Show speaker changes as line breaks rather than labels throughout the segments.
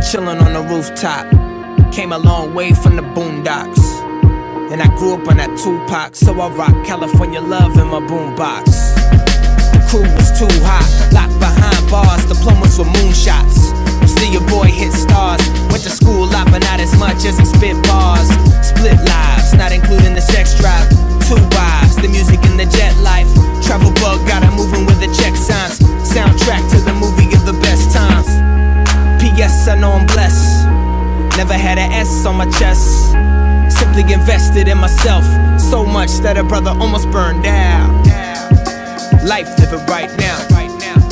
chillin' on the rooftop. Came a long way from the boondocks. And I grew up on that Tupac, so I rock California love in my boombox. The crew was too hot, locked behind bars, diplomas were moonshots. Still your boy hit stars, went to school a lot but not as much as he spit bars. Split lives, not including the sex drive. 2 wives, the music and the jet life. Travel bug got her moving with the check signs. Soundtrack to the movie of the best times. P.S. I know I'm blessed, never had an S on my chest. Simply invested in myself, so much that a brother almost burned down. Life, live it right now.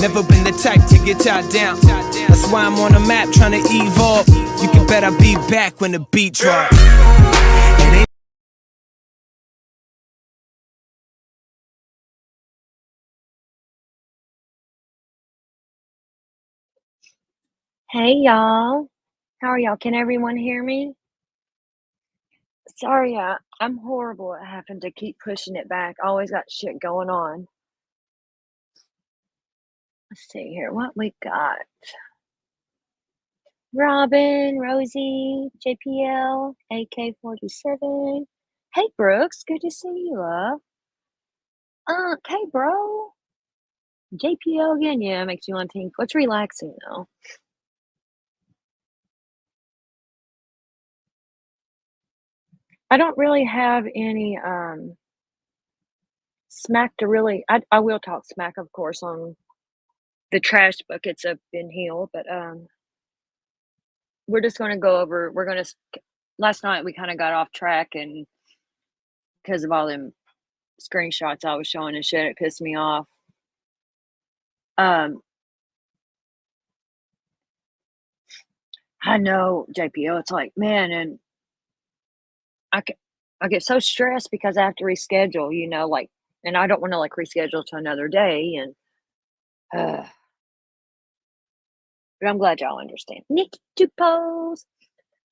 Never been the type to get tied down. That's why I'm on the map trying to evolve. You can bet I'll be back when the beat drops.
Hey y'all, how are y'all? Can everyone hear me? Sorry, I'm horrible at having to keep pushing it back. Always got shit going on. Let's see here, what we got. Robin, Rosie, JPL, AK-47. Hey Brooks, good to see you, love. Hey bro. JPL again, yeah, makes you want to think. What's relaxing though? I don't really have any smack to really. I will talk smack, of course, on the trash buckets of Ben Hill, but we're just going to go over. We're going to. Last night we kind of got off track, and because of all them screenshots I was showing and shit, it pissed me off. Um, I know JPO. It's like, man, and I get, I get so stressed because I have to reschedule. Like, and I don't want to like reschedule to another day, and uh, but I'm glad y'all understand. Nikki to pose.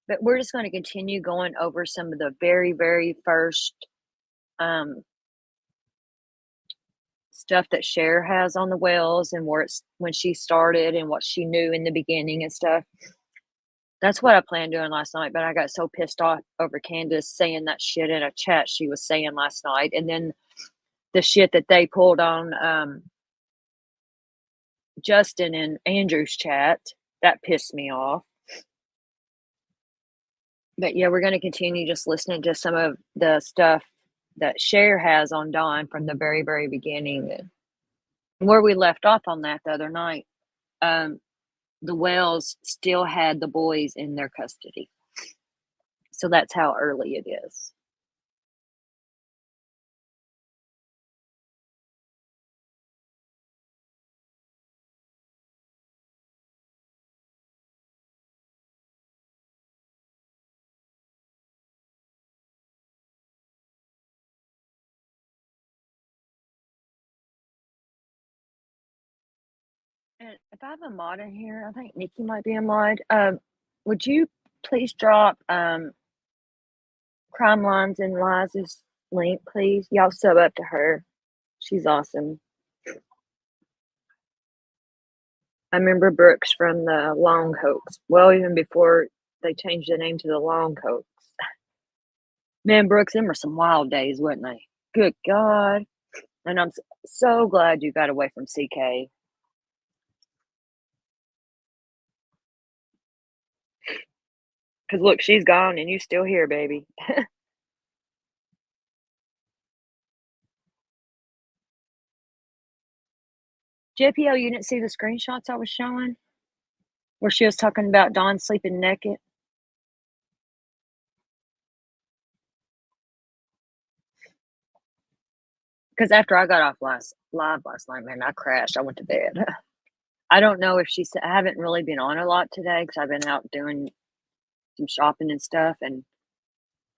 But we're just going to continue going over some of the very, very first um, stuff that Cher has on the wells and where it's when she started and what she knew in the beginning and stuff. That's what I planned doing last night, but I got so pissed off over Candace saying that shit in a chat she was saying last night, and then the shit that they pulled on Justin and Andrew's chat that pissed me off. But yeah, we're going to continue just listening to some of the stuff that Cher has on Dawn from the very, very beginning. And where we left off on that the other night, the Wells still had the boys in their custody. So that's how early it is. And if I have a mod in here, I think Nikki might be a mod. Would you please drop Crime Lines and Liza's link, please? Y'all sub up to her. She's awesome. I remember Brooks from the Long Hoax. Well, even before they changed the name to the Long Hoax. Man, Brooks, them were some wild days, wasn't they? Good God. And I'm so glad you got away from CK. Because look, she's gone and you still here, baby. JPL, you didn't see the screenshots I was showing? Where she was talking about Dawn sleeping naked? Because after I got off live last night, man, I crashed. I went to bed. I don't know if I haven't really been on a lot today because I've been out doing some shopping and stuff. And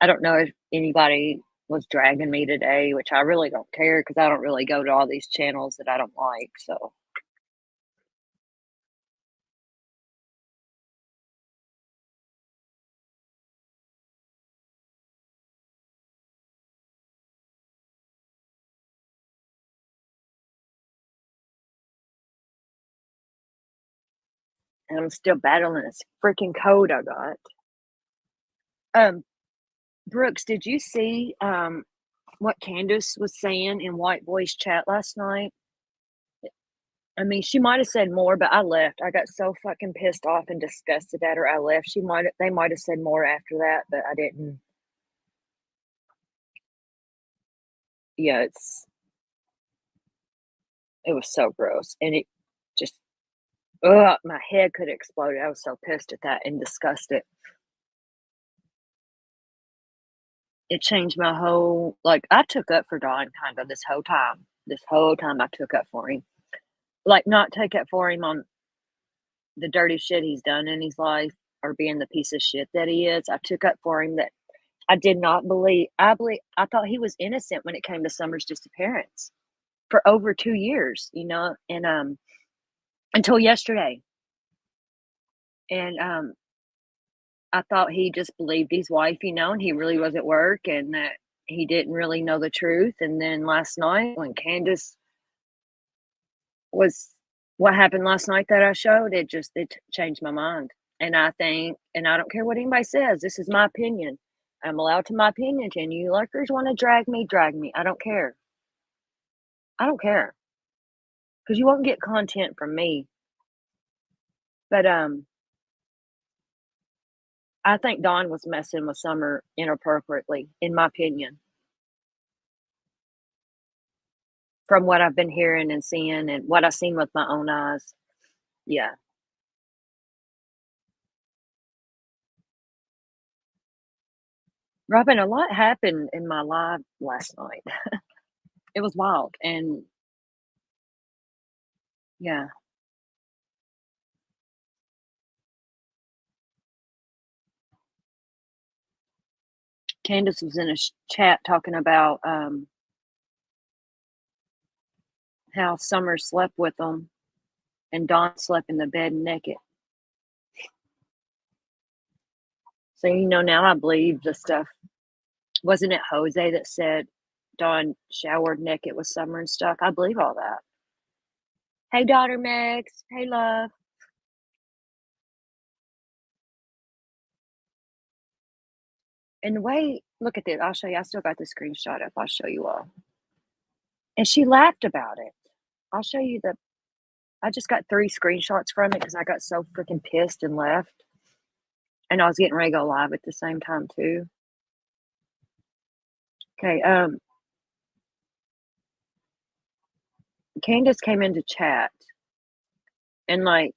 I don't know if anybody was dragging me today, which I really don't care because I don't really go to all these channels that I don't like. So. and I'm still battling this freaking cold I got. Um, Brooks, did you see what Candace was saying in White Boy's chat last night? I mean, she might have said more, but I left. I got so fucking pissed off and disgusted at her. I left. They might have said more after that, but I didn't. Yeah, it was so gross, and it just my head could have exploded. I was so pissed at that and disgusted. It changed my whole like I took up for Don kind of this whole time. This whole time I took up for him. Like not take up for him on the dirty shit he's done in his life or being the piece of shit that he is. I took up for him that I did not believe. I thought he was innocent when it came to Summer's disappearance for over 2 years, and until yesterday. And I thought he just believed his wife, and he really was at work and that he didn't really know the truth. And then last night when Candace was what happened last night that I showed, it changed my mind. And I think, and I don't care what anybody says, this is my opinion. I'm allowed to my opinion. And you lurkers want to drag me, drag me. I don't care. I don't care. Because you won't get content from me. But I think Don was messing with Summer inappropriately, in my opinion. From what I've been hearing and seeing and what I've seen with my own eyes. Yeah. Robin, a lot happened in my life last night. It was wild, and yeah. Candace was in a chat talking about, how Summer slept with them, and Dawn slept in the bed naked. So, now I believe the stuff. Wasn't it Jose that said Dawn showered naked with Summer and stuff? I believe all that. Hey, daughter Megs. Hey, love. And the way, look at this. I'll show you. I still got the screenshot up. I'll show you all. And she laughed about it. I'll show you I just got 3 screenshots from it because I got so freaking pissed and left. And I was getting ready to go live at the same time too. Okay, Candace came into chat and I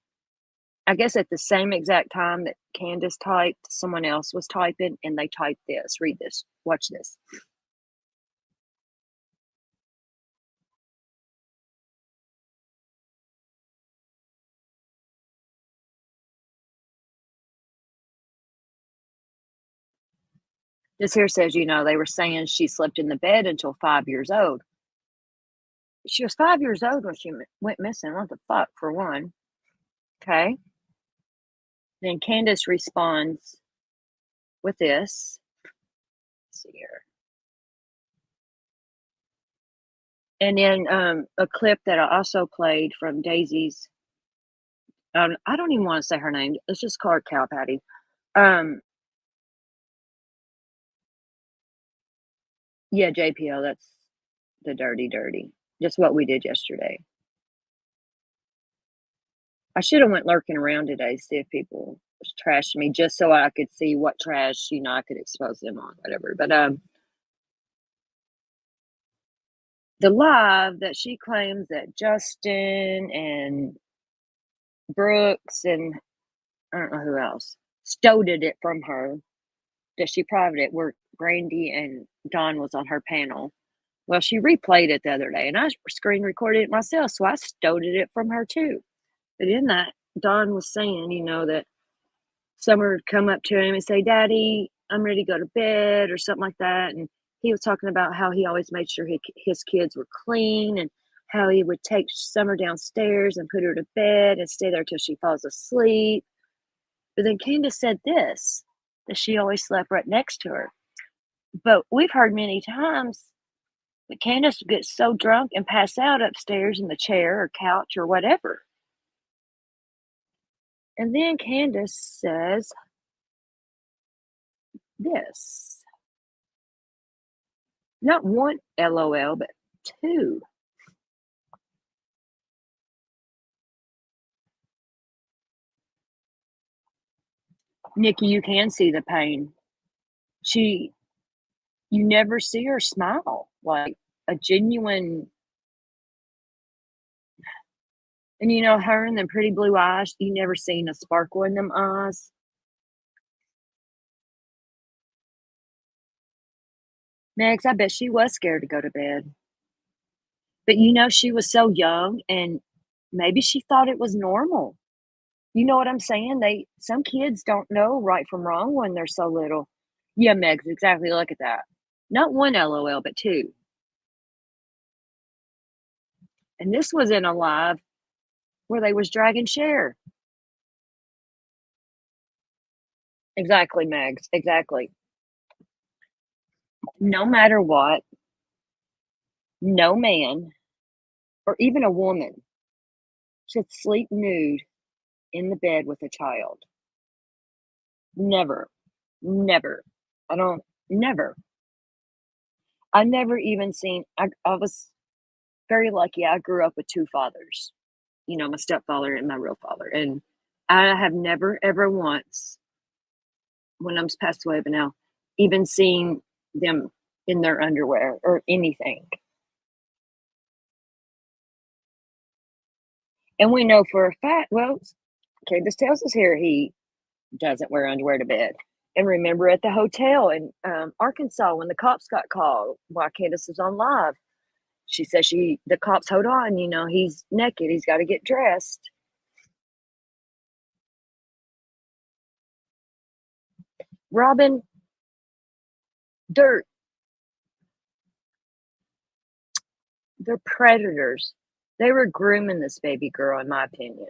guess at the same exact time that Candace typed, someone else was typing and they typed this. Read this. Watch this. This here says, they were saying she slept in the bed until 5 years old. She was 5 years old when she went missing. What the fuck, for one? Okay. Then Candace responds with this. Let's see here. And then a clip that I also played from Daisy's. I don't even want to say her name. Let's just call her Cow Patty. Yeah, JPL. That's the dirty. Just what we did yesterday. I should have went lurking around today to see if people was trashing me, just so I could see what trash I could expose them on, whatever. But the live that she claims that Justin and Brooks and I don't know who else stole it from her, that she privated it, where Brandy and Dawn was on her panel. Well, she replayed it the other day, and I screen recorded it myself, so I stole it from her too. But in that, Dawn was saying, that Summer would come up to him and say, "Daddy, I'm ready to go to bed," or something like that. And he was talking about how he always made sure his kids were clean and how he would take Summer downstairs and put her to bed and stay there till she falls asleep. But then Candace said this, that she always slept right next to her. But we've heard many times that Candace would get so drunk and pass out upstairs in the chair or couch or whatever. And then Candace says this. Not one LOL, but two. Nikki, you can see the pain. She You never see her smile, like a genuine. And her and them pretty blue eyes, you never seen a sparkle in them eyes. Megs, I bet she was scared to go to bed. But she was so young and maybe she thought it was normal. You know what I'm saying? Some kids don't know right from wrong when they're so little. Yeah, Megs, exactly. Look at that. Not one LOL, but two. And this was in a live where they was dragging Cher. Exactly, Megs. Exactly. No matter what, no man or even a woman should sleep nude in the bed with a child. Never. Never. I don't Never. I never even seen I was very lucky. I grew up with two fathers. My stepfather and my real father. And I have never ever once, when I'm passed away but now, even seen them in their underwear or anything. And we know for a fact, well, Candace tells us here he doesn't wear underwear to bed. And remember at the hotel in Arkansas when the cops got called while Candace was on live, she says the cops, hold on, he's naked, he's got to get dressed. Robin, they're they're predators. They were grooming this baby girl, in my opinion.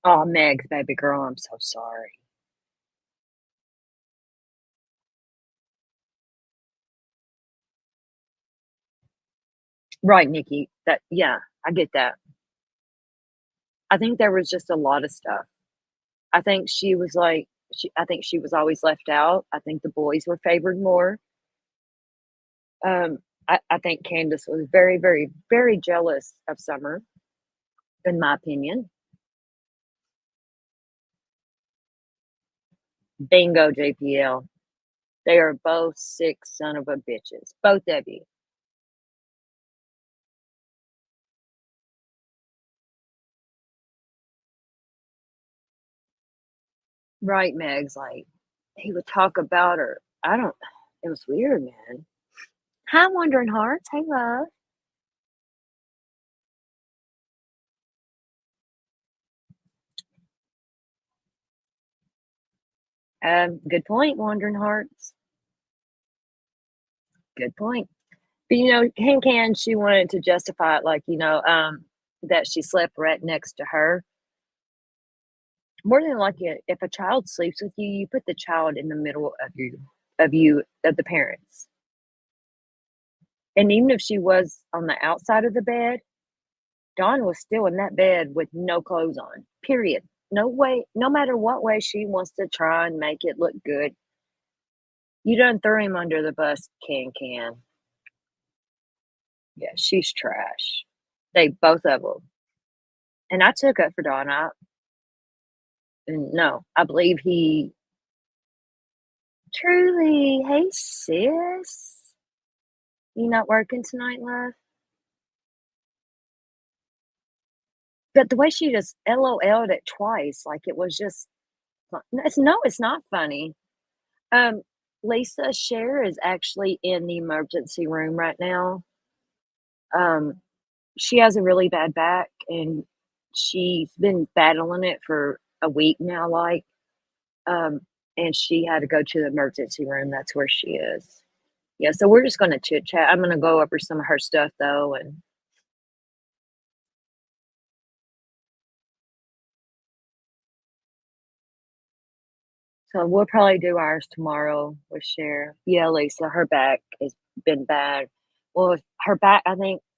Oh, Meg's baby girl, I'm so sorry. Right, Nikki. Yeah, I get that. I think there was just a lot of stuff. I think she was like, I think she was always left out. I think the boys were favored more. Um, I think Candace was very, very, very jealous of Summer, in my opinion. Bingo, JPL. They are both sick son of a bitches. Both of you. Right, Meg's like, he would talk about her. It was weird, man. Hi, Wandering Hearts. Hey, love. Good point, Wandering Hearts. Good point. But Can Can, she wanted to justify it like, that she slept right next to her. More than likely, if a child sleeps with you, you put the child in the middle of the parents. And even if she was on the outside of the bed, Dawn was still in that bed with no clothes on. Period. No way, no matter what way she wants to try and make it look good. You done threw him under the bus, Can Can. Yeah, she's trash. They both of them. And I took up for Dawn. And no, I believe he truly. Hey, sis. You not working tonight, love? But the way she just LOL'd it twice, like it was just, it's not funny. Um, Lisa Cher is actually in the emergency room right now. Um, she has a really bad back and she's been battling it for a week now, like, um, and she had to go to the emergency room. That's where she is. Yeah, so we're just gonna chit chat. I'm gonna go over some of her stuff though, and So we'll probably do ours tomorrow with Cher. Yeah, Lisa, her back has been bad. Well, her back, I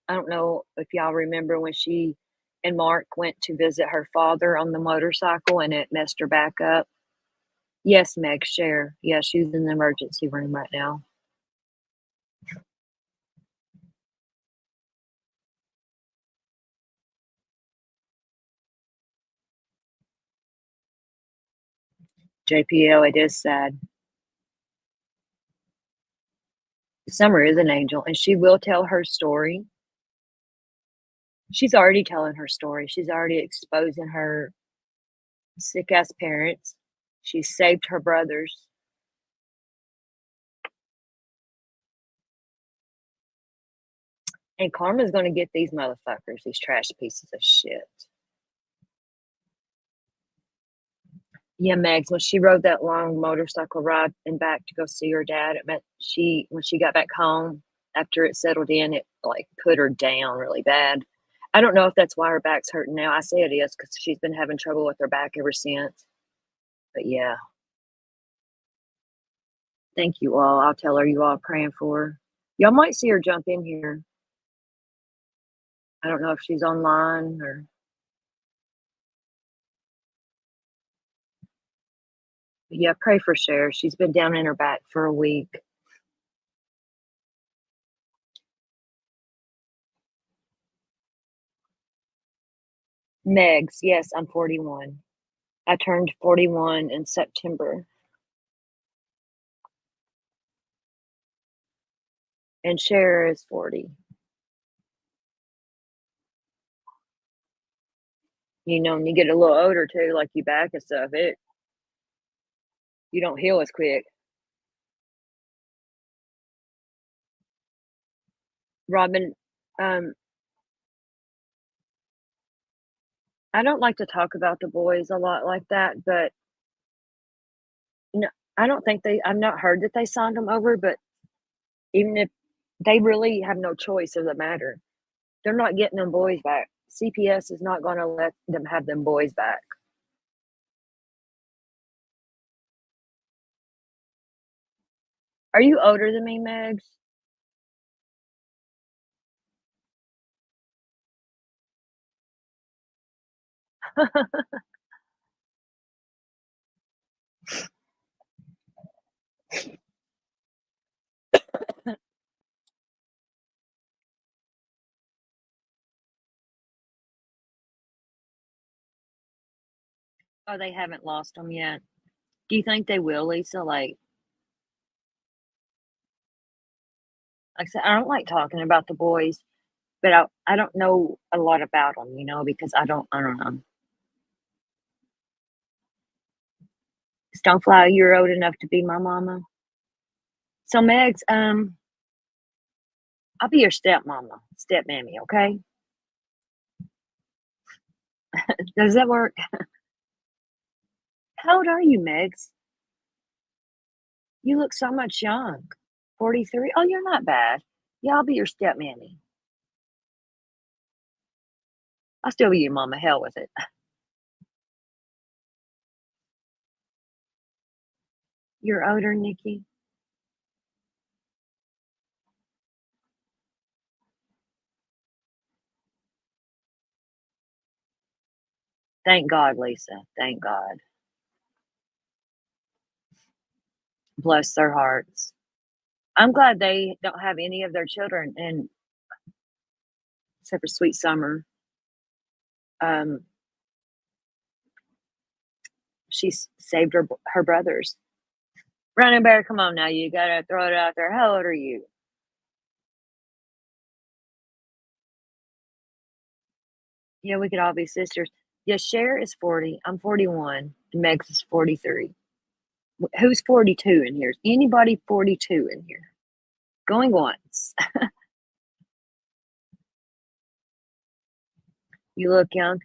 don't know if y'all remember when she and Mark went to visit her father on the motorcycle and it messed her back up. Yes, Meg, Cher. Yeah, she's in the emergency room right now. JPL, it is sad. Summer is an angel and she will tell her story. She's already telling her story. She's already exposing her sick ass parents. She saved her brothers. And Karma's gonna get these motherfuckers, these trash pieces of shit. Yeah, Megs, when she rode that long motorcycle ride and back to go see her dad, it meant when she got back home after it settled in, it like put her down really bad. I don't know if that's why her back's hurting now. I say it is because she's been having trouble with her back ever since. But yeah, thank you all. I'll tell her you all praying for her. Y'all might see her jump in here. I don't know if she's online or yeah, pray for Cher. She's been down in her back for a week. Megs, yes, I'm 41. I turned 41 in September. And Cher is 40. You know, when you get a little older too, like you back and stuff, you don't heal as quick. Robin, um, I don't like to talk about the boys a lot like that, but you know, I don't think I've not heard that they signed them over, but even if they really have no choice of the matter, they're not getting them boys back. CPS is not going to let them have them boys back. Are you older than me, Megs? Oh, they haven't lost them yet. Do you think they will, Lisa? Like I said, I don't like talking about the boys, but I don't know a lot about them, because I don't know. Stonefly, you're old enough to be my mama. So Megs, I'll be your stepmama, stepmammy, okay? Does that work? How old are you, Megs? You look so much young. 43? Oh, you're not bad. Yeah, I'll be your stepmammy. I'll still be your mama. Hell with it. You're older, Nikki. Thank God, Lisa. Thank God. Bless their hearts. I'm glad they don't have any of their children, and except for Sweet Summer. Um, she's saved her brothers. Running Bear, come on now, you gotta throw it out there. How old are you? Yeah, we could all be sisters. Yeah, Cher is 40. I'm 41. And Megs is 43. Who's 42 in here? Is anybody 42 in here? Going once. You look young.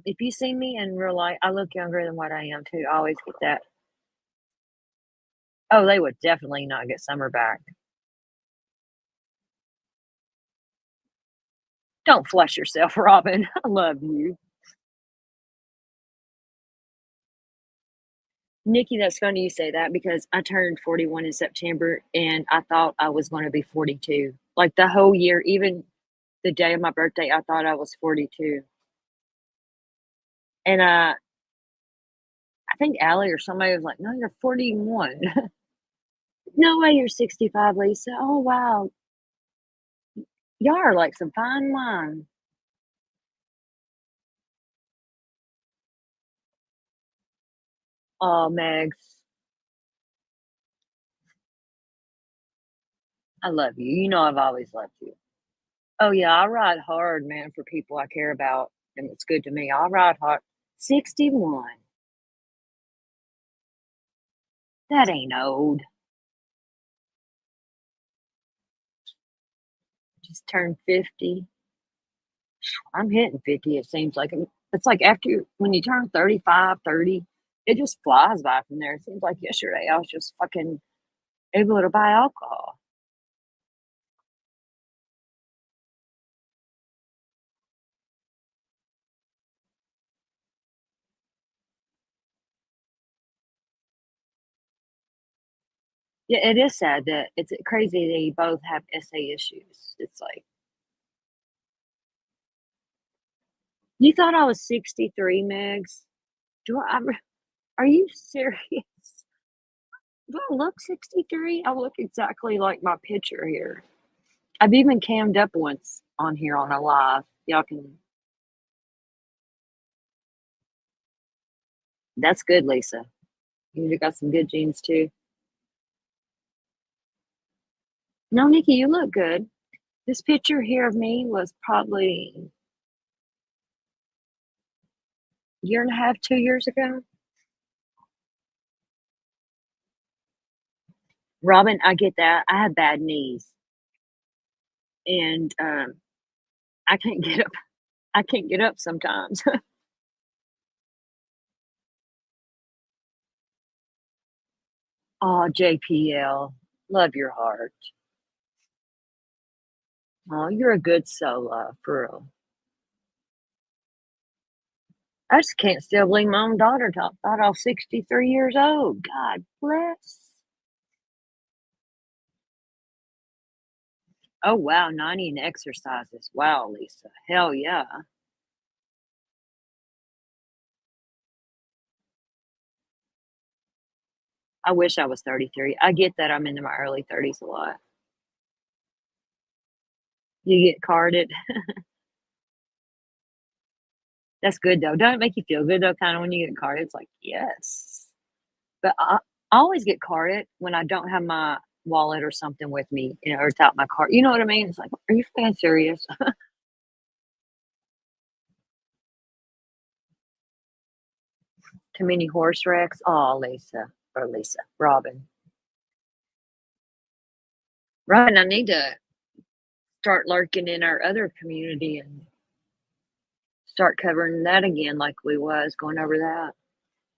If you see me in real life, I look younger than what I am too. I always get that. Oh, they would definitely not get Summer back. Don't flush yourself, Robin. I love you. Nikki, that's funny you say that because I turned 41 in September and I thought I was going to be 42. Like the whole year, even the day of my birthday, I thought I was 42. And I think Allie or somebody was like, "No, you're 41." No way, you're 65, Lisa. Oh, wow. Y'all are like some fine wine. Oh, Megs, I love you. You know I've always loved you. Oh, yeah, I ride hard, man, for people I care about, and it's good to me. I ride hard. 61. That ain't old. Just turned 50. I'm hitting 50, it seems like. It's like after when you turn 35, 30, it just flies by from there. It seems like yesterday I was just fucking able to buy alcohol. Yeah, it is sad that it's crazy they both have SA issues. It's like, you thought I was 63, Megs? Do are you serious? Do I look 63? I look exactly like my picture here. I've even cammed up once on here on a live. Y'all can, that's good, Lisa. You got some good genes too. No, Nikki, you look good. This picture here of me was probably a year and a half, 2 years ago. Robin, I get that. I have bad knees, and I can't get up. I can't get up sometimes. Oh, JPL, love your heart. Oh, you're a good soul, for real. I just can't still believe my own daughter thought I was 63 years old. God bless. Oh, wow, 90 in exercises. Wow, Lisa. Hell yeah. I wish I was 33. I get that I'm into my early 30s a lot. You get carded. That's good though. Don't it make you feel good though, kind of when you get carded? It's like, yes. But I always get carded when I don't have my wallet or something with me, or it's out my car. You know what I mean? It's like, are you fucking serious? Too many horse wrecks. Oh, Lisa, Robin. Robin, I need to start lurking in our other community and start covering that again like we was going over that.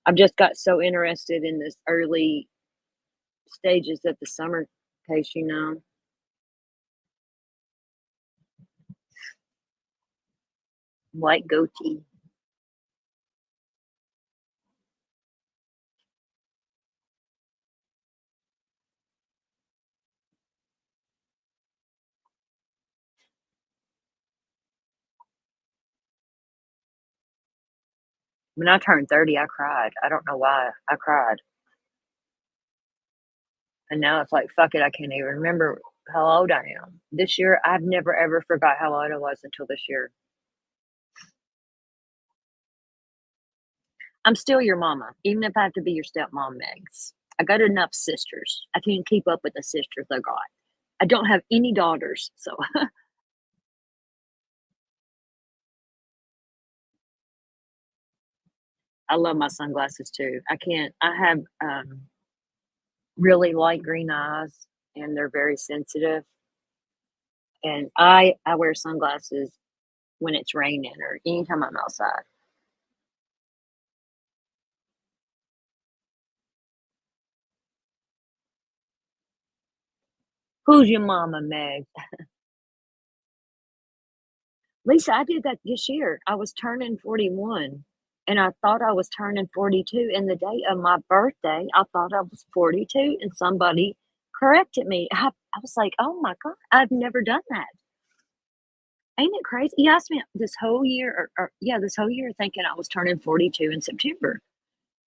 I've just got so interested in this early stages of the summer case. White goatee. When I turned 30, I cried. I don't know why. I cried. And now it's like, fuck it, I can't even remember how old I am. This year, I've never ever forgot how old I was until this year. I'm still your mama, even if I have to be your stepmom, Megs. I got enough sisters. I can't keep up with the sisters I got. I don't have any daughters, so I love my sunglasses too. I have really light green eyes, and they're very sensitive. And I wear sunglasses when it's raining or anytime I'm outside. Who's your mama, Meg? Lisa, I did that this year. I was turning 41. and I thought I was turning 42, and the day of my birthday, I thought I was 42, and somebody corrected me. I was like, "Oh my god, I've never done that." Ain't it crazy? He asked me this whole year or yeah, this whole year thinking I was turning 42 in September,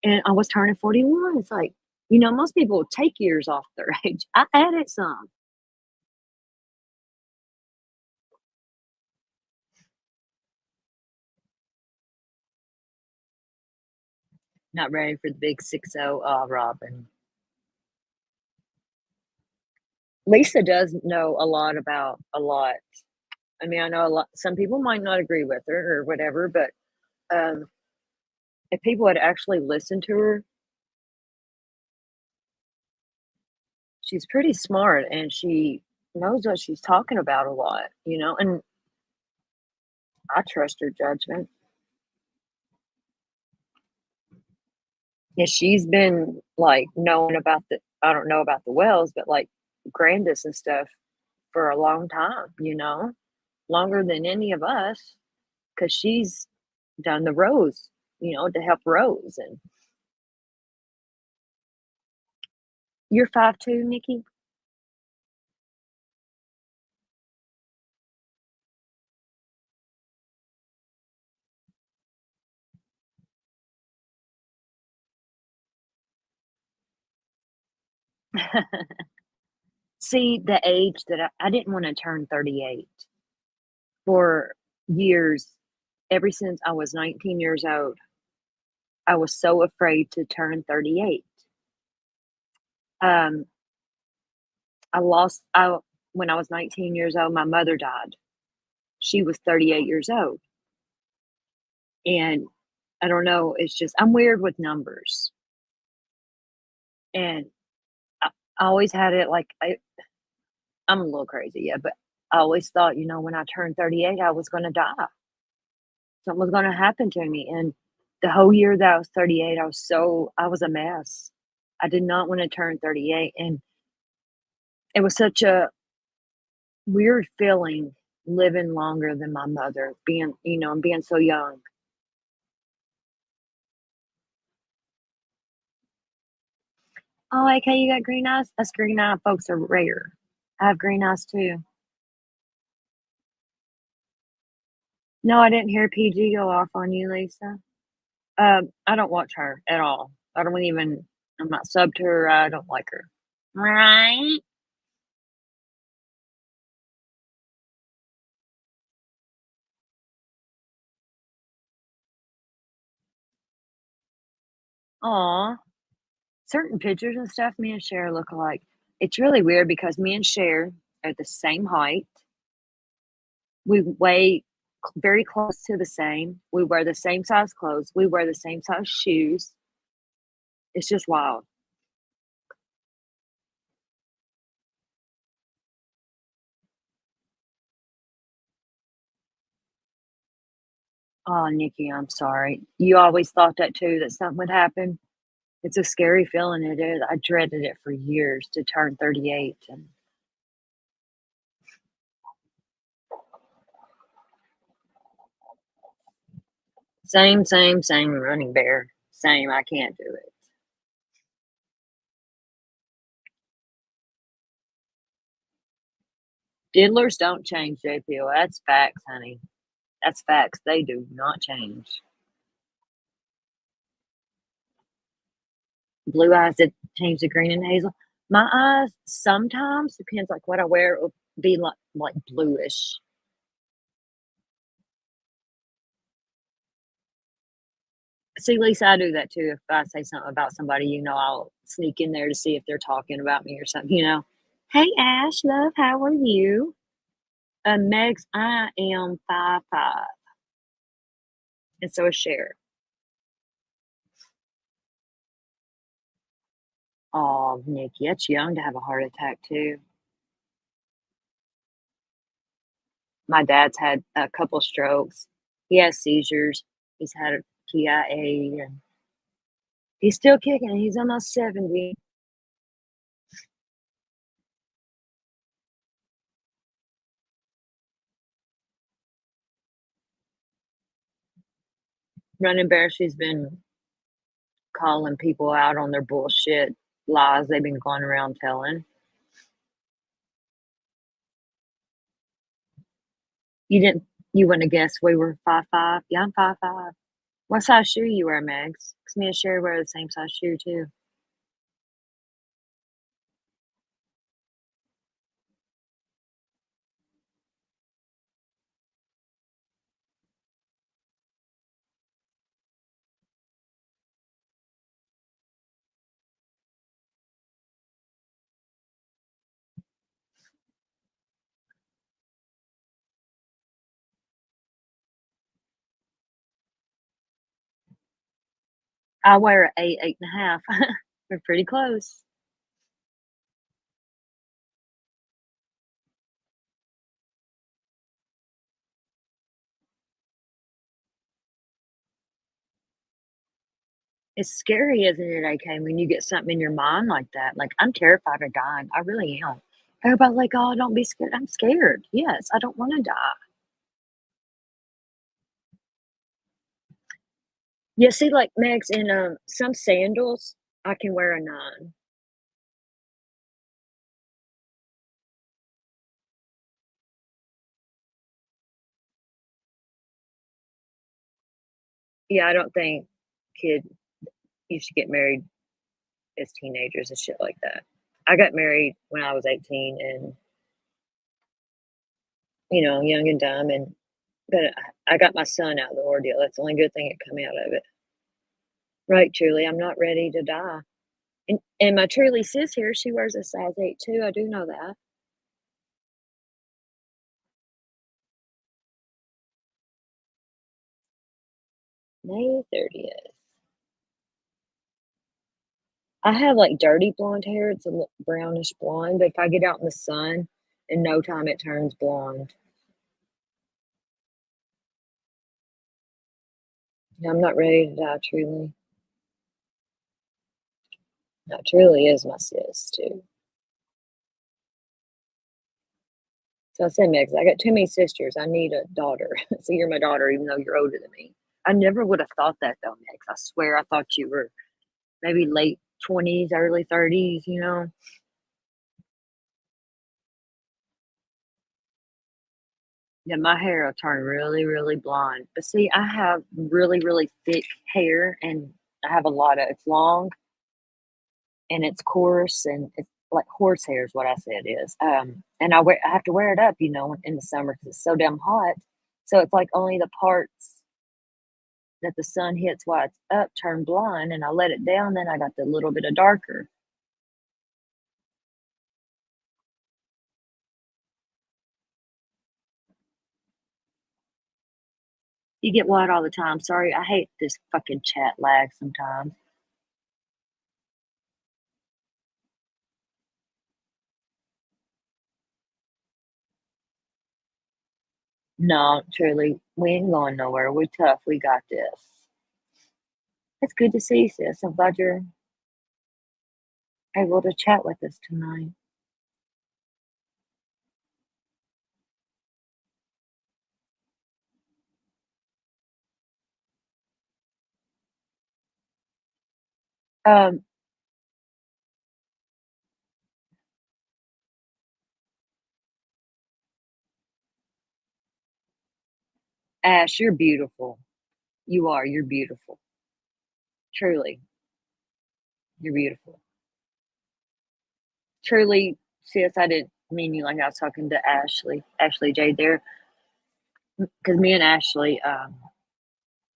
and I was turning 41. It's like, most people take years off their age. I added some. Not ready for the big 6-0, Robin. Lisa does know a lot about a lot. I mean, I know a lot some people might not agree with her or whatever, but, um, if people had actually listened to her, she's pretty smart and she knows what she's talking about a lot, and I trust her judgment. Yeah, she's been, like, knowing about I don't know about the wells, but, like, Grandis and stuff for a long time, longer than any of us, because she's done the Rose, to help Rose, and you're 5'2", Nikki? See, the age that I didn't wanna turn 38 for years. Ever since I was 19 years old, I was so afraid to turn 38. Um, when I was 19 years old, my mother died. She was 38 years old, and I don't know, it's just I'm weird with numbers, and I always had it like I'm a little crazy, yeah, but I always thought, when I turned 38, I was gonna die. Something was gonna happen to me, and the whole year that I was 38, I was a mess. I did not wanna turn 38, and it was such a weird feeling living longer than my mother, and being so young. "Oh, okay, you got green eyes?" Us green-eyed folks are rare. I have green eyes too. No, I didn't hear PG go off on you, Lisa. I don't watch her at all. I'm not subbed to her, I don't like her. Right? Aw. Certain pictures and stuff, me and Cher look alike. It's really weird because me and Cher are the same height. We weigh very close to the same. We wear the same size clothes. We wear the same size shoes. It's just wild. Oh, Nikki, I'm sorry. You always thought that too, that something would happen. It's a scary feeling, it is. I dreaded it for years to turn 38 and same running bear. Same, I can't do it. Diddlers don't change, JPO. That's facts, honey. That's facts. They do not change. Blue eyes that change to green and hazel. My eyes sometimes depends like what I wear. It'll be like bluish. See, Lisa, I do that too. If I say something about somebody, I'll sneak in there to see if they're talking about me or something. Hey, Ash, love, how are you? Megs, I am 5'5", and so is Cher. Oh, Nikki, that's young to have a heart attack too. My dad's had a couple strokes. He has seizures. He's had a TIA, and he's still kicking. He's almost 70. Running Bear, she's been calling people out on their bullshit lies they've been going around telling. You didn't you wouldn't have guessed we were 5'5"? Yeah, I'm 5'5". What size shoe you wear, Megs? 'Cause me and Sherry wear the same size shoe too. I wear a 8, 8.5. We're pretty close. It's scary, isn't it, AK, when you get something in your mind like that? Like, I'm terrified of dying. I really am. Everybody's like, "Oh, don't be scared." I'm scared. Yes, I don't wanna die. Yeah, see, like, Megs, in, some sandals, I can wear a 9. Yeah, I don't think kid you should get married as teenagers and shit like that. I got married when I was 18 and, young and dumb, and but I got my son out of the ordeal. That's the only good thing that come out of it. Right, truly, I'm not ready to die. And my truly sis here, she wears a size 8 too, I do know that. May 30th. I have, like, dirty blonde hair, it's a brownish blonde, but if I get out in the sun, in no time it turns blonde. Yeah, I'm not ready to die, truly. No, truly is my sis too. So I said, Megs, I got too many sisters. I need a daughter. So you're my daughter, even though you're older than me. I never would have thought that though, Megs. I swear I thought you were maybe late 20s, early 30s, you know? Yeah, my hair will turn really, really blonde. But see, I have really, really thick hair and I have a lot of it's long and it's coarse and it's like horsehair is what I said is. And I have to wear it up, in the summer because it's so damn hot. So it's like only the parts that the sun hits while it's up turn blonde, and I let it down, then I got the little bit of darker. You get white all the time. Sorry, I hate this fucking chat lag sometimes. No, truly, we ain't going nowhere. We're tough. We got this. It's good to see you, sis. I'm glad you're able to chat with us tonight. Um, Ash, you're beautiful. You are. You're beautiful. Truly, you're beautiful. Truly, sis, I didn't mean you like I was talking to Ashley Jade there, because me and Ashley,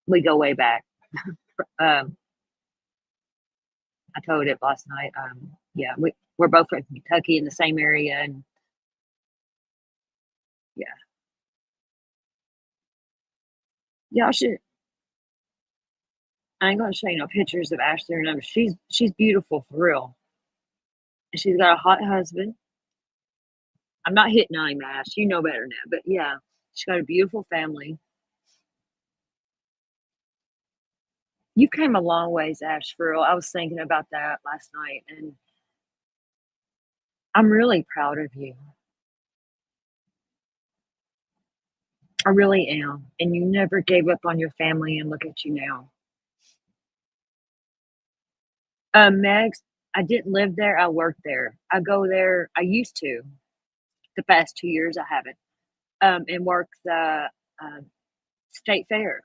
we go way back. Um, I told it last night. Yeah, we're both from Kentucky in the same area, and yeah, yeah. I ain't gonna show you no pictures of Ashley or nothing. She's beautiful for real, and she's got a hot husband. I'm not hitting on him, Ash. You know better than that, but yeah, she's got a beautiful family. You came a long ways, Ash. For real, I was thinking about that last night, and I'm really proud of you. I really am. And you never gave up on your family, and look at you now. Megs, I didn't live there. I worked there. I go there. I used to. The past 2 years, I haven't. And work the um, state fair.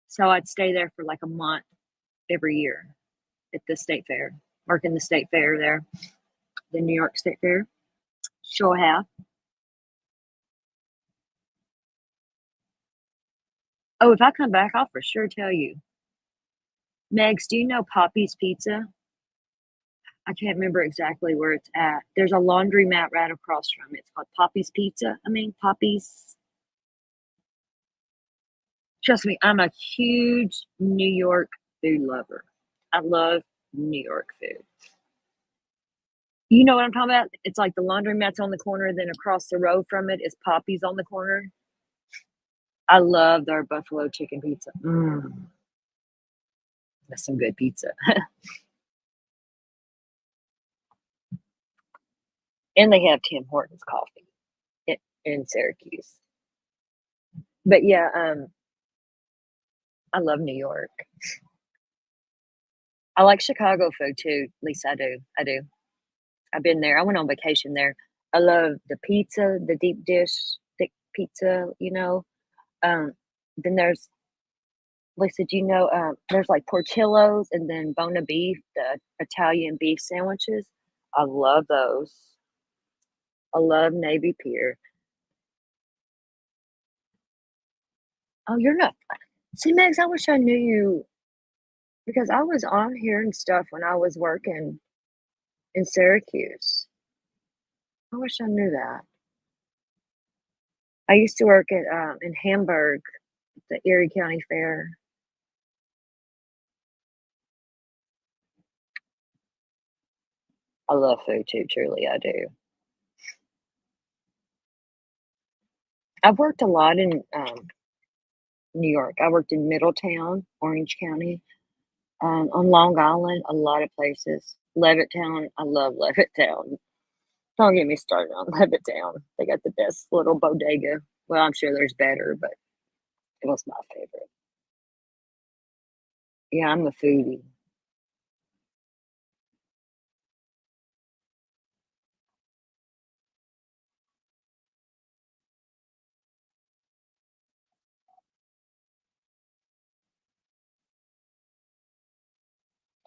So I'd stay there for like a month every year at the state fair, working the state fair there, the New York State Fair. Sure have. Oh, if I come back, I'll for sure tell you. Megs, do you know Poppy's Pizza? I can't remember exactly where it's at. There's a laundromat right across from it. It's called Poppy's Pizza. I mean, Poppy's. Trust me, I'm a huge New York food lover. I love New York food. You know what I'm talking about? It's like the laundromat's on the corner, then across the road from it is Poppy's on the corner. I love their buffalo chicken pizza. That's some good pizza. And they have Tim Hortons coffee in Syracuse. But yeah, I love New York. I like Chicago food too. At least I do. I do. I've been there. I went on vacation there. I love the pizza, the deep dish, thick pizza, you know. Um, then there's Lisa, do you know there's like Portillo's and then Bona Beef, the Italian beef sandwiches. I love those. I love Navy Pier. Oh, you're not. See, Megs, I wish I knew you because I was on here and stuff when I was working in Syracuse. I wish I knew that. I used to work at in Hamburg, the Erie County Fair. I love food too, truly, I do. I've worked a lot in New York. I worked in Middletown, Orange County, on Long Island, a lot of places. Levittown, I love Levittown. Don't get me started on Levittown. They got the best little bodega. Well, I'm sure there's better, but it was my favorite. Yeah, I'm a foodie.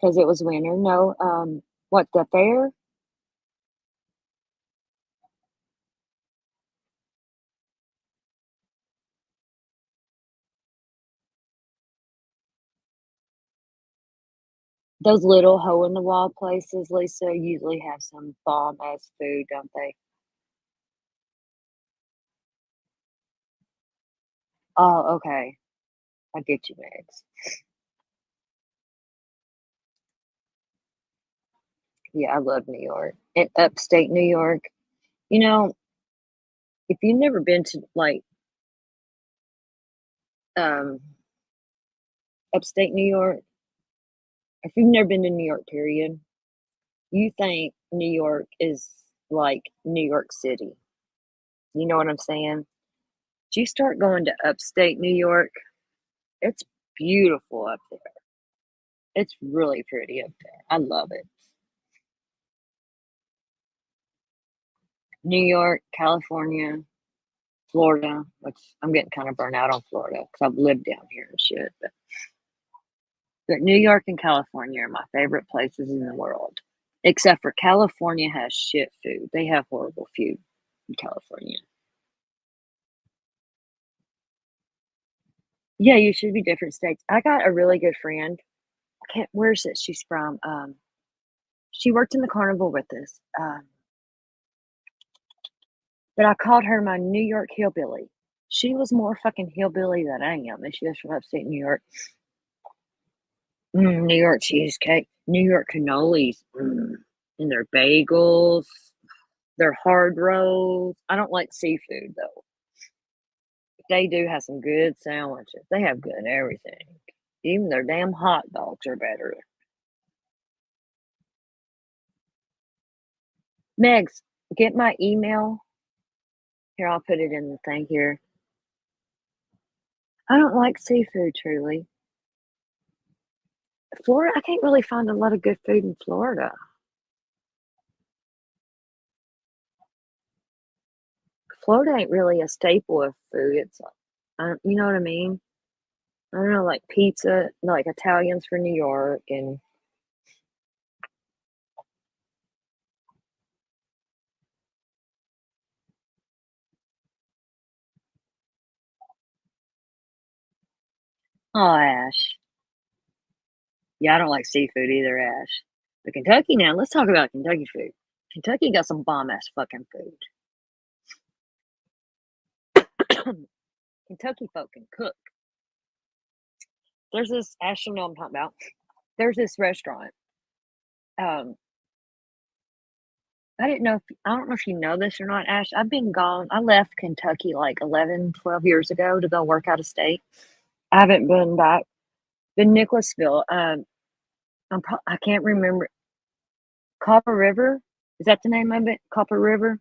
Because it was winter. No, what, the fair? Those little hole in the wall places, Lisa, usually have some bomb ass food, don't they? Oh, okay. I get you, Max. Yeah, I love New York. And upstate New York. You know, if you've never been to like um upstate New York, if you've never been to New York, period, you think New York is like New York City. You know what I'm saying? You start going to upstate New York, it's beautiful up there. It's really pretty up there. I love it. New York, California, Florida, which I'm getting kind of burnt out on Florida because I've lived down here and shit. But New York and California are my favorite places in the world. Except for California has shit food. They have horrible food in California. Yeah, you should be different states. I got a really good friend. I can't. Where's it? She's from. She worked in the carnival with us. But I called her my New York hillbilly. She was more fucking hillbilly than I am, and she was from upstate New York. New York cheesecake, New York cannolis, and their bagels, their hard rolls. I don't like seafood though. They do have some good sandwiches. They have good everything. Even their damn hot dogs are better. Megs, get my email Here, I'll put it in the thing here. I don't like seafood, truly. Florida, I can't really find a lot of good food in Florida. Florida ain't really a staple of food. It's, you know what I mean? I don't know, like pizza, like Italians for New York, and oh, Ash. Yeah, I don't like seafood either, Ash. But Kentucky now, let's talk about Kentucky food. Kentucky got some bomb ass fucking food. Kentucky folk can cook. There's this, Ash, you know what I'm talking about. There's this restaurant. Um, I don't know if you know this or not, Ash. I've been gone. I left Kentucky like 11, 12 years ago to go work out of state. I haven't been back. Been Nicholasville. I can't remember. Copper River? Is that the name of it? Copper River?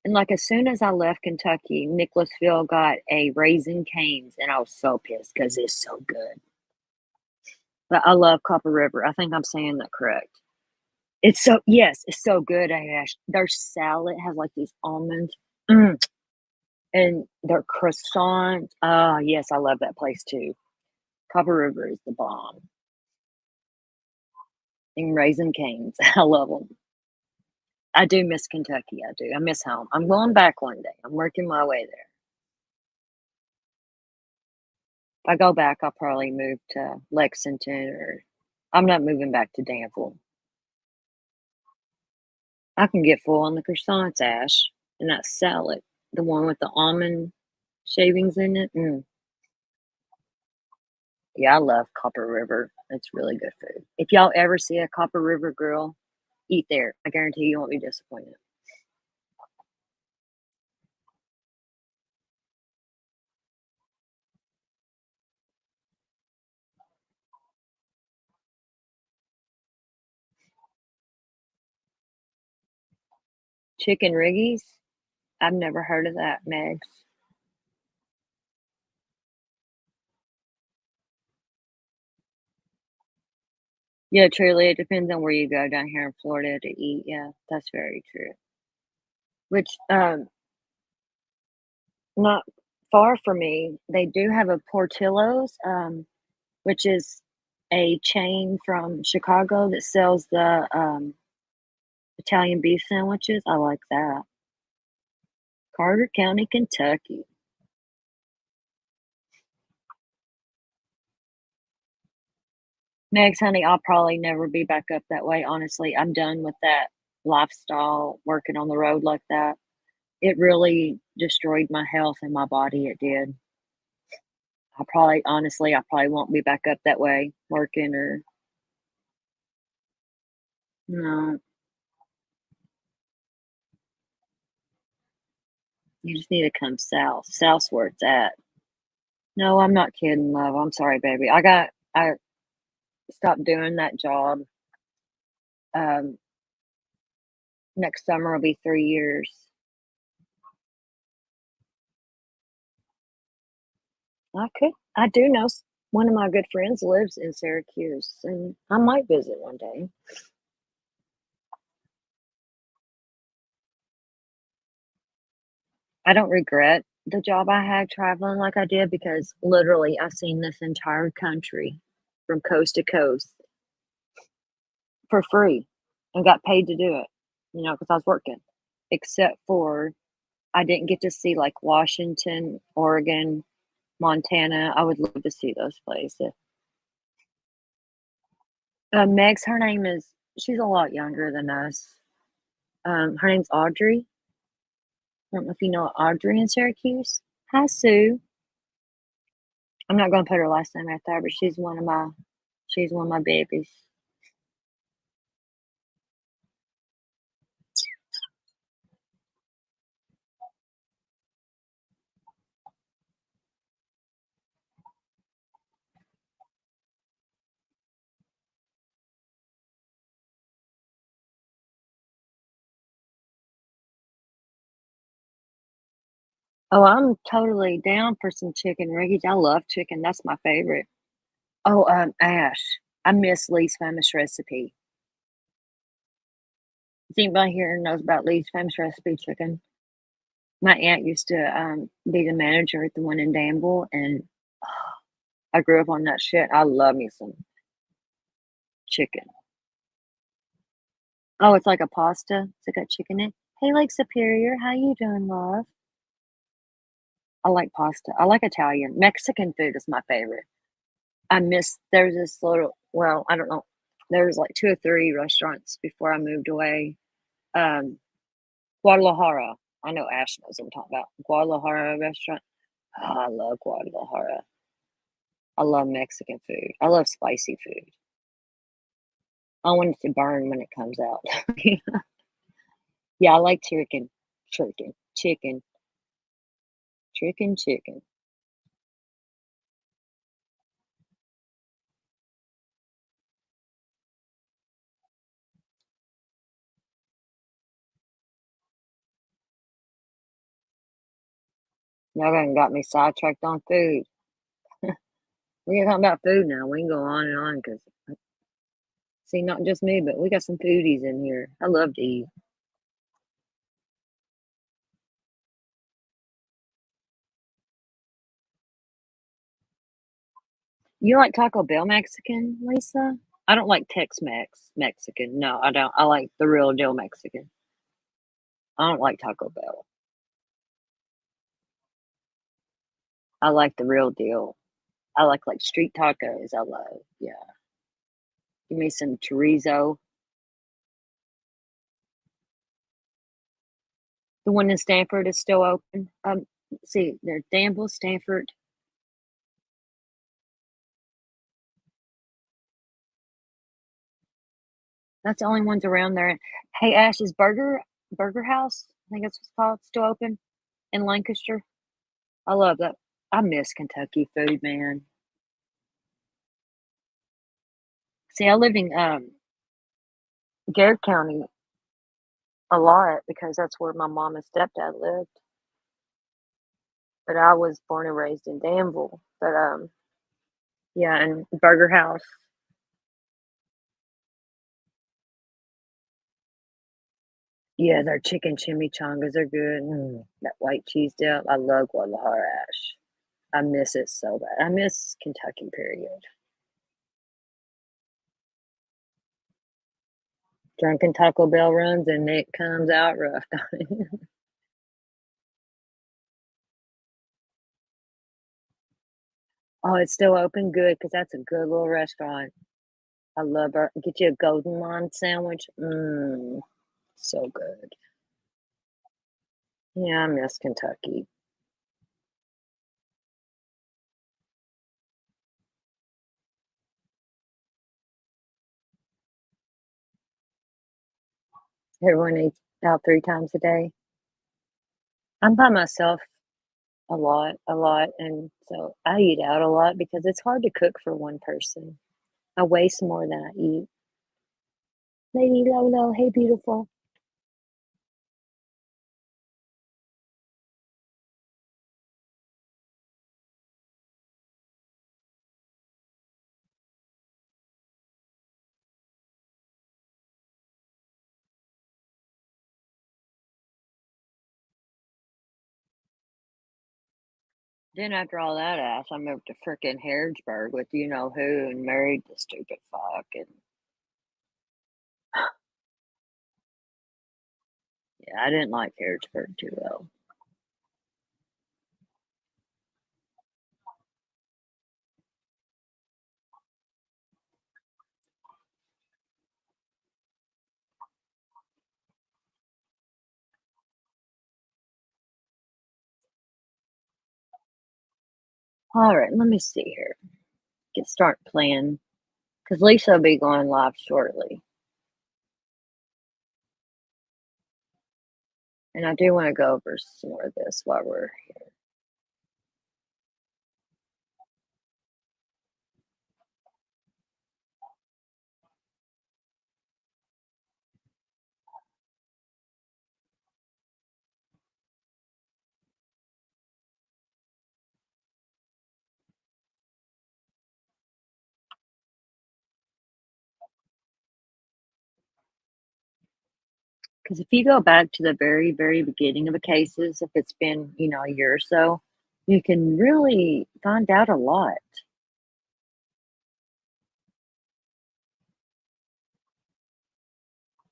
And like as soon as I left Kentucky, Nicholasville got a Raisin Canes, and I was so pissed because it's so good. But I love Copper River. I think I'm saying that correct. It's so yes, it's so good, Ash. Their salad has like these almonds, and their croissant. Ah, yes, I love that place too. Copper River is the bomb. And Raisin Canes, I love them. I do miss Kentucky. I do. I miss home. I'm going back one day. I'm working my way there. If I go back, I'll probably move to Lexington, or I'm not moving back to Danville. I can get full on the croissants, Ash, and that salad, the one with the almond shavings in it. Yeah, I love Copper River. It's really good food. If y'all ever see a Copper River grill, eat there. I guarantee you won't be disappointed. Chicken Riggies? I've never heard of that, Megs. Yeah, truly, it depends on where you go down here in Florida to eat. Yeah, that's very true. Which, not far from me, they do have a Portillo's, which is a chain from Chicago that sells the Italian beef sandwiches. I like that. Carter County, Kentucky. Megs, honey, I'll probably never be back up that way. Honestly, I'm done with that lifestyle, working on the road like that. It really destroyed my health and my body. It did. I probably won't be back up that way working or no. You just need to come south. South's where it's at. No, I'm not kidding, love. I'm sorry, baby. I stopped doing that job. Um, Next summer will be 3 years. I do know one of my good friends lives in Syracuse, and I might visit one day. I don't regret the job I had traveling like I did because literally I've seen this entire country from coast to coast for free and got paid to do it, because I was working. Except for I didn't get to see like Washington, Oregon, Montana. I would love to see those places. Meg's, her name is, she's a lot younger than us. Her name's Audrey. I don't know if you know Audrey in Syracuse. Hi, Sue. I'm not gonna put her last name right there, but she's one of my babies. Oh, I'm totally down for some chicken riggies. I love chicken. That's my favorite. Oh, Ash, I miss Lee's Famous Recipe. Does anybody here knows about Lee's Famous Recipe chicken? My aunt used to be the manager at the one in Danville, and I grew up on that shit. I love me some chicken. Oh, it's like a pasta. It's got chicken in it. Hey, Lake Superior, how you doing, love? I like pasta. I like Italian. Mexican food is my favorite. I miss there's this little well, I don't know. There was like 2 or 3 restaurants before I moved away. Um, Guadalajara. I know Ash knows what I'm talking about. Guadalajara restaurant. Oh, I love Guadalajara. I love Mexican food. I love spicy food. I want it to burn when it comes out. Yeah, I like chicken, chicken, chicken. Y'all done got me sidetracked on food. We can talk about food now. We can go on and on because see, not just me, but we got some foodies in here. I love to eat. You like Taco Bell Mexican, Lisa? I don't like Tex-Mex Mexican. No, I don't. I like the real deal Mexican. I don't like Taco Bell. I like the real deal. I like street tacos. I love. Yeah. Give me some chorizo. The one in Stanford is still open. See, there's Danville, Stanford. That's the only ones around there. Hey, Ash's Burger House. I think that's what it's called. Still open in Lancaster. I love that. I miss Kentucky food, man. See, I live in Garrett County a lot because that's where my mom and stepdad lived. But I was born and raised in Danville. But yeah, and Burger House. Yeah, their chicken chimichangas are good. That white cheese dip. I love Guadalajara Ash. I miss it so bad. I miss Kentucky, period. Drunken Taco Bell runs and it comes out rough. Oh, it's still open? Good, because that's a good little restaurant. I love it. Get you a golden lawn sandwich. So good. Yeah, I miss Kentucky. Everyone eats out 3 times a day. I'm by myself a lot, and so I eat out a lot because it's hard to cook for one person. I waste more than I eat. Lady Lolo, hey beautiful. Then after all that ass, I moved to frickin' Harrodsburg with you know who and married the stupid fuck and yeah, I didn't like Harrodsburg too well. All right, let me see here. Get start playing because Lisa will be going live shortly, and I do want to go over some more of this while we're here. Because if you go back to the very, very beginning of the cases, if it's been, a year or so, you can really find out a lot.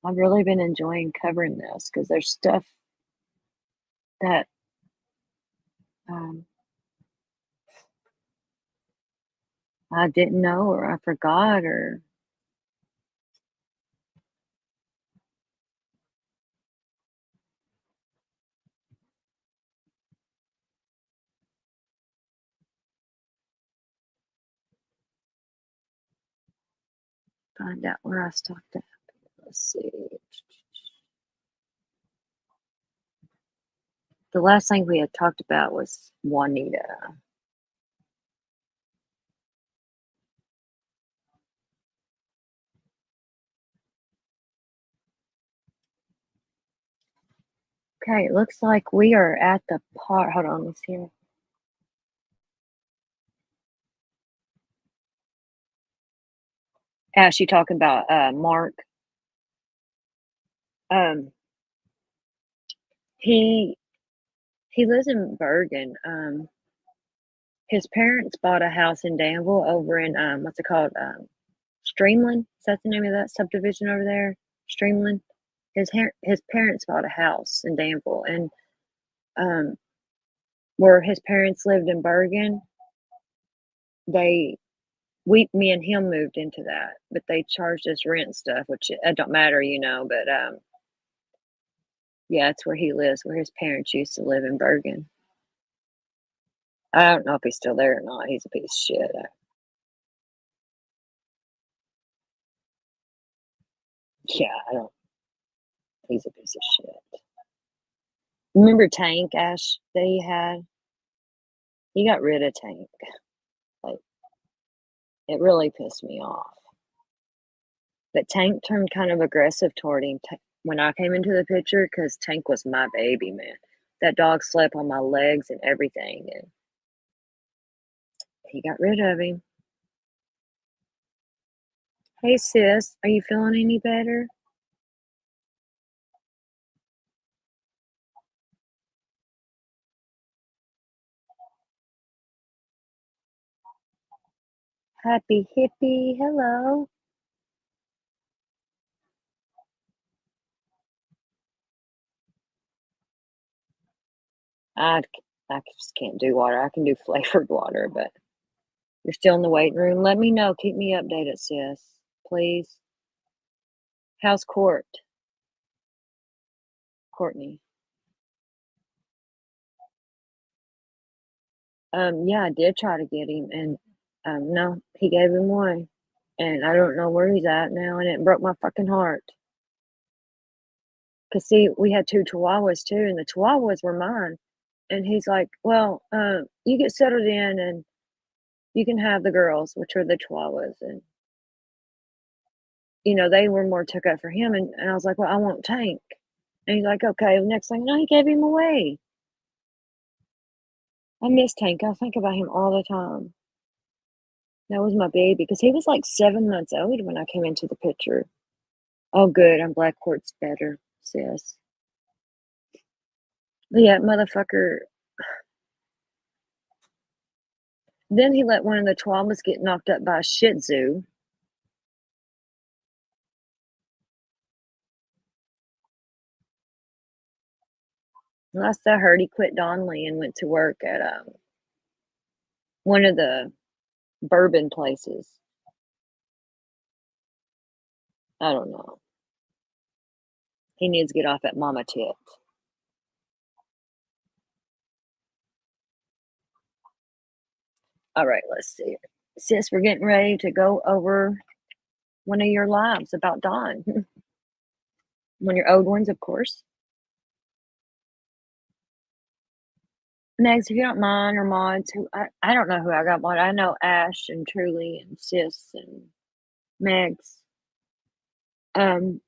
I've really been enjoying covering this because there's stuff that um, I didn't know or I forgot or find out where I stopped at. Let's see. The last thing we had talked about was Juanita. Okay, it looks like we are at the part. Hold on, let's hear. Ash, you talking about Mark? Um, he lives in Bergen. His parents bought a house in Danville over in what's it called? Streamland. Is that the name of that subdivision over there? Streamland. His parents bought a house in Danville, and um, where his parents lived in Bergen, they me and him moved into that, but they charged us rent stuff, which it don't matter, but yeah, it's where he lives, where his parents used to live in Bergen. I don't know if he's still there or not. He's a piece of shit. Yeah, I don't. He's a piece of shit. Remember Tank, Ash, that he had? He got rid of Tank. Like, it really pissed me off. But Tank turned kind of aggressive toward him when I came into the picture because Tank was my baby, man. That dog slept on my legs and everything, and he got rid of him. Hey, sis, are you feeling any better? Happy hippie, hello. I, I just can't do water. I can do flavored water, but you're still in the waiting room. Let me know. Keep me updated, sis. Please. How's Court? Courtney. Yeah, I did try to get him, and no, he gave him away, and I don't know where he's at now, and it broke my fucking heart. Cause see, we had two Chihuahuas too, and the Chihuahuas were mine, and he's like, "Well, you get settled in, and you can have the girls, which are the Chihuahuas," and they were more took up for him, and I was like, "Well, I want Tank," and he's like, "Okay." Next thing you know, he gave him away. I miss Tank. I think about him all the time. That was my baby because he was like 7 months old when I came into the picture. Oh, good. I'm glad Court's better, sis. But yeah, motherfucker. Then he let one of the Chihuahuas get knocked up by a Shih Tzu. Last I heard, he quit Donley and went to work at one of the bourbon places. I don't know. He needs to get off at Mama Tit. All right, let's see. Sis, we're getting ready to go over one of your lives about Dawn. One of your old ones, of course. Next, if you don't mind, or mods, who I don't know who I got mod. I know Ash and Truly and Sis and Megs. Um,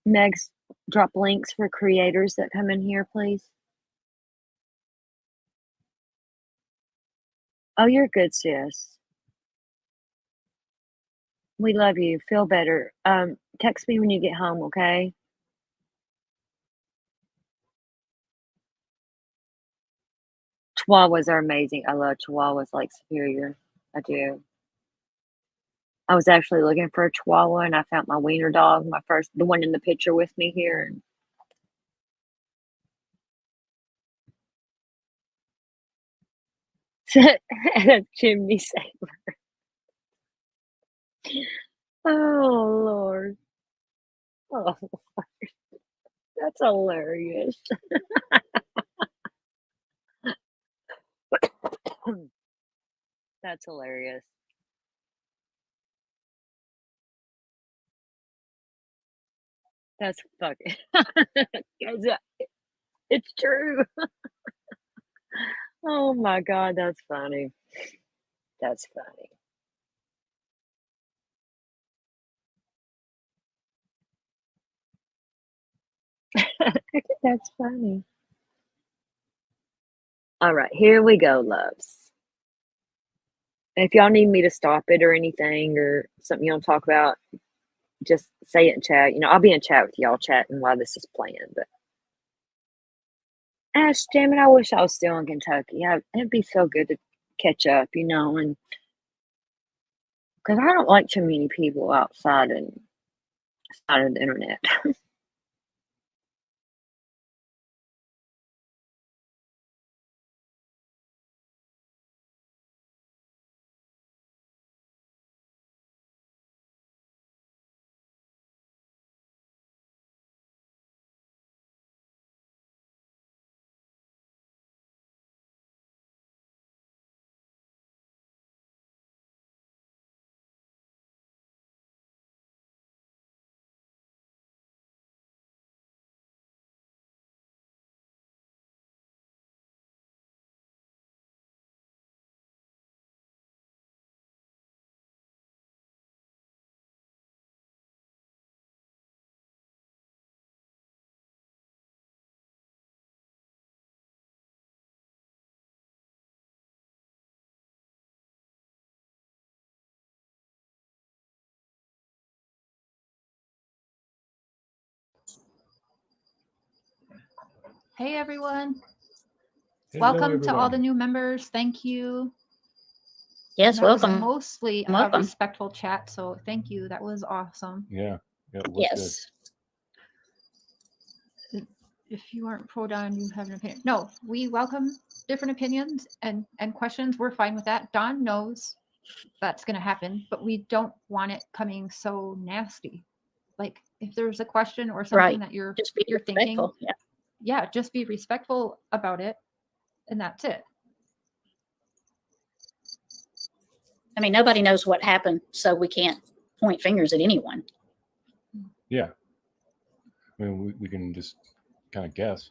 Megs, drop links for creators that come in here, please. Oh, you're good, sis. We love you. Feel better. Text me when you get home, okay? Chihuahuas are amazing. I love Chihuahuas like Superior. I do. I was actually looking for a Chihuahua, and I found my wiener dog, the one in the picture with me here. And a chimney saver. Oh Lord. Oh Lord. That's hilarious. That's hilarious. That's fucking 'cause, it's true. Oh my god, that's funny. That's funny. That's funny. Alright, here we go, loves. If y'all need me to stop it or anything or something you wanna talk about, just say it in chat. You know, I'll be in chat with y'all chatting while this is playing, but Ash, damn it, I wish I was still in Kentucky. It'd be so good to catch up, you know, and because I don't like too many people outside of the internet.
Hey everyone.
Hello,
Welcome to all
everyone.
the new members. Thank you.
Yes,
That was
welcome.
mostly a
Welcome.
respectful chat, so thank you. That was awesome.
Yeah, it was
Yes.
If you aren't pro Don, you have an opinion. No, we welcome different opinions and questions. We're fine with that. Don knows that's going to happen, but we don't want it coming so nasty. Like if there's a question or something
Right.
that you're
Just be
thinking,
respectful.
yeah, just be respectful about it, and that's it.
I mean, nobody knows what happened, so we can't point fingers at anyone.
Yeah. I mean, we can just kind of guess.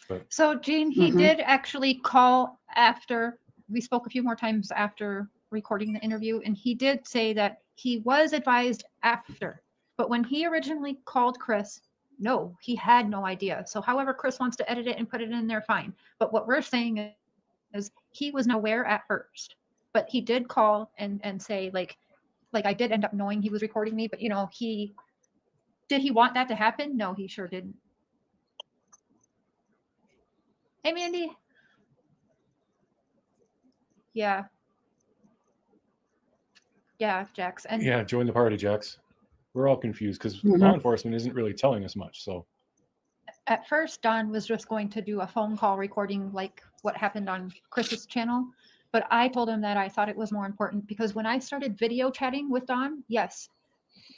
But
So, Gene, he did actually call after we spoke a few more times after recording the interview, and he did say that he was advised after. But when he originally called Chris, no, he had no idea. So, however, Chris wants to edit it and put it in there, fine. But what we're saying is he was not aware at first, but he did call and say like I did end up knowing he was recording me, but you know, did he want that to happen? No, he sure didn't. Hey, Mandy. Yeah. Yeah, Jax. And
yeah, join the party, Jax. We're all confused because law enforcement isn't really telling us much. So
at first, Don was just going to do a phone call recording like what happened on Chris's channel. But I told him that I thought it was more important because when I started video chatting with Don, yes,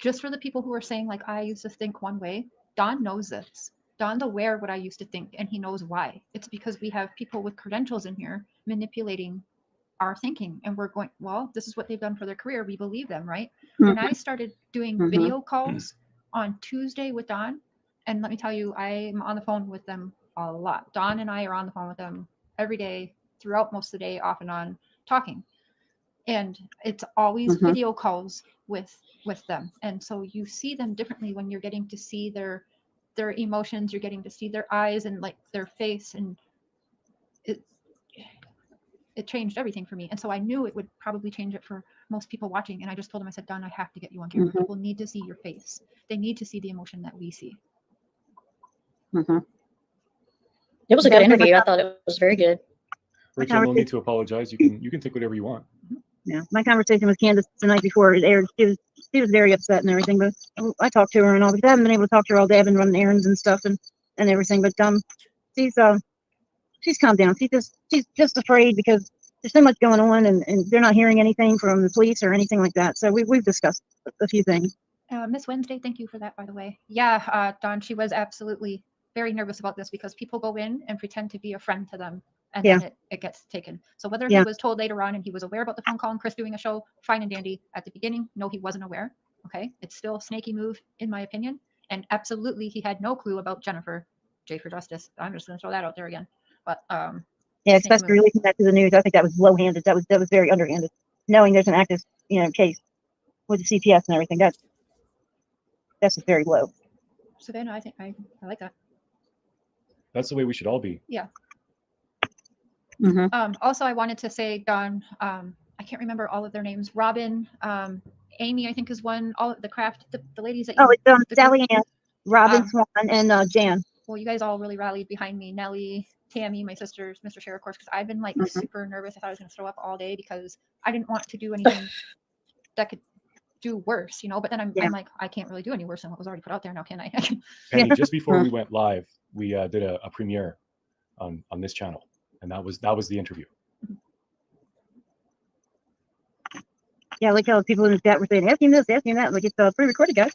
just for the people who are saying like I used to think one way, Don knows this. Don's aware what I used to think, and he knows why. It's because we have people with credentials in here manipulating our thinking, and we're going, well, this is what they've done for their career. We believe them, right? When I started doing video calls on Tuesday with Don, and let me tell you, I'm on the phone with them a lot. Don and I are on the phone with them every day, throughout most of the day, off and on, talking. And it's always video calls with them. And so you see them differently when you're getting to see their emotions, you're getting to see their eyes and like their face, and it changed everything for me. And so I knew it would probably change it for most people watching. And I just told him, I said, Don, I have to get you on camera. People need to see your face. They need to see the emotion that we see.
It was a good interview. I thought it was very good.
Rachel, no need to apologize. You can take whatever you want.
Yeah, my conversation with Candace the night before it aired, she was very upset and everything. But I talked to her and all. Because I haven't been able to talk to her all day. I've been running errands and stuff and everything. But she's calmed down. She's just afraid because there's so much going on and they're not hearing anything from the police or anything like that. So we've discussed a few things.
Miss Wednesday, thank you for that, by the way. Yeah, Dawn, she was absolutely very nervous about this because people go in and pretend to be a friend to them, and
Yeah.
then it gets taken. So whether
Yeah.
he was told later on and he was aware about the phone call and Chris doing a show, fine and dandy. At the beginning, no, he wasn't aware. Okay, it's still a snaky move, in my opinion, and absolutely he had no clue about Jennifer J for Justice. I'm just going to throw that out there again. But
Yeah,
snake
especially
move.
releasing that to the news. I think that was low-handed. That was very underhanded. Knowing there's an active, case with the CPS and everything. That's just very low.
Savannah, I think I like that.
That's the way we should all be.
Mhm.
Also, I wanted to say, Dawn, I can't remember all of their names. Robin, Amy, I think is one. All of the craft, the ladies that you.
Oh, it's
the group-
Sally Ann, Robin
Um,
Swan, and Jan.
Well, you guys all really rallied behind me. Nellie, Tammy, my sisters, Mr. Share, of course, because I've been like
Mhm.
super nervous. I thought I was going to throw up all day because I didn't want to do anything that could do worse, But then I'm like, I can't really do any worse than what was already put out there now, can I?
Penny,
Yeah.
just before we went live, we did a premiere on this channel, and that was the interview.
Yeah, I like how people in the chat were saying, asking this, asking that. Like, it's pre-recorded, guys.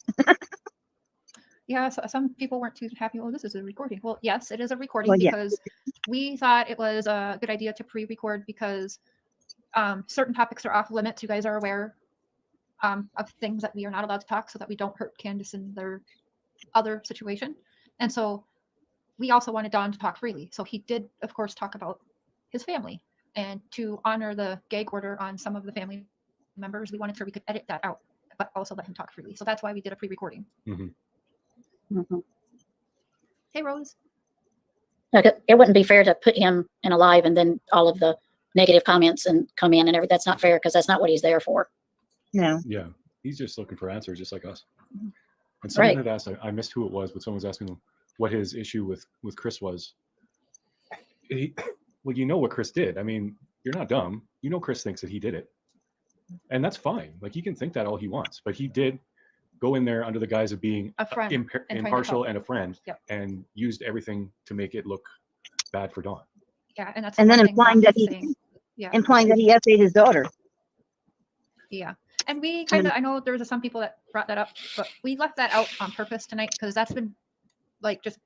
Yeah, so some people weren't too happy. Oh, this is a recording. Well, yes, it is a recording
Well, yeah.
because we thought it was a good idea to pre-record because certain topics are off limits. You guys are aware of things that we are not allowed to talk so that we don't hurt Candace in their other situation. And so we also wanted Don to talk freely. So he did, of course, talk about his family. And to honor the gag order on some of the family members, we wanted to we could edit that out, but also let him talk freely. So that's why we did a pre-recording.
Mhm.
Hey, Rose.
Like, it wouldn't be fair to put him in a live and then all of the negative comments and come in and everything. That's not fair because that's not what he's there for.
No.
Yeah, he's just looking for answers, just like us.
Mhm.
And someone
Right.
had asked, I missed who it was, but someone was asking what his issue with Chris was. Well, you know what Chris did. I mean, you're not dumb. You know Chris thinks that he did it. And that's fine. Like, he can think that all he wants. But he did go in there under the guise of being
A friend and trying to
impartial
help.
and a friend,
Yep.
and used everything to make it look bad for Dawn.
Yeah, and that's
And
one
then
thing
implying
Don
that
was
he
saying. Yeah.
essayed his daughter.
Yeah. And we kind of, I know there was some people that brought that up, but we left that out on purpose tonight because that's been like just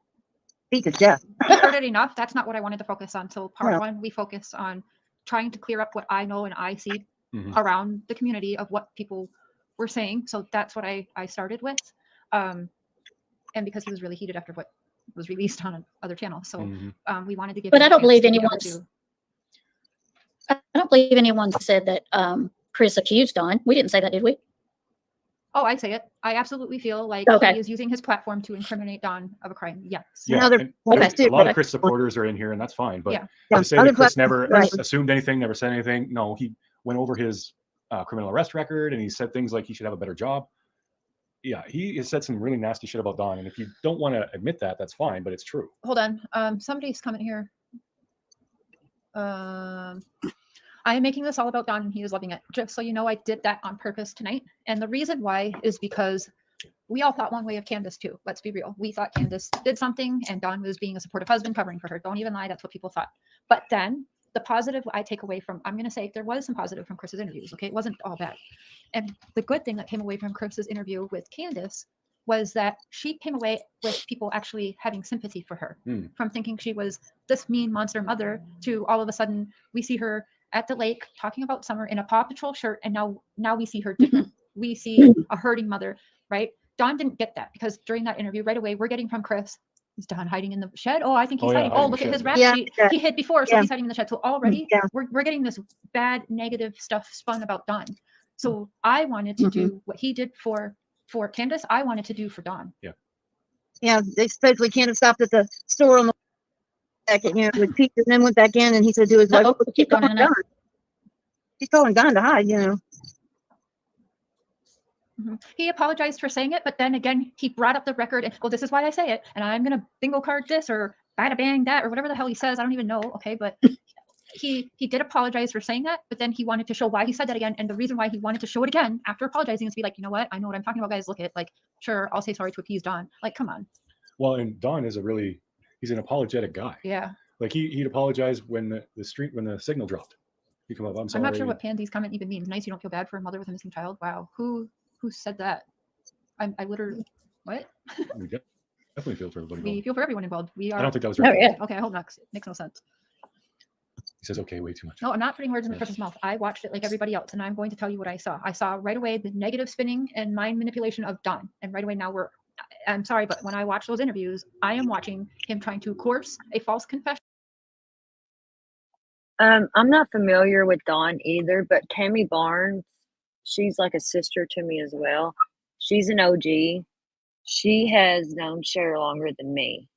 Beat to death.
we heard it enough. That's not what I wanted to focus on. So part
No.
one, we focus on trying to clear up what I know and I see
Mhm.
around the community of what people were saying. So that's what I started with. And because he was really heated after what was released on other channels. So
Mhm.
we wanted to give
But
him
I
a
don't
chance
believe
to be able
anyone's-
to-
I don't believe anyone said that Chris accused Dawn. We didn't say that, did we?
Oh, I say it. I absolutely feel like
Okay.
he is using his platform to incriminate Dawn of a crime. Yes.
Yeah,
Another
and
point
there's
too,
a lot
but-
of Chris supporters are in here, and that's fine. But
Yeah.
to say
other
that Chris
platforms-
never
right.
assumed anything, never said anything, no, he went over his criminal arrest record, and he said things like he should have a better job. Yeah, he has said some really nasty shit about Dawn, and if you don't want to admit that, that's fine, but it's true.
Hold on. Somebody's coming here. I am making this all about Don and he is loving it. Just so you know, I did that on purpose tonight. And the reason why is because we all thought one way of Candace too. Let's be real. We thought Candace did something and Don was being a supportive husband covering for her. Don't even lie. That's what people thought. But then the positive I take away from, I'm going to say there was some positive from Chris's interviews. Okay. It wasn't all bad. And the good thing that came away from Chris's interview with Candace was that she came away with people actually having sympathy for her from thinking she was this mean monster mother to all of a sudden we see her at the lake talking about Summer in a Paw Patrol shirt. And now we see her different. We see a hurting mother, right? Dawn didn't get that because during that interview right away, we're getting from Chris, is Dawn hiding in the shed? Oh, I think he's
Oh, yeah,
hiding.
hiding
Oh,
in the
look at
shed,
his
yeah.
rap
Yeah,
sheet.
yeah.
He hid before, so
Yeah.
he's hiding in the shed. So already
Yeah.
we're getting this bad negative stuff spun about Dawn. So I wanted to do what he did for Candace. I wanted to do for Dawn.
Yeah, they supposedly Candace stopped at the store on the back, with Pete, and then went back in, and he said to his wife,
Uh-oh, we keep going in and out.
She's calling Don to hide,
He apologized for saying it, but then again, he brought up the record and, well, this is why I say it, and I'm going to bingo card this or bada bang that or whatever the hell he says. I don't even know. Okay, but he did apologize for saying that, but then he wanted to show why he said that again. And the reason why he wanted to show it again after apologizing is to be like, you know what? I know what I'm talking about, guys. Look at, like, sure, I'll say sorry to appease Don. Like, come on.
Well, and Don is he's an apologetic guy.
Yeah.
Like he'd apologize when the signal dropped. He'd come up, I'm sorry.
I'm not sure what Pansy's comment even means. Nice, you don't feel bad for a mother with a missing child. Wow. Who said that? I literally, what?
We definitely feel for everybody.
We
involved.
feel for everyone involved. We are.
I don't think that was
Oh,
right.
yeah.
Okay, I hope not. 'Cause it makes no sense.
He says okay way too much.
No, I'm not putting words in
Yes.
Chris's mouth. I watched it like everybody else, and I'm going to tell you what I saw. I saw right away the negative spinning and mind manipulation of Don. And right away now I'm sorry, but when I watch those interviews, I am watching him trying to coerce a false confession.
I'm not familiar with Dawn either, but Tammy Barnes, she's like a sister to me as well. She's an OG. She has known Cher longer than me.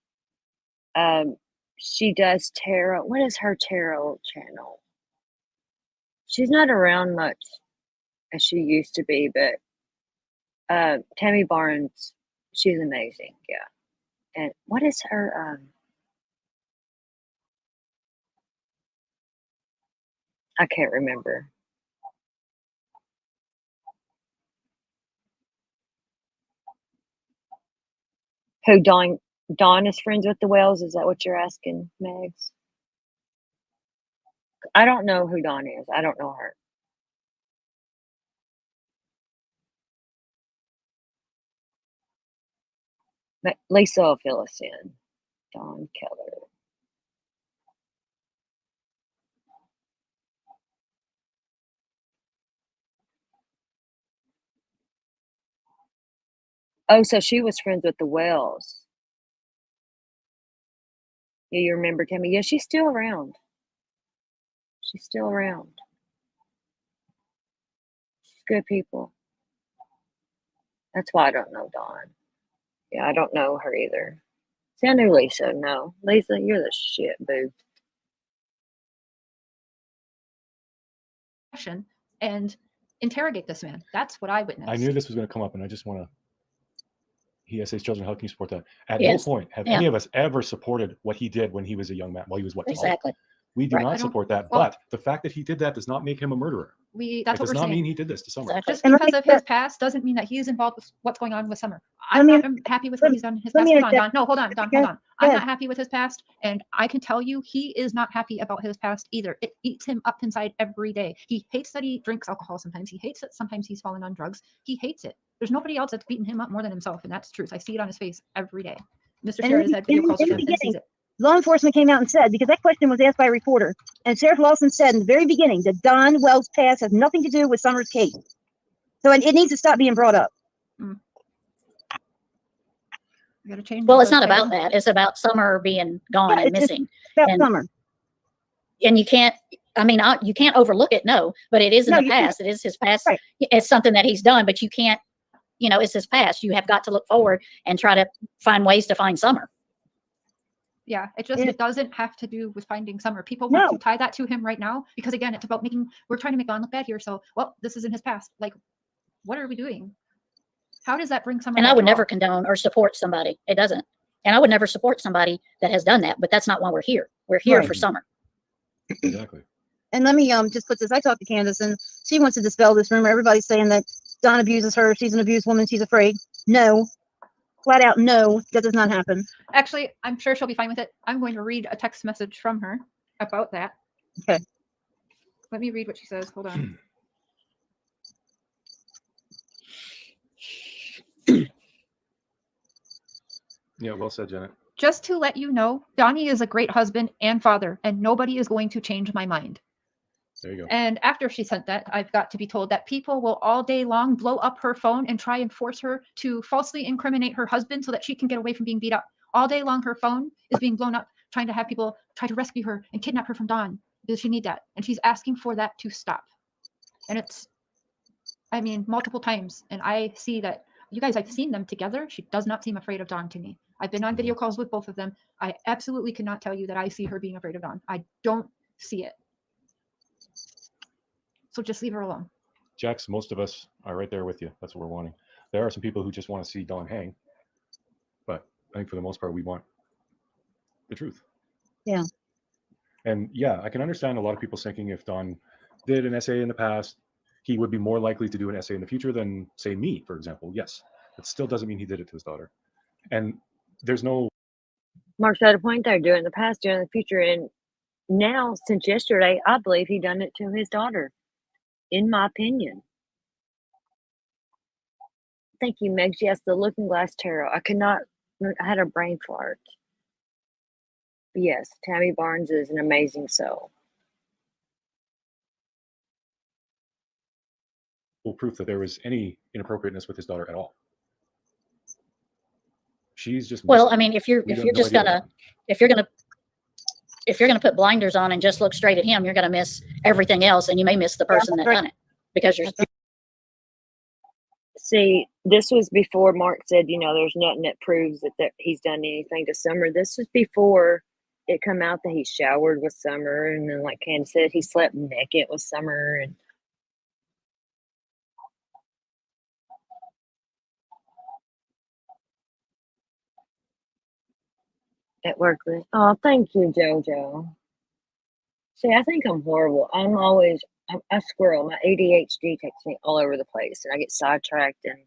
She does tarot. What is her tarot channel? She's not around much as she used to be, but Tammy Barnes, she's amazing. Yeah. And what is her I can't remember. Who Dawn is friends with the Wells? Is that what you're asking, Megs? I don't know who Dawn is. I don't know her. Lisa will fill us in. Dawn Keller. Oh, so she was friends with the Wells. Yeah, you remember Tammy? Yeah, she's still around. She's still around. She's good people. That's why I don't know Dawn. Yeah, I don't know her either. See, I knew Lisa. No, Lisa, you're the shit, boo.
And interrogate this man. That's what I witnessed.
I knew this was going to come up, and I just want to. He has his children. How can you support that? At
Yes.
no point have
Yeah.
any of us ever supported what he did when he was a young man, while he was what? 12?
Exactly.
We do
Right.
I
not
don't-
support that.
well-
But the fact that he did that does not make him a murderer.
That's
It
what
does
we're
not
saying.
mean he did this to someone.
Exactly.
Just
And let
because
me-
of his past doesn't mean that he is involved with what's going on with Summer.
Let
I'm
me-
not happy with what he's done in his
let
past.
me
Hold on,
interject.
Don. No, hold on, Don.
Okay,
Hold on.
go
I'm
ahead.
not happy with his past, and I can tell you he is not happy about his past either. It eats him up inside every day. He hates that he drinks alcohol sometimes. He hates that sometimes he's fallen on drugs. He hates it. There's nobody else that's beating him up more than himself, and that's the truth. I see it on his face every day. Mr.
And
Cher
in
has
the-
had video
in-
calls
in
with
the
him and sees
beginning,
it.
Law enforcement came out and said, because that question was asked by a reporter, and Sheriff Lawson said in the very beginning that Don Wells' past has nothing to do with Summer's case. So it needs to stop being brought up.
We got to change.
Well, it's
the
not about
title.
that. It's about Summer being gone
Yeah,
and
it's just-
missing.
About
And-
Summer.
And you can't, you can't overlook it. No, but it is in
No,
the
you can't.
past. It is his past.
Right.
It's something that he's done, but you can't, it's his past. You have got to look forward and try to find ways to find Summer.
Yeah, it just
Yeah.
it doesn't have to do with finding Summer. People want
No.
to tie that to him right now because again, it's about we're trying to make Don look bad here. So, well, this is in his past. Like, what are we doing? How does that bring Summer?
And I
back
would
at
never
all?
condone or support somebody. It doesn't. And I would never support somebody that has done that, but that's not why we're here. We're here
Right.
for Summer.
Exactly.
And let me just put this. I talked to Candace, and she wants to dispel this rumor. Everybody's saying that Don abuses her. She's an abused woman. She's afraid. No, flat out, no, that does not happen.
Actually, I'm sure she'll be fine with it. I'm going to read a text message from her about that.
Okay.
Let me read what she says. Hold on.
Yeah, well said, Janet.
Just to let you know, Donnie is a great husband and father, and nobody is going to change my mind.
There you go.
And after she sent that, I've got to be told that people will all day long blow up her phone and try and force her to falsely incriminate her husband so that she can get away from being beat up. All day long, her phone is being blown up, trying to have people try to rescue her and kidnap her from Don. Does she need that? And she's asking for that to stop. And it's, multiple times. And I see that, you guys, I've seen them together. She does not seem afraid of Don to me. I've been on video calls with both of them. I absolutely cannot tell you that I see her being afraid of Don. I don't see it. So just leave her alone.
Jax, most of us are right there with you. That's what we're wanting. There are some people who just want to see Don hang, but I think for the most part, we want the truth.
Yeah.
And yeah, I can understand a lot of people thinking if Don did an essay in the past, he would be more likely to do an essay in the future than, say, me, for example. Yes, but still doesn't mean he did it to his daughter. And there's no,
Mark's got a point there. Do it in the past, do it in the future, and now since yesterday, I believe he done it to his daughter. In my opinion. Thank you, Megs. Yes, the Looking Glass Tarot. I could not. I had a brain fart. But yes, Tammy Barnes is an amazing soul.
proof that there was any inappropriateness with his daughter at all. She's just
Well,
missing.
I mean, if you're
We
if
have
you're
no
just
idea what
gonna
happened.
if you're gonna if you're gonna put blinders on and just look straight at him, you're gonna miss everything else, and you may miss the person that
right.
done it because you're
See, this was before Mark said, you know, there's nothing that proves that he's done anything to Summer. This was before it come out that he showered with Summer, and then, like Candace said, he slept naked with Summer, and at work. Oh, thank you, JoJo. See, I think I'm horrible. I squirrel. My ADHD takes me all over the place, and I get sidetracked, and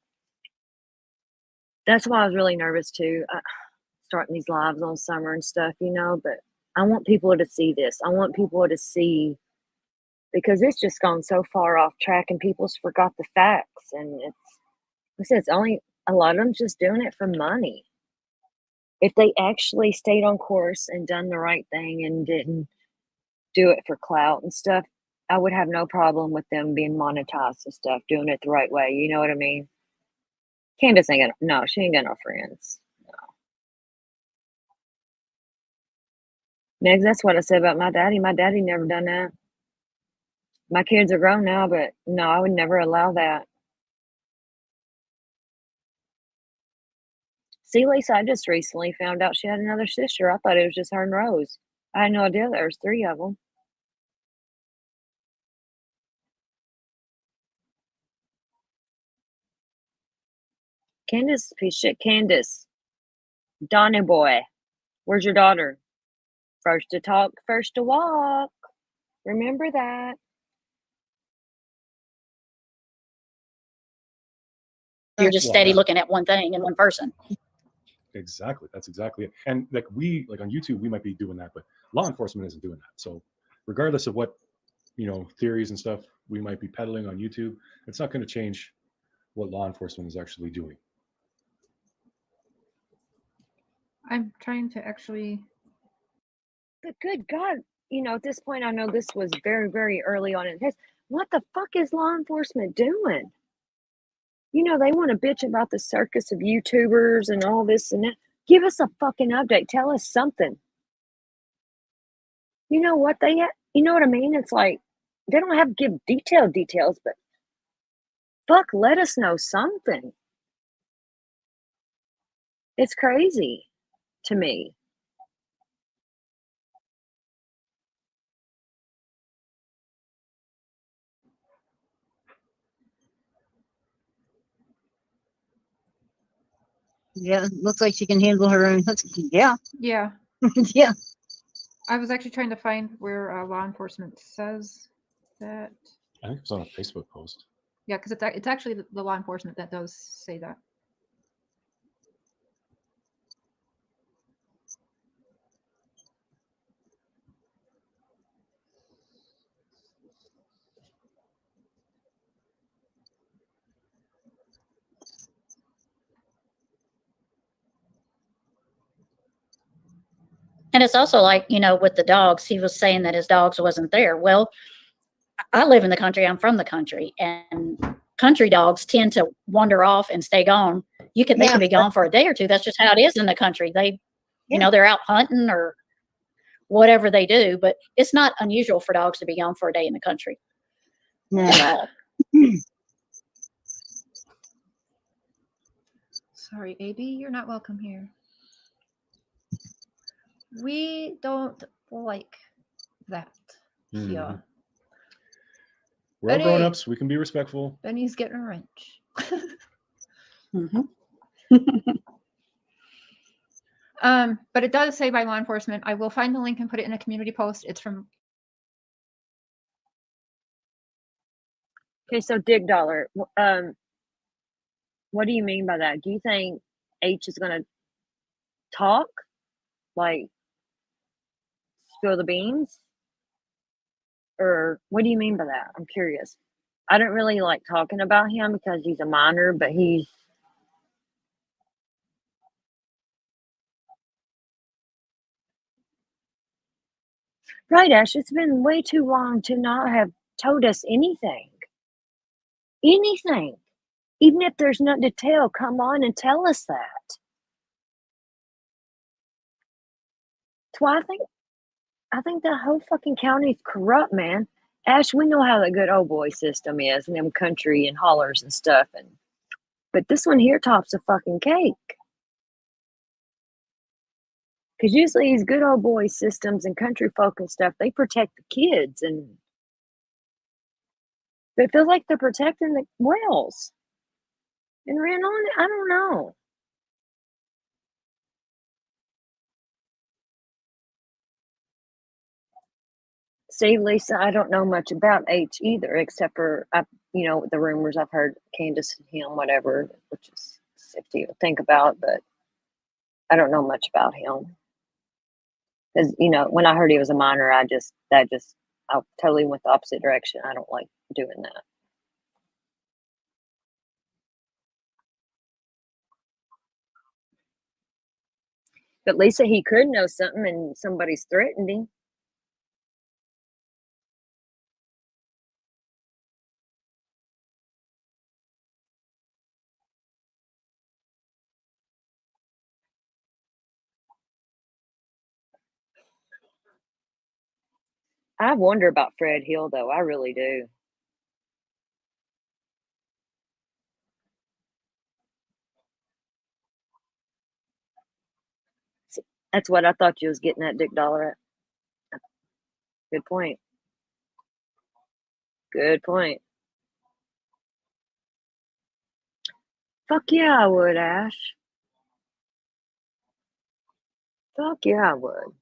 that's why I was really nervous too. Starting these lives on Summer and stuff, you know. But I want people to see this. I want people to see, because it's just gone so far off track, and people's forgot the facts. And it's only a lot of them just doing it for money. If they actually stayed on course and done the right thing and didn't do it for clout and stuff, I would have no problem with them being monetized and stuff, doing it the right way. You know what I mean? Candace ain't got no, she ain't got no friends. No. Megs, that's what I said about my daddy. My daddy never done that. My kids are grown now, but no, I would never allow that. See, Lisa, I just recently found out she had another sister. I thought it was just her and Rose. I had no idea there was 3 of them. Candace, piece of shit. Candace, Donny boy, where's your daughter? First to talk, first to walk. Remember that.
you're just
Well,
steady
yeah.
looking at one thing and one person.
Exactly. That's exactly it. And like on YouTube, we might be doing that, but law enforcement isn't doing that. So regardless of what, theories and stuff we might be peddling on YouTube, it's not going to change what law enforcement is actually doing.
I'm trying to actually.
But good God, at this point, I know this was very, very early on in his. What the fuck is law enforcement doing? They want to bitch about the circus of YouTubers and all this and that. Give us a fucking update. Tell us something. You know what you know what I mean? It's like, they don't have to give detailed details, but fuck, let us know something. It's crazy to me.
Yeah, looks like she can handle her own. Yeah,
Yeah,
yeah.
I was actually trying to find where law enforcement says that.
I think it was on a Facebook post.
Yeah, because it's actually the law enforcement that does say that.
And it's also like, with the dogs, he was saying that his dogs wasn't there. Well, I live in the country. I'm from the country, and country dogs tend to wander off and stay gone. They can be gone for a day or two. That's just how it is in the country. They, they're out hunting or whatever they do, but it's not unusual for dogs to be gone for a day in the country.
No.
At all.
Sorry, AB, you're not welcome here. We don't like that
Mhm.
here.
We're all
Benny.
grown-ups. We can be respectful.
Benny's getting a wrench.
Mhm.
But it does say by law enforcement. I will find the link and put it in a community post. It's from
Okay, so Dig Dollar, what do you mean by that? Do you think H is gonna talk, like spill the beans, or what do you mean by that? I'm curious. I don't really like talking about him because he's a minor, but he's right, Ash. It's been way too long to not have told us anything. Anything. Even if there's nothing to tell, come on and tell us that. That's why I think the whole fucking county's corrupt, man. Ash, we know how the good old boy system is in them country and hollers and stuff, but this one here tops the fucking cake. Because usually these good old boy systems and country folk and stuff, they protect the kids, but it feels like they're protecting the whales. And ran on it. I don't know. See, Lisa, I don't know much about H either, except for the rumors I've heard, Candace and him, whatever, which is sick to even think about, but I don't know much about him. Because when I heard he was a minor, I totally went the opposite direction. I don't like doing that. But Lisa, he could know something and somebody's threatened him. I wonder about Fred Hill, though. I really do. That's what I thought you was getting at, Dick Dollar. Good point. Good point. Fuck yeah, I would, Ash. Fuck yeah, I would.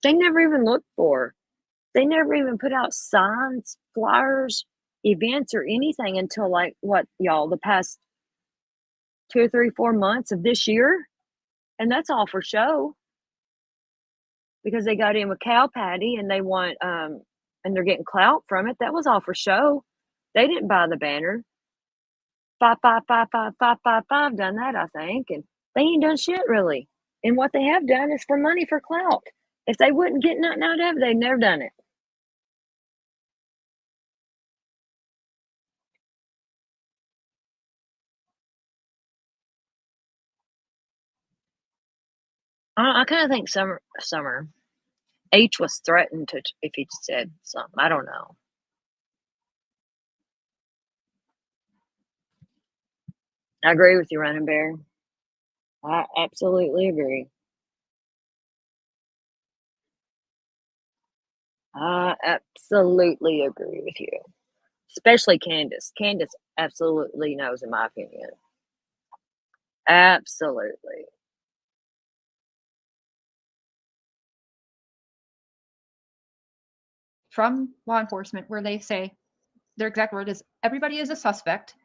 They never even looked for. They never even put out signs, flyers, events, or anything until the past 2 or 3, 4 months of this year, and that's all for show. Because they got in with cow patty and they want and they're getting clout from it. That was all for show. They didn't buy the banner. 5555555 done that, I think, and they ain't done shit really. And what they have done is for money, for clout. If they wouldn't get nothing out of it, they'd never done it. I kind of think Summer H was threatened to if he said something. I don't know. I agree with you, Running Bear. I absolutely agree. I absolutely agree with you. Especially Candace. Candace absolutely knows, in my opinion. Absolutely.
from law enforcement where they say their exact word is everybody is a suspect.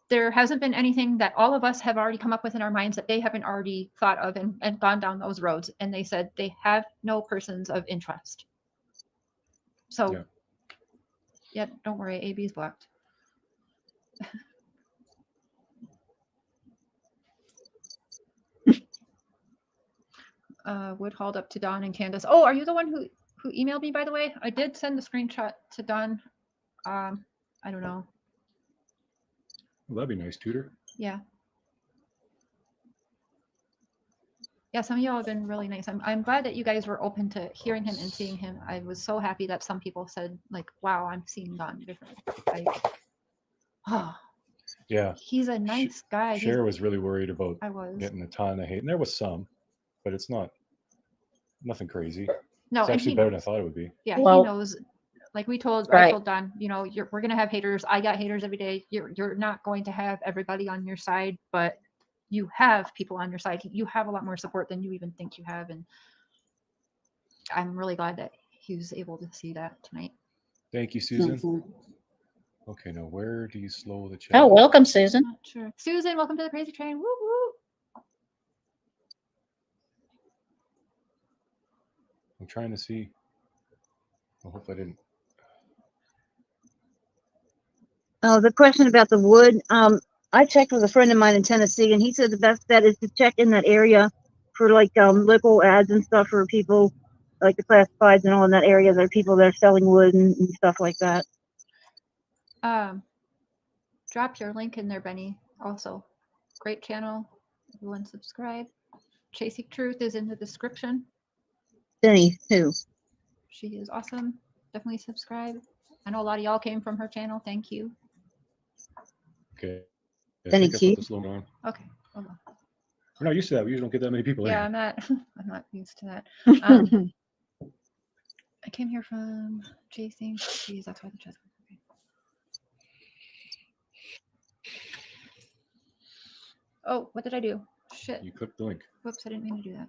There hasn't been anything that all of us have already come up with in our minds that they haven't already thought of and gone down those roads. And they said they have no persons of interest. So, yeah don't worry, AB's blocked. Wood hauled up to Dawn and Candace. Oh, are you the one who emailed me, by the way? I did send the screenshot to Dawn. I don't know.
Well, that'd be nice, Tudor.
Yeah. Yeah, some of y'all have been really nice. I'm glad that you guys were open to hearing him and seeing him. I was so happy that some people said, like, wow, I'm seeing Don differently.
Yeah.
He's a nice guy.
Cher was really worried about
I was.
getting a ton of hate. And there was some, but it's nothing crazy.
No,
It's actually better than I thought it would be.
Yeah,
Well,
he knows. Like I
Right.
told Don, you know, we're gonna have haters. I got haters every day. You're not going to have everybody on your side, but you have people on your side. You have a lot more support than you even think you have, and I'm really glad that he was able to see that tonight.
Thank you, Susan.
Mhm.
Okay, now where do you slow the chat?
Oh, welcome, Susan.
Not sure. Susan, welcome to the Crazy Train. Woo woo.
I'm trying to see. I hope I didn't.
Oh, the question about the wood. I checked with a friend of mine in Tennessee, and he said the best bet is to check in that area for like local ads and stuff for people, like the classifieds and all in that area. There are people that are selling wood and stuff like that.
Drop your link in there, Benny. Also, great channel. Everyone subscribe. Chasing Truth is in the description.
Denny too.
She is awesome. Definitely subscribe. I know a lot of y'all came from her channel. Thank you.
Okay. I
Benny
think I
Q.
put the slow on.
Okay. Hold on.
We're not used to that. We usually don't get that many people
Yeah,
in.
I'm not. I'm not used to that. I came here from chasing. Jeez, that's why the chest. Okay. Oh, what did I do? Shit.
You clicked the link.
Whoops, I didn't mean to do that.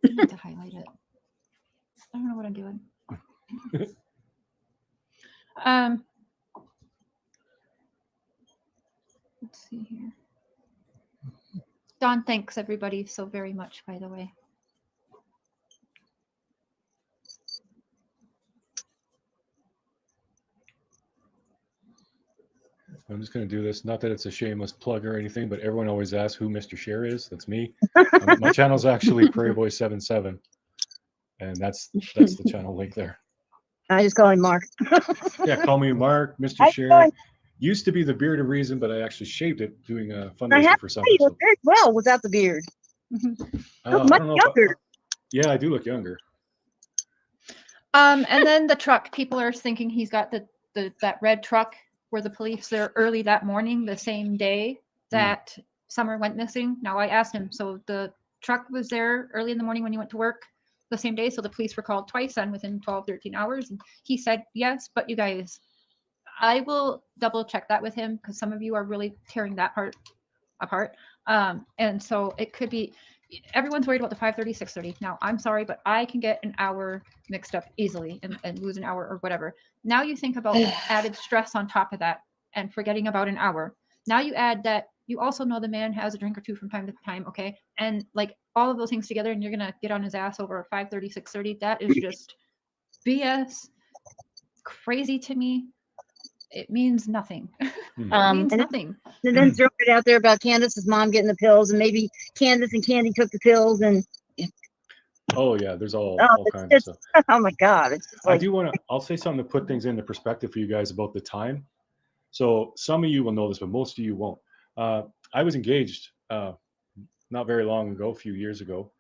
I meant to highlight it. I don't know what I'm doing. Let's see here. Don, thanks everybody so very much, by the way.
I'm just going to do this. Not that it's a shameless plug or anything, but everyone always asks who Mr. Share is. That's me. My channel's actually Prairie Boy 77, and that's the channel link there.
I just call him Mark.
Yeah, call me Mark, Mr.
I
Share.
thought-
Used to be the Beard of Reason, but I actually shaved it doing a
I
fundraiser
have
for
to say,
something.
you
So,
look very well without the beard.
Mhm.
You
I
look much
don't know if
younger.
yeah, I do look younger.
And then the truck. People are thinking he's got that red truck where the police there early that morning, the same day that Summer went missing. Now I asked him, so the truck was there early in the morning when he went to work the same day. So the police were called twice and within 12, 13 hours. And he said yes, but you guys, I will double check that with him because some of you are really tearing that part apart. And so it could be everyone's worried about the 5:30, 6:30. Now I'm sorry, but I can get an hour mixed up easily and lose an hour or whatever. Now you think about added stress on top of that and forgetting about an hour. Now you add that you also know the man has a drink or two from time to time, okay? And like all of those things together, and you're gonna get on his ass over 5:30, 6:30. That is just BS, crazy to me. It means nothing. It means
And-
nothing.
And then throw it out there about Candace's mom getting the pills, and maybe Candace and Candy took the pills, and
Oh yeah, there's all
it's
kinds of
just-
stuff.
oh my God, it's just
I
like
do want to. I'll say something to put things into perspective for you guys about the time. So some of you will know this, but most of you won't. I was engaged not very long ago, a few years ago,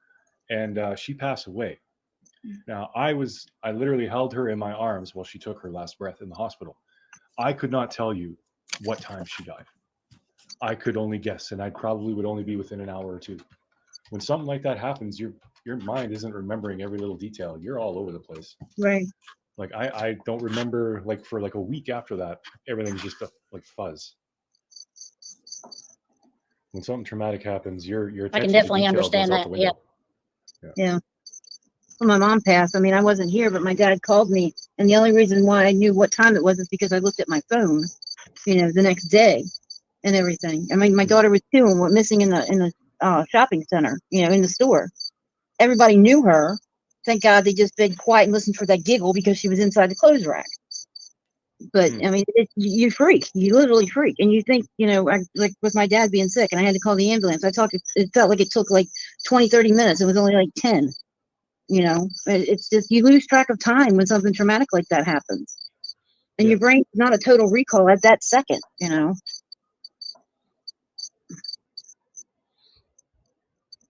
and she passed away. Now I literally held her in my arms while she took her last breath in the hospital. I could not tell you what time she died. I could only guess, and I probably would only be within an hour or two. When something like that happens, your mind isn't remembering every little detail. You're all over the place.
right.
Like I don't remember, like for like a week after that, everything's just like fuzz. When something traumatic happens, your
I can
attention to
definitely
detail
understand
goes out
that.
the
Yeah.
window.
When my mom passed, I mean, I wasn't here, but my dad called me, and the only reason why I knew what time it was is because I looked at my phone, the next day, and everything. I mean, my daughter was 2 and went missing in the shopping center, in the store. Everybody knew her. Thank God they just been quiet and listened for that giggle because she was inside the clothes rack. But I mean, you freak. You literally freak, and you think, like with my dad being sick, and I had to call the ambulance. It felt like it took like 20, 30 minutes. It was only like 10. It's just you lose track of time when something traumatic like that happens, and your brain's not a total recall at that second.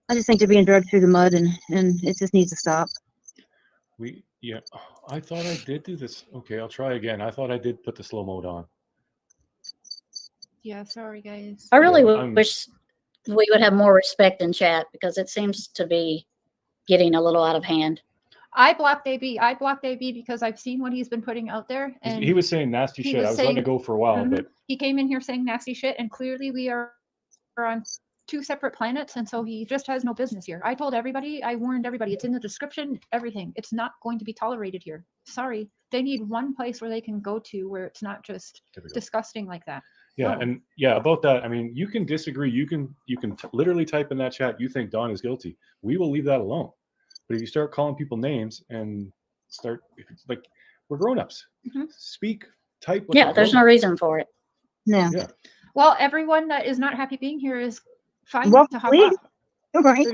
I just think they're being dragged through the mud, and it just needs to stop.
I thought I did do this. Okay, I'll try again. I thought I did put the slow mode on.
Yeah, sorry guys.
I really
I'm-
wish we would have more respect in chat because it seems to be getting a little out of hand.
I blocked AB. I blocked AB because I've seen what he's been putting out there, and
He was saying nasty
he
shit.
was
I was letting it
saying-
go for a while,
Mhm.
but
he came in here saying nasty shit, and clearly we are on 2 separate planets, and so he just has no business here. I told everybody, I warned everybody, it's in the description, everything. It's not going to be tolerated here. Sorry, they need one place where they can go to where it's not just
there we go.
disgusting like that.
Yeah,
No.
and yeah, about that. I mean, you can disagree. You can literally type in that chat. You think Don is guilty. We will leave that alone. But if you start calling people names and start, if it's like, we're grown-ups.
Mhm.
Speak, type. Like
Yeah,
a
there's no
grown-up.
reason for it.
No.
Yeah.
Well, everyone that is not happy being here is fine
Well,
to hop
please.
off.
Right.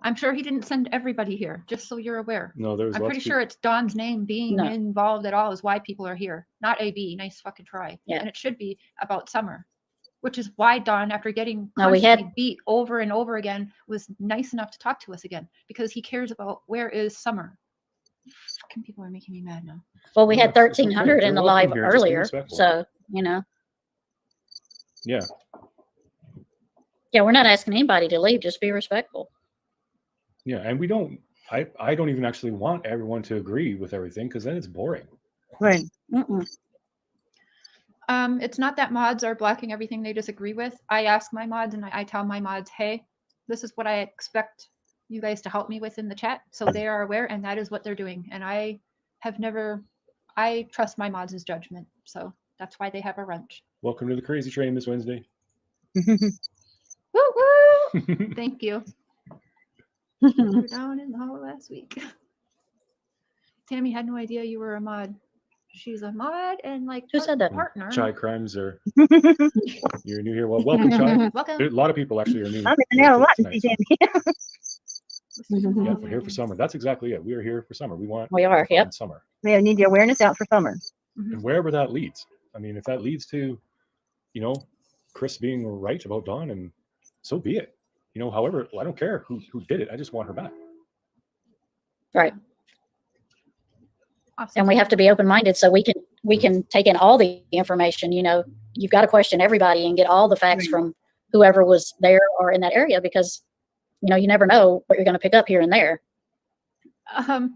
I'm sure he didn't send everybody here, just so you're aware.
No, there's
I'm
lots
pretty
of
sure it's Don's name being
No.
involved at all is why people are here, not AB. Nice fucking try.
Yeah.
And it should be about Summer, which is why Don, after getting
No, we
constantly
had-
beat over and over again, was nice enough to talk to us again because he cares about where is Summer. Fucking people are making me mad now.
Well, we
No,
had
it's okay.
1,300 in
You're
the
welcome
live
here. Just be
earlier,
respectful.
so, you know.
Yeah.
Yeah, we're not asking anybody to leave, just be respectful.
Yeah, and we don't. I don't even actually want everyone to agree with everything because then it's boring.
Right.
Mm-mm.
It's not that mods are blocking everything they disagree with. I ask my mods and I tell my mods, hey, this is what I expect you guys to help me with in the chat. So they are aware and that is what they're doing. And I trust my mods' judgment. So that's why they have a wrench.
Welcome to the Crazy Train this Wednesday.
Woo woo! Thank you. We were down in the hall last week. Tammy had no idea you were a mod. She's a mod and like
Who said that?
partner.
Chai Crimes are you're new here. Well, welcome, Chai.
Welcome.
A lot of people actually are new.
I'm in there a lot to
tonight,
see
so-
Tammy.
Yeah, we're here for summer. That's exactly it. We are here for summer. We want
We are,
fun
yep.
summer.
We need the awareness out for summer.
And wherever that leads. I mean, if that leads to, you know, Chris being right about Dawn, and so be it. You know, however, I don't care who did it. I just want her back.
Right.
Awesome.
And we have to be open-minded so we can take in all the information. You know, you've got to question everybody and get all the facts
Right.
from whoever was there or in that area, because you know, you never know what you're going to pick up here and there.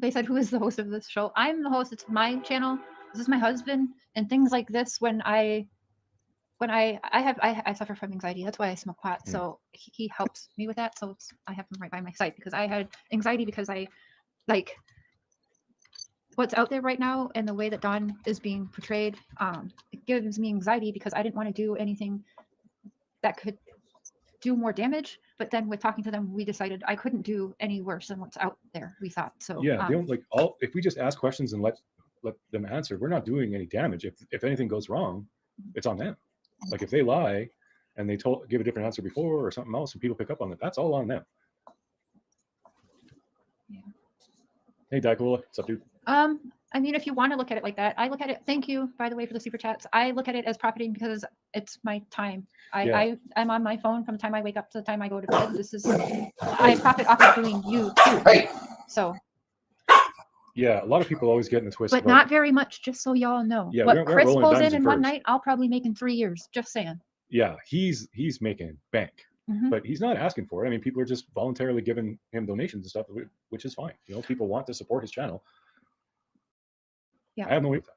They said, who is the host of this show? I'm the host. It's my channel. This is my husband. And things like this, when I suffer from anxiety. That's why I smoke pot. So he helps me with that. So I have him right by my side because I had anxiety because I like what's out there right now and the way that Dawn is being portrayed. It gives me anxiety because I didn't want to do anything that could do more damage. But then with talking to them, we decided I couldn't do any worse than what's out there. We thought so.
Yeah, they don't like if we just ask questions and let them answer, we're not doing any damage. If anything goes wrong, it's on them. Like if they lie and they give a different answer before or something else and people pick up on it, that's all on them.
Yeah.
Hey Daikola, what's up, dude?
I mean, if you want to look at it like that, I look at it. Thank you, by the way, for the super chats. I look at it as profiting because it's my time.
Yeah.
I'm on my phone from the time I wake up to the time I go to bed. I profit off of doing you too. So,
Yeah, a lot of people always get in the twist.
but
about-
not very much, just so y'all know.
Yeah, we
What
aren't
Chris
rolling
pulls
dimes
in
and
one
furs.
night, I'll probably make in 3 years. Just saying.
Yeah, he's making bank,
Mhm.
but he's not asking for it. I mean, people are just voluntarily giving him donations and stuff, which is fine. You know, people want to support his channel.
Yeah.
I have no way with that.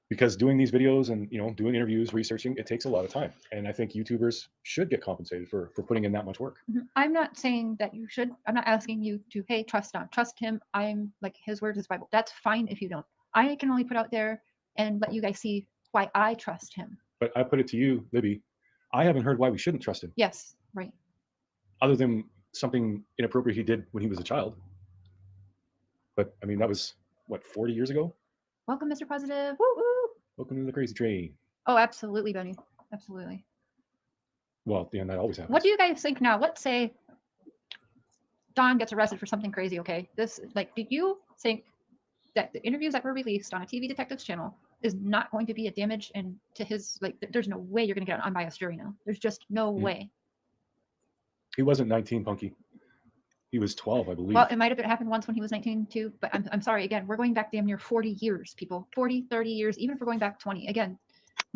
Because doing these videos and, you know, doing interviews, researching, it takes a lot of time. And I think YouTubers should get compensated for putting in that much work.
I'm not saying that you should. I'm not asking you to, hey, trust him. I'm like, his word is Bible. That's fine if you don't. I can only put out there and let you guys see why I trust him.
But I put it to you, Libby, I haven't heard why we shouldn't trust him,
Yes, right.
other than something inappropriate he did when he was a child. But I mean, that was what, 40 years ago?
Welcome, Mr. Positive. Woo woo.
Welcome to the Crazy Train.
Oh, absolutely, Benny. Absolutely.
Well, yeah, that always happens.
What do you guys think now? Let's say Don gets arrested for something crazy, okay? Do you think that the interviews that were released on a TV detective's channel is not going to be a damage and to his, there's no way you're going to get an unbiased jury now. There's just no way.
He wasn't 19, Punky. He was 12, I believe.
Well, it might have happened once when he was 19 too, but I'm sorry, again, we're going back damn near 40 years, people. 40, 30 years, even if we're going back 20. Again,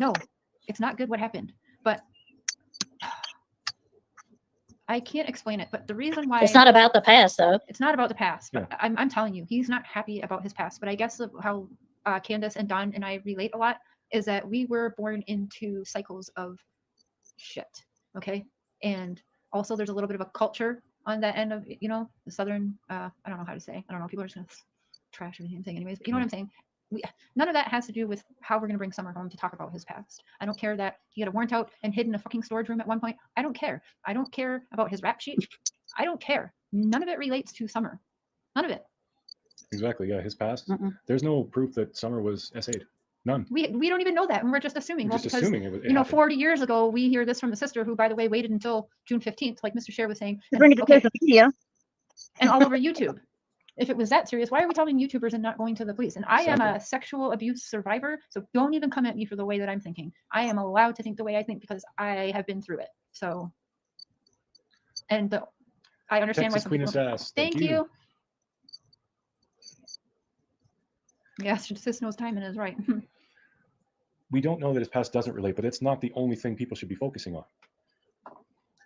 no, it's not good what happened. But I can't explain it, but the reason why
It's not about the past though.
it's not about the past, but
Yeah.
I'm telling you, he's not happy about his past. But I guess how Candace and Don and I relate a lot is that we were born into cycles of shit. Okay. And also there's a little bit of a culture on that end of, you know, the Southern, I don't know how to say, I don't know. People are just going to trash everything I'm saying anyways, but you know what I'm saying? None of that has to do with how we're going to bring Summer home to talk about his past. I don't care that he got a warrant out and hid in a fucking storage room at one point. I don't care. I don't care about his rap sheet. I don't care. None of it relates to Summer. None of it.
Exactly. Yeah. His past.
Mm-mm.
There's no proof that Summer was SA'd. None.
We don't even know that, and we're just assuming.
We're
Well,
just
because
assuming it
you know,
happened.
40 years ago, we hear this from the sister, who, by the way, waited until June 15th, like Mr. Cher was saying,
To bring it to
okay,
social media.
and all over YouTube. If it was that serious, why are we telling YouTubers and not going to the police? And I am a
Exactly.
sexual abuse survivor, so don't even come at me for the way that I'm thinking. I am allowed to think the way I think because I have been through it. So, and I understand why
Texas
some
Queen
people.
of Sass.
Thank you. Yes, sis knows timing is right.
We don't know that his past doesn't relate, but it's not the only thing people should be focusing on.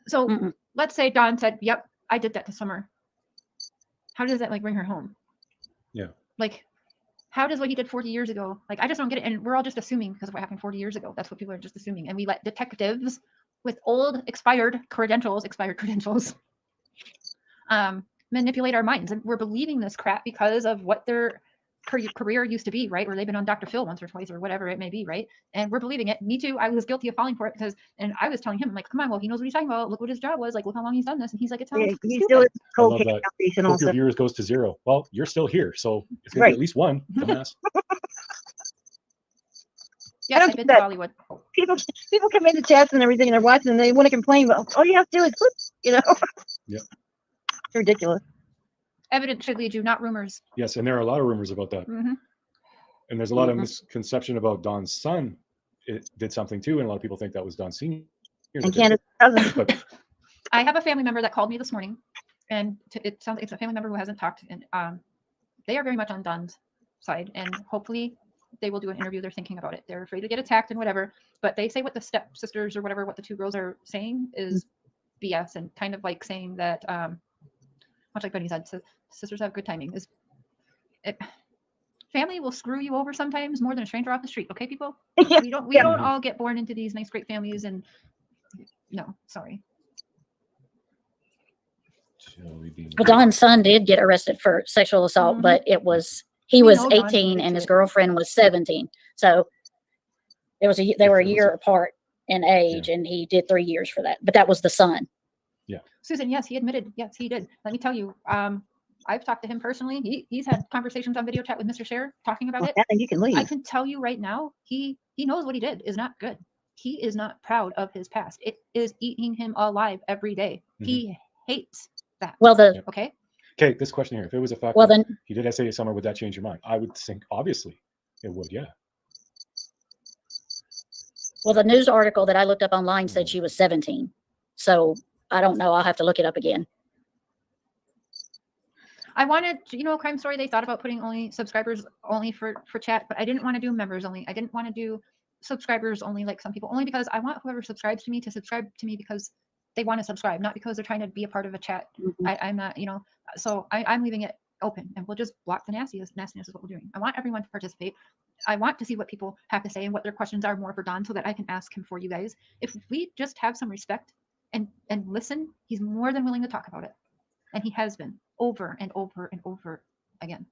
So
Mm-mm.
let's say Dawn said, "Yep, I did that to Summer." How does that like bring her home?
Yeah.
Like, how does what he did 40 years ago? Like, I just don't get it. And we're all just assuming because of what happened 40 years ago. That's what people are just assuming. And we let detectives with old expired credentials, manipulate our minds. And we're believing this crap because of what their career used to be, right? Where they've been on Dr. Phil once or twice or whatever it may be, right? And we're believing it. Me too. I was guilty of falling for it and I was telling him, I'm like, come on, well, he knows what he's talking about. Look what his job was. Like, look how long he's done this. And he's like, it sounds
Yeah,
fucking
he's
stupid.
still at
I
Cold
love
Case
that.
Foundation
Hope
also.
your viewers goes to 0. Well, you're still here, so it's gonna
Right.
be at least one, dumbass.
Yes,
don't
I've been
get
to
that.
Hollywood.
People come into chats and everything and they're watching and they want to complain, but all you have to do is click, you know.
Yep.
It's ridiculous.
Evidence should lead you, not rumors.
Yes, and there are a lot of rumors about that.
Hmm.
And there's a lot of
Mhm.
misconception about Don's son. It did something too, and a lot of people think that was Don Sr.
And Candace's cousin.
But
I have a family member that called me this morning, and it sounds it's a family member who hasn't talked, and they are very much on Don's side, and hopefully they will do an interview. They're thinking about it. They're afraid to get attacked and whatever, but they say what the stepsisters or whatever, what the two girls are saying is BS, and kind of like saying that, much like Benny said, sisters have good timing. Family will screw you over sometimes more than a stranger off the street. Okay, people,
Yeah.
we don't
Yeah.
don't all get born into these nice great families, and no, sorry.
Well, Don's son did get arrested for sexual assault,
Mhm.
but he
We
was
know Don
18
admitted
and
to
his
it.
girlfriend was 17. So they were a
It was
year apart in age, and he did 3 years for that. But that was the son.
Susan, yes, he admitted. Yes, he did. Let me tell you, I've talked to him personally. He's had conversations on video chat with Mr. Cher talking about
Well,
it.
then you can leave.
I can tell you right now, he knows what he did is not good. He is not proud of his past. It is eating him alive every day. He hates that.
Well,
Okay.
okay, this question here: if it was a fact
well
that
then
he did SA somewhere, would that change your mind? I would think obviously it would. Yeah.
well the news article that I looked up online said she was 17. So I don't know. I'll have to look it up again.
I wanted, Crime Story, they thought about putting only subscribers only for chat, but I didn't want to do members only. I didn't want to do subscribers only like some people, only because I want whoever subscribes to me to subscribe to me because they want to subscribe, not because they're trying to be a part of a chat.
Mhm.
I'm not, so I'm leaving it open, and we'll just block the nastiness. Nastiness is what we're doing. I want everyone to participate. I want to see what people have to say and what their questions are more for Don so that I can ask him for you guys. If we just have some respect and listen, he's more than willing to talk about it. And he has been over and over and over again.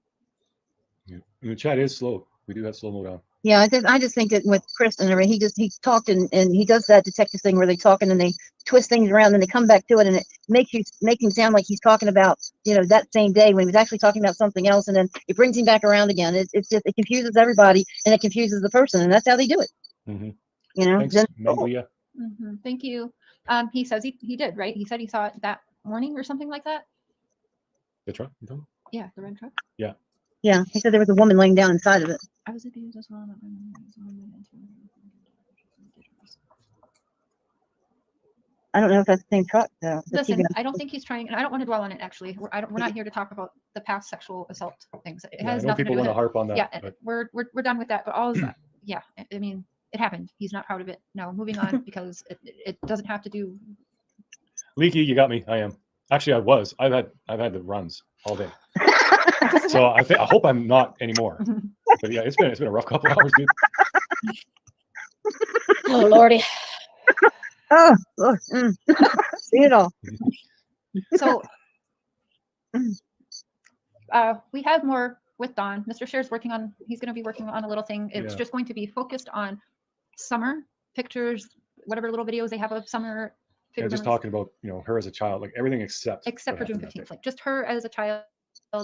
Yeah. And the chat is slow. We do have slow mode on.
Yeah, I just think that with Chris and everything, he talked and he does that detective thing where they talk and then they twist things around and they come back to it and it makes him sound like he's talking about, that same day when he was actually talking about something else, and then it brings him back around again. It's just, it confuses everybody and it confuses the person, and that's how they do it.
Mm-hmm. Thanks,
Then-
Maglia.
Thank you. He says he did, right? He said he saw it that morning or something like that.
The truck. You talking?
Yeah, the red truck.
yeah, he said there was a woman laying down inside of it.
I was abused as well.
I don't know if that's the same truck though. The
Listen,
TBI.
I don't think he's trying, and I don't want to dwell on it. Actually, we're not here to talk about the past sexual assault things. It
Yeah, I
has
know
nothing to
people
do
want
with
to
it.
harp on that.
Yeah,
but
we're done with that. But all, yeah, I mean, it happened. He's not proud of it. No, moving on because it doesn't have to do.
Leaky, you got me. I am. Actually, I was. I've had the runs all day. So I hope I'm not anymore. But yeah, it's been a rough couple hours, dude.
Oh, Lordy.
Oh, Lord, see it all.
So we have more with Don. Mr. Cher's working on, he's going to be working on a little thing. It's
Yeah.
just going to be focused on summer pictures, whatever little videos they have of summer.
Yeah,
favorite
just
memories,
talking about, you know, her as a child, like everything except
except for
what
June
happened that
15th,
day.
like just her as a child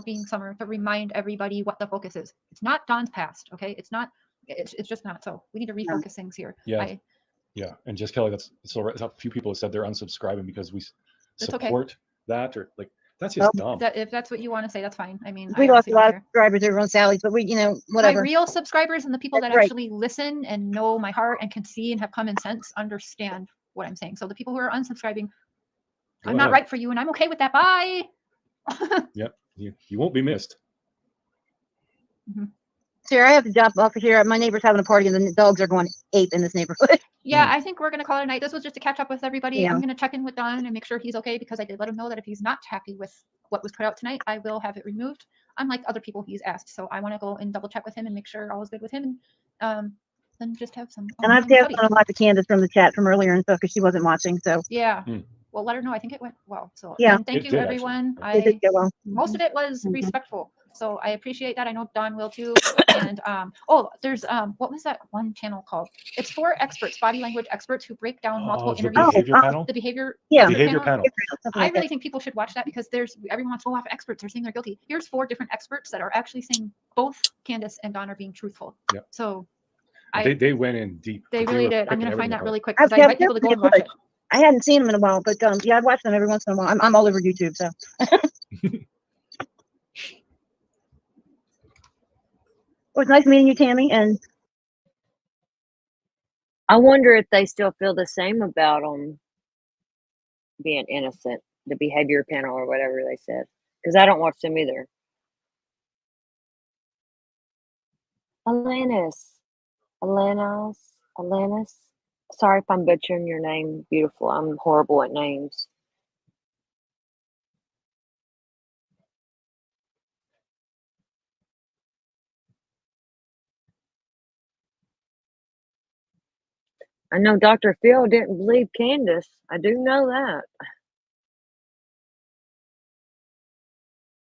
being summer, to remind everybody what the focus is. It's not Don's past, okay? It's not, it's just not. So we need to refocus things here.
Yeah. Yeah, and just Kelly, that's so right. A few people have said they're unsubscribing because we
That's okay.
support that, or like that's just dumb.
That, if that's what you want to say, that's fine. I mean,
We
I
lost
honestly
a
don't
lot of
care.
subscribers over on Sally's, but we, you know,
My
whatever.
real subscribers and the people
That's
that
right.
actually listen and know my heart and can see and have common sense understand what I'm saying. So the people who are unsubscribing,
Go
I'm not
ahead.
right for you, and I'm okay with that. Bye.
Yep, you won't be missed.
Sarah, I have to jump off of here. My neighbor's having a party and the dogs are going ape in this neighborhood.
Yeah, I think we're gonna call it a night. This was just to catch up with everybody.
Yeah.
I'm gonna check in with Don and make sure he's okay, because I did let him know that if he's not happy with what was put out tonight, I will have it removed. Unlike other people he's asked, so I want to go and double check with him and make sure all is good with him, and then just have some.
And I've
time with
passed
Cubby.
on a lot to Candace from the chat from earlier and stuff because she wasn't watching. So
Yeah.
Hmm.
Well, let her know. I think it went well. So
Yeah.
and thank
It
you
did, actually.
everyone.
it did go well.
Most of it was
Mhm.
respectful, so I appreciate that. I know Don will too. And oh, there's what was that one channel called? It's for experts, body language experts, who break down multiple
Oh, the
interviews.
behavior panel.
The behavior
Yeah.
Behavior
panel.
panel.
Something
I
like
really
that.
think people should watch that, because there's everyone wants to go off experts are saying they're guilty. Here's 4 different experts that are actually saying both Candace and Don are being truthful.
Yep.
So
They went in deep.
they
Like,
really
were
did. I'm
picking
gonna find
everything
that
apart.
really quick,
I've
because I invite people to go and watch it.
I hadn't seen them in a while, but yeah, I watch them every once in a while. I'm all over YouTube, so. Well, it's nice meeting you, Tammy, and
I wonder if they still feel the same about them being innocent, the behavior panel or whatever they said, because I don't watch them either. Alanis. Sorry if I'm butchering your name, beautiful. I'm horrible at names. I know Dr. Phil didn't believe Candace. I do know that.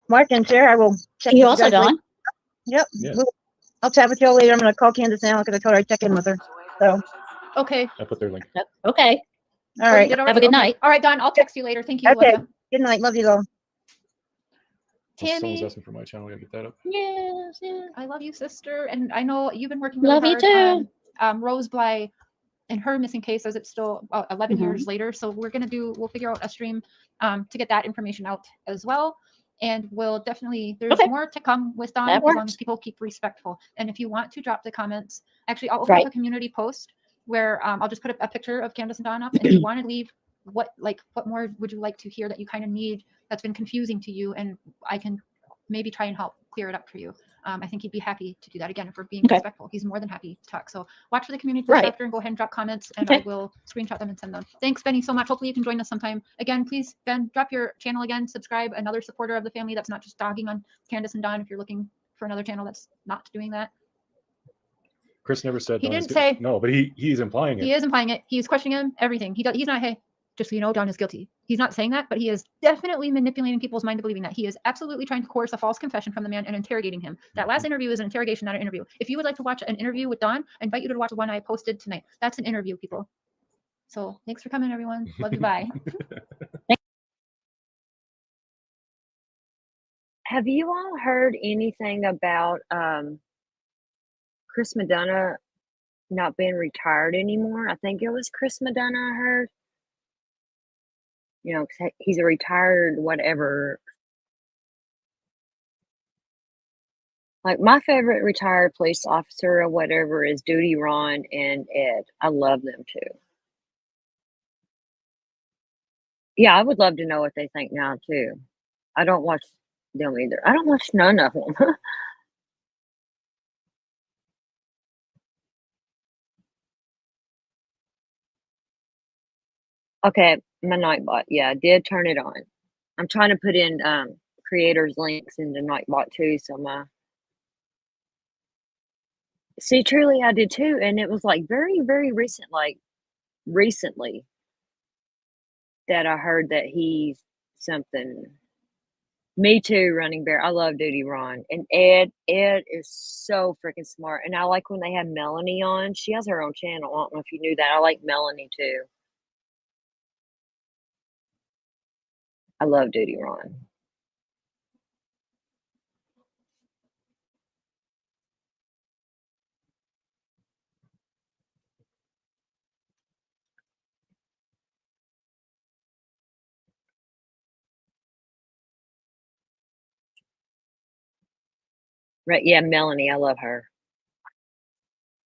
Mark and Sarah, I will check
You
with
also,
guys later.
Dawn?
Yep.
Yeah.
I'll chat with y'all later. I'm going to call Candace now because I told her I'd check in with her. So,
Okay.
I put their link.
Okay.
all
Oh, you
right.
did
Have a
already?
good
Okay.
night.
All right, Don, I'll text you later. Thank you.
Okay.
Love ya.
Good night. Love you all.
Someone's
Tammy,
asking for my channel. I gotta get that up.
Yes, yes.
I love you, sister. And I know you've been working really
Love you
hard
too.
on Rose Bly and her missing case, as it's still 11
Mhm.
years later. So we'll figure out a stream to get that information out as well. And we'll definitely, there's
Okay.
more to come with Don,
That
as long
works.
as people keep respectful. And if you want to drop the comments, actually, I'll open up
Right.
a community post where I'll just put a picture of Candace and Don up. And if you want to leave, what more would you like to hear that you kind of need, that's been confusing to you, and I can maybe try and help clear it up for you. I think he'd be happy to do that. Again, if we're being
Okay.
respectful, he's more than happy to talk. So watch for the community post
Right.
after and go ahead and drop comments, and I
Okay.
will screenshot them and send them. Thanks, Benny, so much. Hopefully you can join us sometime. Again, please, Ben, drop your channel again, subscribe, another supporter of the family that's not just dogging on Candace and Don if you're looking for another channel that's not doing that.
Chris never said.
He
Don is
didn't
guilty.
say-
No, but he's implying it.
He is implying it. He's questioning him, everything. He's not, hey, just so you know, Don is guilty. He's not saying that, but he is definitely manipulating people's mind to believing that. He is absolutely trying to coerce a false confession from the man and interrogating him. That last interview is an interrogation, not an interview. If you would like to watch an interview with Don, I invite you to watch the one I posted tonight. That's an interview, people. So thanks for coming, everyone. Love you. Bye.
Have you all heard anything about Chris Madonna not being retired anymore? I think it was Chris Madonna I heard. You know, 'cause he's a retired whatever. Like my favorite retired police officer or whatever is Duty Ron and Ed. I love them too. Yeah, I would love to know what they think now too. I don't watch them either. I don't watch none of them. Okay, my Nightbot. Yeah, I did turn it on. I'm trying to put in creators links into Nightbot too. So my see, truly, I did too, and it was like very, very recent, like recently that I heard that he's something. Me too, Running Bear. I love Duty Ron and Ed. Ed is so freaking smart, and I like when they had Melanie on. She has her own channel. I don't know if you knew that. I like Melanie too. I love Duty Ron. Right? Yeah, Melanie. I love her.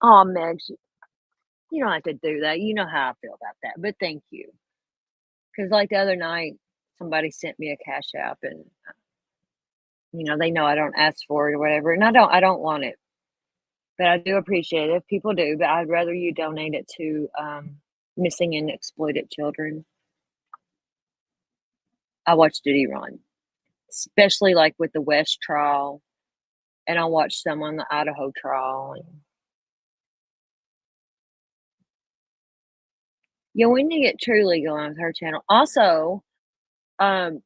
Oh, Meg, you don't have to do that. You know how I feel about that. But thank you. Because like the other night, somebody sent me a cash app, and they know I don't ask for it or whatever, and I don't want it, but I do appreciate it if people do. But I'd rather you donate it to missing and exploited children. I watch Duty Run, especially like with the West trial, and I watched some on the Idaho trial. And yeah, we need to get Truly going with her channel. Also, um,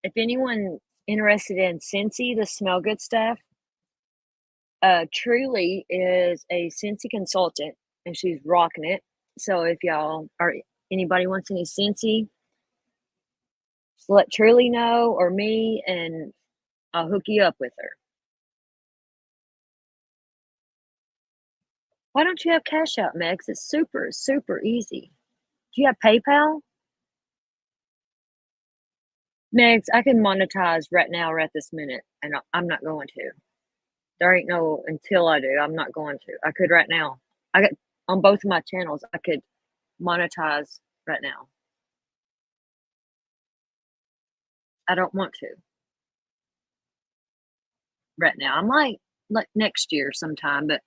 if anyone interested in Scentsy, the smell good stuff, Truly is a Scentsy consultant, and she's rocking it. So if y'all or anybody wants any Scentsy, just let Truly know or me, and I'll hook you up with her. Why don't you have Cash App, Megs? It's super, super easy. Do you have PayPal? Megs, I can monetize right now, right this minute, and I'm not going to. There ain't no until I do. I'm not going to. I could right now. I got on both of my channels. I could monetize right now. I don't want to right now. I might like next year sometime, but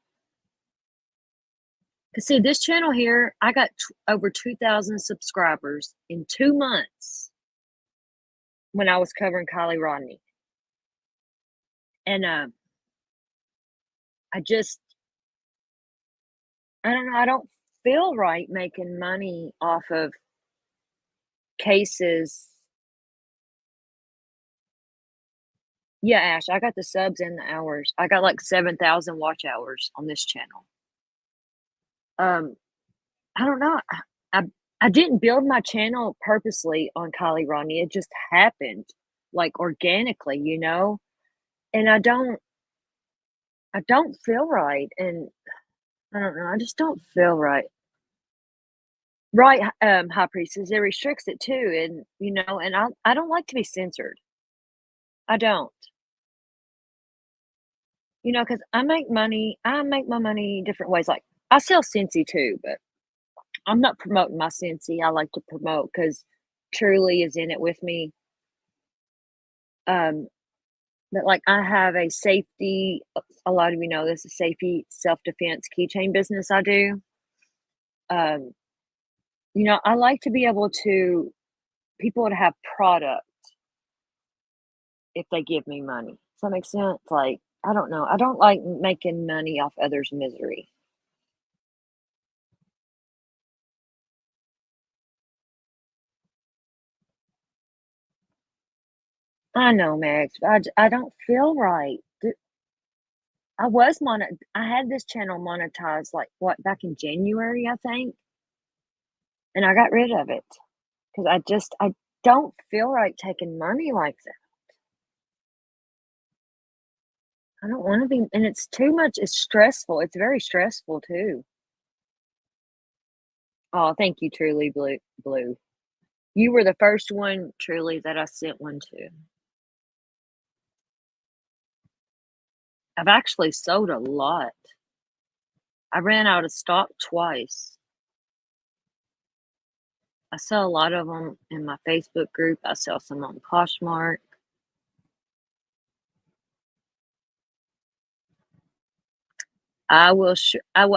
see this channel here, I got over 2,000 subscribers in 2 months when I was covering Kylie Rodney, and I just I don't know. I don't feel right making money off of cases. Yeah, Ash, I got the subs and the hours. I got like 7,000 watch hours on this channel. I don't know. I I didn't build my channel purposely on Kylie Rodney. It just happened like organically. And I don't feel right, and I don't know. I just don't feel right. Right, High Priestess, it restricts it too, and I don't like to be censored. I don't. Because I make my money different ways. Like I sell Scentsy too, but I'm not promoting my Scentsy. I like to promote because Truly is in it with me. Um, but like I have a safety. A lot of you know this is safety self defense keychain business. I do. Um, I like to be able to people to have product if they give me money. Does that make sense? Like I don't know. I don't like making money off others' misery. I know, Max. I don't feel right. I had this channel monetized like what back in January, I think, and I got rid of it because I don't feel right taking money like that. I don't want to be, and it's too much. It's stressful. It's very stressful too. Oh, thank you, Truly Blue. Blue. You were the first one, Truly, that I sent one to. I've actually sold a lot. I ran out of stock twice. I sell a lot of them in my Facebook group. I sell some on Poshmark. I will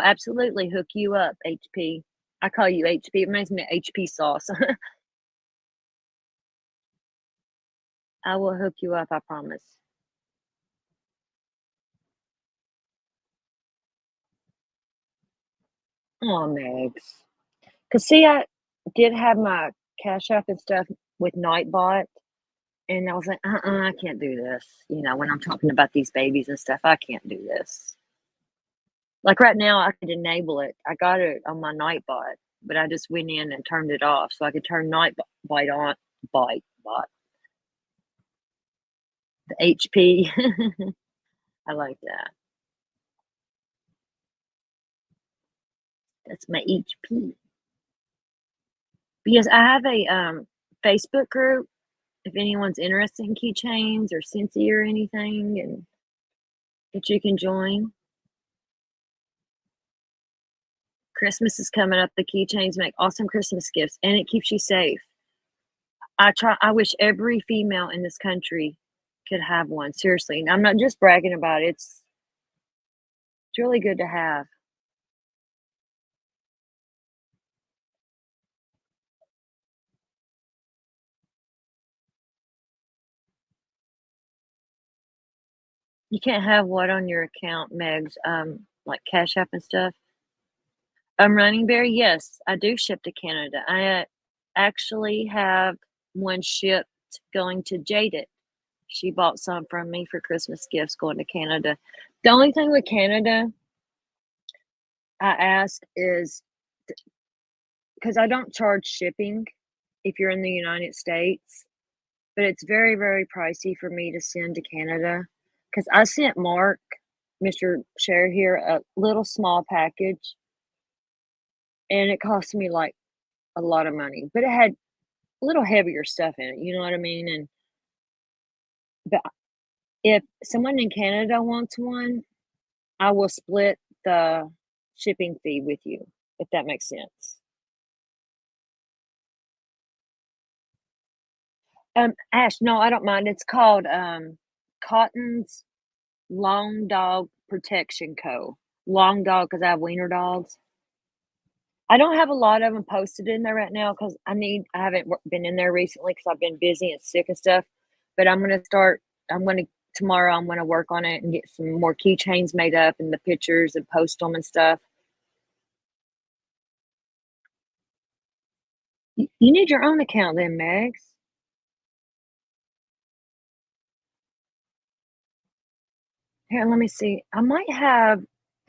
absolutely hook you up, HP. I call you HP. It reminds me of HP sauce. I will hook you up, I promise. Oh, Megs. Cause see, I did have my Cash App and stuff with Nightbot, and I was like, I can't do this. You know, when I'm talking about these babies and stuff, I can't do this. Like right now, I could enable it. I got it on my Nightbot, but I just went in and turned it off so I could turn Nightbot on. Bot. The HP. I like that. That's my HP. Because I have a Facebook group if anyone's interested in keychains or Scentsy or anything, and that you can join. Christmas is coming up. The keychains make awesome Christmas gifts, and it keeps you safe. I wish every female in this country could have one. Seriously, and I'm not just bragging about it. It's really good to have. You can't have what on your account, Megs? Like Cash App and stuff. Running Berry, yes, I do ship to Canada. I actually have one shipped going to Jaded. She bought some from me for Christmas gifts going to Canada. The only thing with Canada I ask is because I don't charge shipping if you're in the United States, but it's very, very pricey for me to send to Canada. Because I sent Mark, Mr. Share here, a little small package, and it cost me like a lot of money, but it had a little heavier stuff in it. You know what I mean? And but if someone in Canada wants one, I will split the shipping fee with you, if that makes sense. Ash, no, I don't mind. It's called Cotton's Long Dog Protection Co. Long dog because I have wiener dogs. I don't have a lot of them posted in there right now because I haven't been in there recently because I've been busy and sick and stuff. But tomorrow I'm gonna work on it and get some more keychains made up and the pictures and post them and stuff. You need your own account then, Megs. Here, let me see. It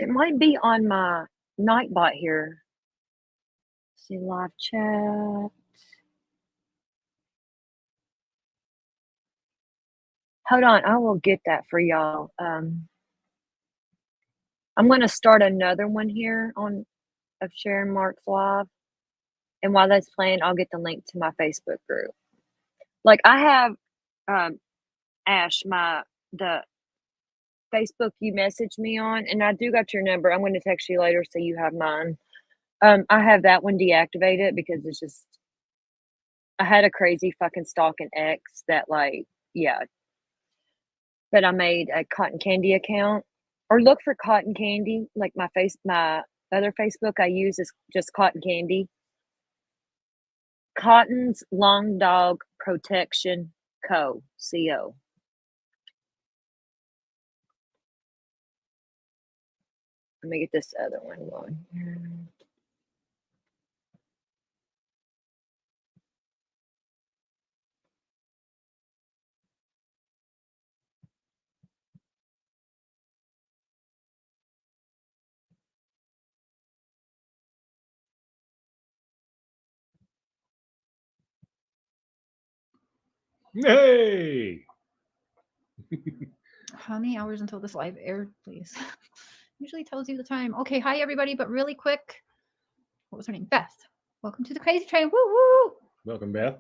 might be on my Nightbot here. See live chat. Hold on, I will get that for y'all. I'm going to start another one here of Sharon Marks Live, and while that's playing, I'll get the link to my Facebook group. Like I have Ash, the Facebook you messaged me on, and I do got your number. I'm going to text you later so you have mine. I have that one deactivated because it's just I had a crazy fucking stalking ex that yeah. But I made a cotton candy account, or look for cotton candy. Like my other Facebook I use is just cotton candy. Cotton's Long Dog Protection Co. Co. Let me get this other one going.
Hey!
How many hours until this live aired, please? Usually tells you the time. Okay, hi everybody, but really quick. What was her name? Beth. Welcome to the Crazy Train. Woo woo!
Welcome, Beth.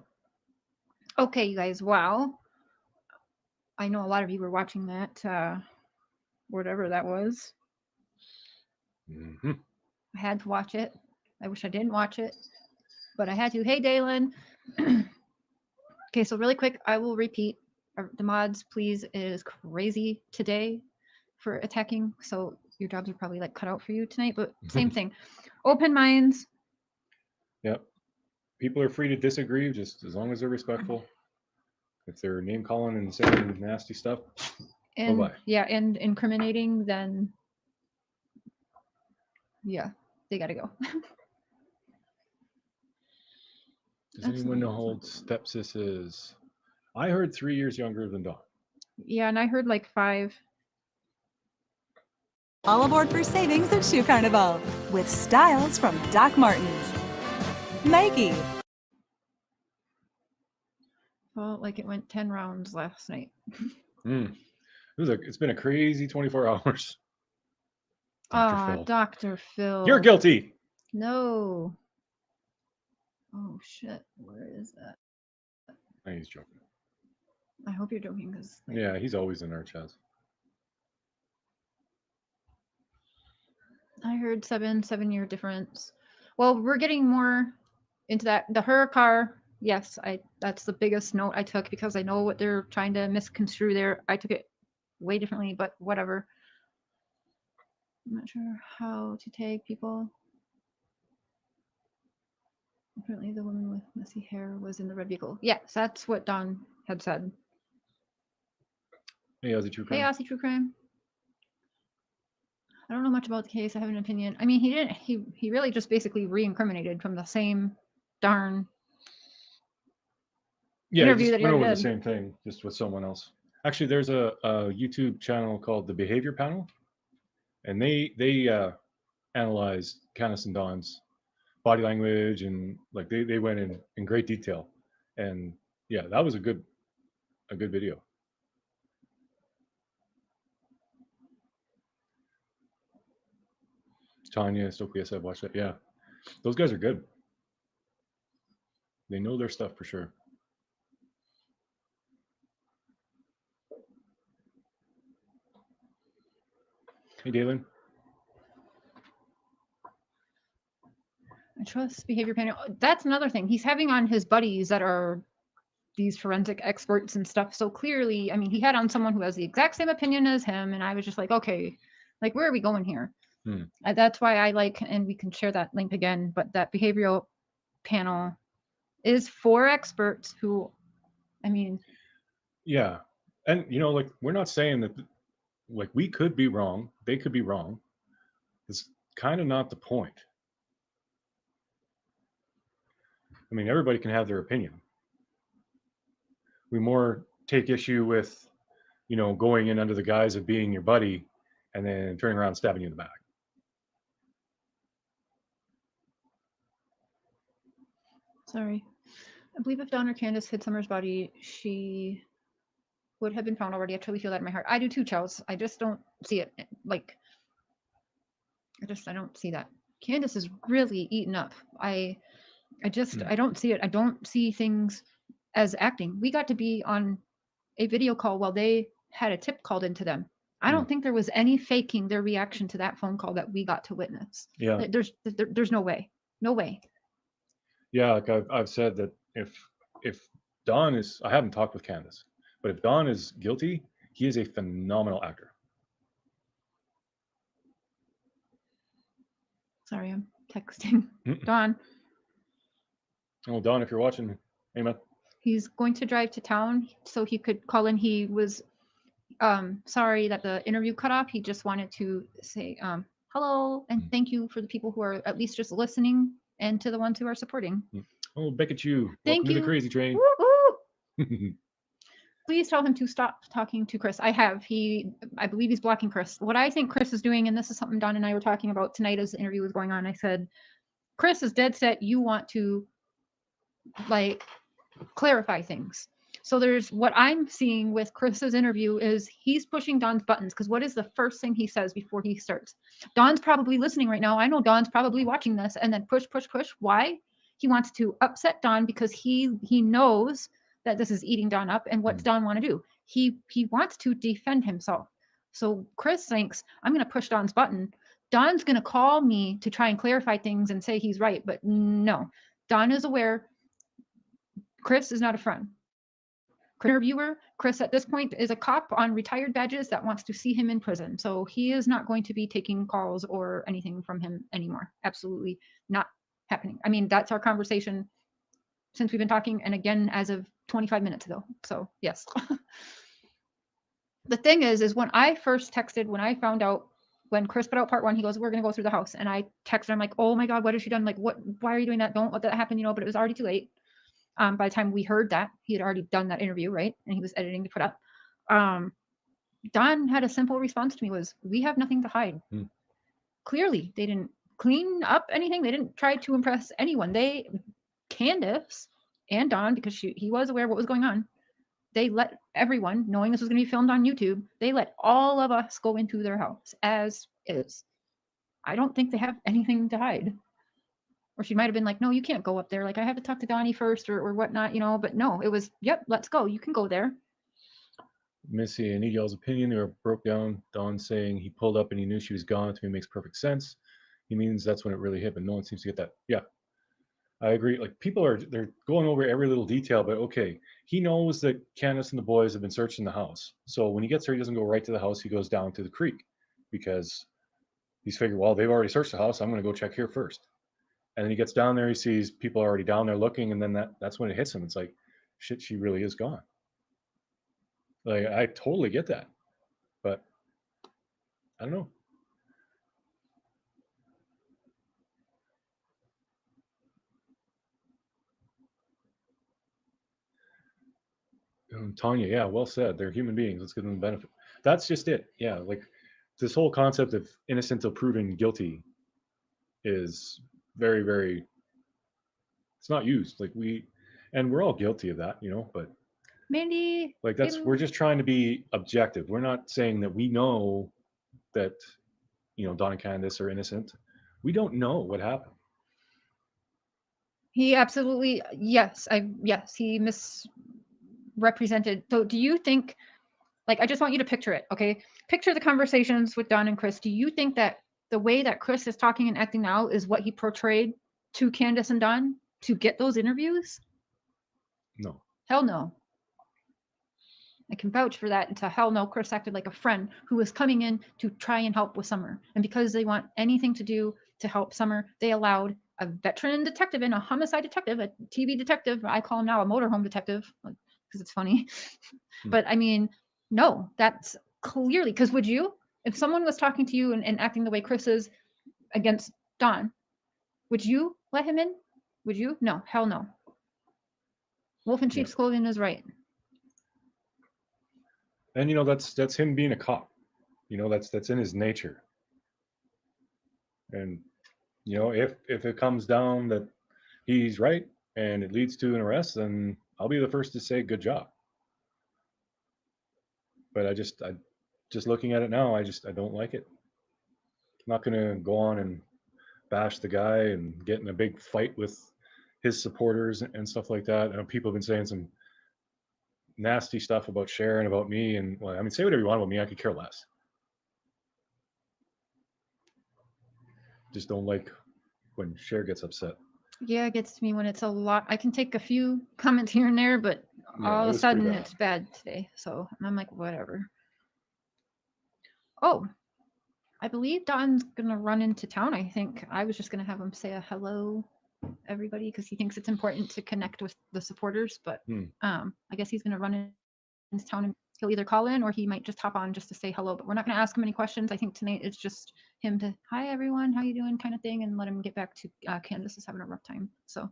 Okay, you guys, wow. I know a lot of you were watching that, whatever that was.
Mm-hmm.
I had to watch it. I wish I didn't watch it, but I had to. Hey, Dalen. Okay, so really quick, I will repeat. The mods, please, it is crazy today for attacking. So your jobs are probably like cut out for you tonight, but same thing. Open minds,
Yep. People are free to disagree, just as long as they're respectful. If they're name calling and saying nasty stuff,
And
bye.
yeah, and incriminating, then yeah, they got to go.
Does anyone know how old
Absolutely.
stepsis is? I heard 3 years younger than Dawn.
Yeah, and I heard like 5.
All aboard for savings at Shoe Carnival with styles from Doc Martens, Nike,
Felt like it went 10 rounds last night.
It's been a crazy 24 hours. Dr. Phil.
Dr. Phil.
You're guilty.
No. Oh shit, where is that?
No, he's joking.
I hope you're joking, because
Yeah, he's always in our chest.
I heard 7-year difference. Well, we're getting more into that. The her car, yes, that's the biggest note I took, because I know what they're trying to misconstrue there. I took it way differently, but whatever. I'm not sure how to tag people. Apparently the woman with messy hair was in the red vehicle. Yes, that's what Don had said.
Hey, Aussie True Crime.
Hey, Aussie True Crime. I don't know much about the case. I have an opinion. I mean, he really just basically re-incriminated from the same darn
Yeah,
interview
just
that he
went over
already
the
did.
same thing, just with someone else. Actually, there's a YouTube channel called The Behavior Panel, and they analyzed Candace and Dawn's body language, and like they went in great detail. And yeah, that was a good video. Tanya Stokely said, watch that. Yeah, those guys are good. They know their stuff for sure. Hey, Dalen.
I trust Behavior Panel. That's another thing. He's having on his buddies that are these forensic experts and stuff. So clearly, I mean, he had on someone who has the exact same opinion as him, and I was just like, okay, like, where are we going here? That's why I like, and we can share that link again, but that behavioral panel is for experts who, I mean,
yeah, and like, we're not saying that, like, we could be wrong, they could be wrong. It's kind of not the point. I mean, everybody can have their opinion. We more take issue with, going in under the guise of being your buddy and then turning around and stabbing you in the back.
sorry. I believe if Dawn or Candace hid Summer's body, she would have been found already. I truly feel that in my heart. I do too, Charles. I just don't see it. Like, I don't see that. Candace is really eaten up. I don't see it. I don't see things as acting. We got to be on a video call while they had a tip called into them. I don't think there was any faking their reaction to that phone call that we got to witness.
Yeah.
There's no way. No way.
Yeah, like I've said that if Don is, I haven't talked with Candace, but if Don is guilty, he is a phenomenal actor.
Sorry, I'm texting Don.
Oh, Don, if you're watching, hey man.
He's going to drive to town so he could call in. He was sorry that the interview cut off. He just wanted to say hello and thank you for the people who are at least just listening, and to the ones who are supporting.
Oh, Beckett, you.
Thank
Welcome to
you.
the Crazy Train.
Please tell him to stop talking to Chris. I believe he's blocking Chris. What I think Chris is doing, and this is something Don and I were talking about tonight as the interview was going on. I said, Chris is dead set. You want to like clarify things. So there's what I'm seeing with Chris's interview is he's pushing Don's buttons, because what is the first thing he says before he starts? Don's probably listening right now. I know Don's probably watching this, and then push. Why? He wants to upset Don because he knows that this is eating Don up. And what's Don want to do? He wants to defend himself. So Chris thinks, I'm going to push Don's button. Don's going to call me to try and clarify things and say he's right. But no, Don is aware Chris is not a friend. Interviewer, Chris at this point is a cop on retired badges that wants to see him in prison. So he is not going to be taking calls or anything from him anymore. Absolutely not happening. I mean, that's our conversation since we've been talking, and again, as of 25 minutes ago. So yes. The thing is when I first texted, when I found out, when Chris put out part 1, he goes, we're going to go through the house. And I texted him like, oh my God, what has she done? Like, why are you doing that? Don't let that happen, but it was already too late. By the time we heard that, he had already done that interview, right? And he was editing to put up. Don had a simple response to me was, we have nothing to hide. Clearly, they didn't clean up anything. They didn't try to impress anyone. Candace and Don, because he was aware of what was going on, they let everyone, knowing this was going to be filmed on YouTube, they let all of us go into their house as is. I don't think they have anything to hide. Or she might have been like, no, you can't go up there. Like, I have to talk to Donnie first or whatnot, but no, it was, yep, let's go. You can go there.
Missy and Egal's opinion, they were broke down. Don saying he pulled up and he knew she was gone. To me, makes perfect sense. He means that's when it really hit, but no one seems to get that. Yeah, I agree. Like, they're going over every little detail, but okay, he knows that Candace and the boys have been searching the house. So when he gets there, he doesn't go right to the house. He goes down to the creek because he's figured, well, they've already searched the house. I'm going to go check here first. And then he gets down there, he sees people already down there looking, and then that's when it hits him. It's like, shit, she really is gone. Like, I totally get that, but I don't know. Tanya, yeah, well said. They're human beings. Let's give them the benefit. That's just it. Yeah, like this whole concept of innocent till proven guilty is very, very. It's not used. Like we're all guilty of that, but
Mandy,
like we're just trying to be objective. We're not saying that we know that Don and Candace are innocent. We don't know what happened.
He absolutely, yes, he misrepresented. So do you think, like, I just want you to picture it, okay? Picture the conversations with Don and Chris. Do you think that the way that Chris is talking and acting now is what he portrayed to Candace and Don to get those interviews?
No.
Hell no. I can vouch for that. And to hell no, Chris acted like a friend who was coming in to try and help with Summer. And because they want anything to do to help Summer, they allowed a veteran detective and a homicide detective, a TV detective. I call him now a motorhome detective because it's funny. But I mean, no, that's clearly, because would you, if someone was talking to you and acting the way Chris is against Don, would you let him in? Would you? No, hell no. Wolf in sheep's clothing is right.
And that's him being a cop. That's in his nature. And if it comes down that he's right and it leads to an arrest, then I'll be the first to say good job. But I just looking at it now, I don't like it. I'm not going to go on and bash the guy and get in a big fight with his supporters and stuff like that. And people have been saying some nasty stuff about Cher and about me. And well, I mean, say whatever you want about me. I could care less. Just don't like when Cher gets upset.
Yeah, it gets to me when it's a lot. I can take a few comments here and there, but all of a sudden it's bad today. So I'm like, whatever. Oh, I believe Don's going to run into town. I think I was just going to have him say a hello, everybody, because he thinks it's important to connect with the supporters. But I guess he's going to run into town and he'll either call in or he might just hop on just to say hello. But we're not going to ask him any questions. I think tonight it's just him to, hi, everyone, how you doing kind of thing, and let him get back to Candace is having a rough time. So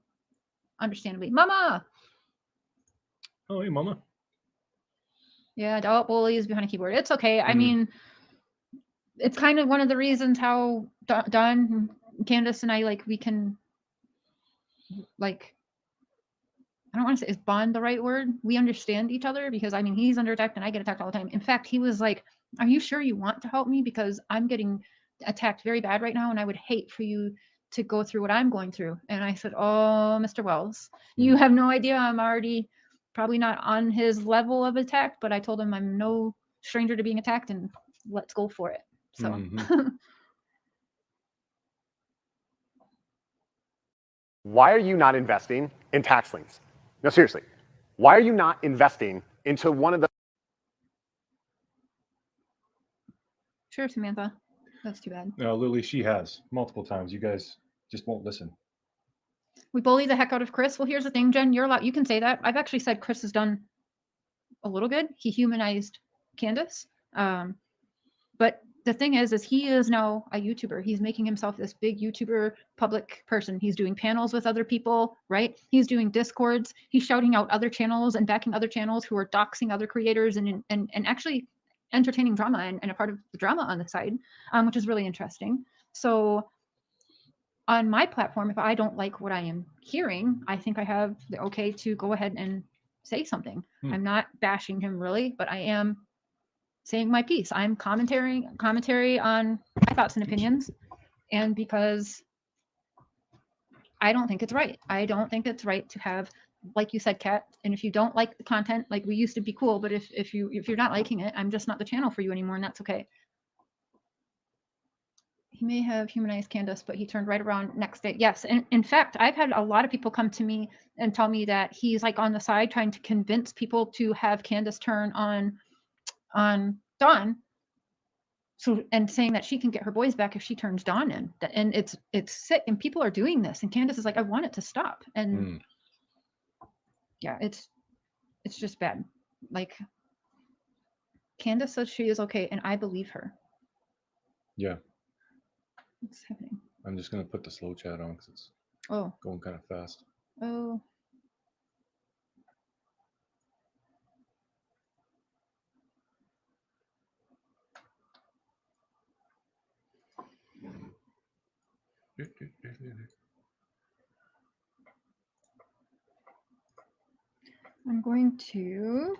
understandably. Mama!
Oh, hey, Mama.
Yeah, adult bullies behind a keyboard. It's okay. I mean, it's kind of one of the reasons how Don, Candace, and I, we can, I don't want to say, is bond the right word? We understand each other because, I mean, he's under attack and I get attacked all the time. In fact, he was like, are you sure you want to help me? Because I'm getting attacked very bad right now and I would hate for you to go through what I'm going through. And I said, oh, Mr. Wells, you have no idea. I'm already probably not on his level of attack, but I told him I'm no stranger to being attacked and let's go for it. So.
Why are you not investing in tax liens? No, seriously. Why are you not investing into one of the...
Sure, Samantha. That's too bad.
No, Lily, she has multiple times. You guys just won't listen.
We bully the heck out of Chris. Well, here's the thing, Jen, you're allowed, you can say that. I've actually said Chris has done a little good. He humanized Candace. But the thing is he is now a YouTuber. He's making himself this big YouTuber public person. He's doing panels with other people, right? He's doing Discords. He's shouting out other channels and backing other channels who are doxing other creators and actually entertaining drama and a part of the drama on the side, which is really interesting. So on my platform, if I don't like what I am hearing, I think I have the okay to go ahead and say something. I'm not bashing him really, but I am saying my piece. I'm commentary on my thoughts and opinions. And because I don't think it's right. I don't think it's right to have, like you said, Kat, and if you don't like the content, like we used to be cool, but if you're not liking it, I'm just not the channel for you anymore, and that's okay. He may have humanized Candace, but he turned right around next day. Yes. And in fact, I've had a lot of people come to me and tell me that he's like on the side trying to convince people to have Candace turn on Dawn. So, and saying that she can get her boys back if she turns Dawn in. And it's sick. And people are doing this. And Candace is like, I want it to stop. And yeah, it's just bad. Like Candace says she is okay. And I believe her.
Yeah.
What's happening?
I'm just going to put the slow chat on because it's going kind of fast.
Oh. I'm going to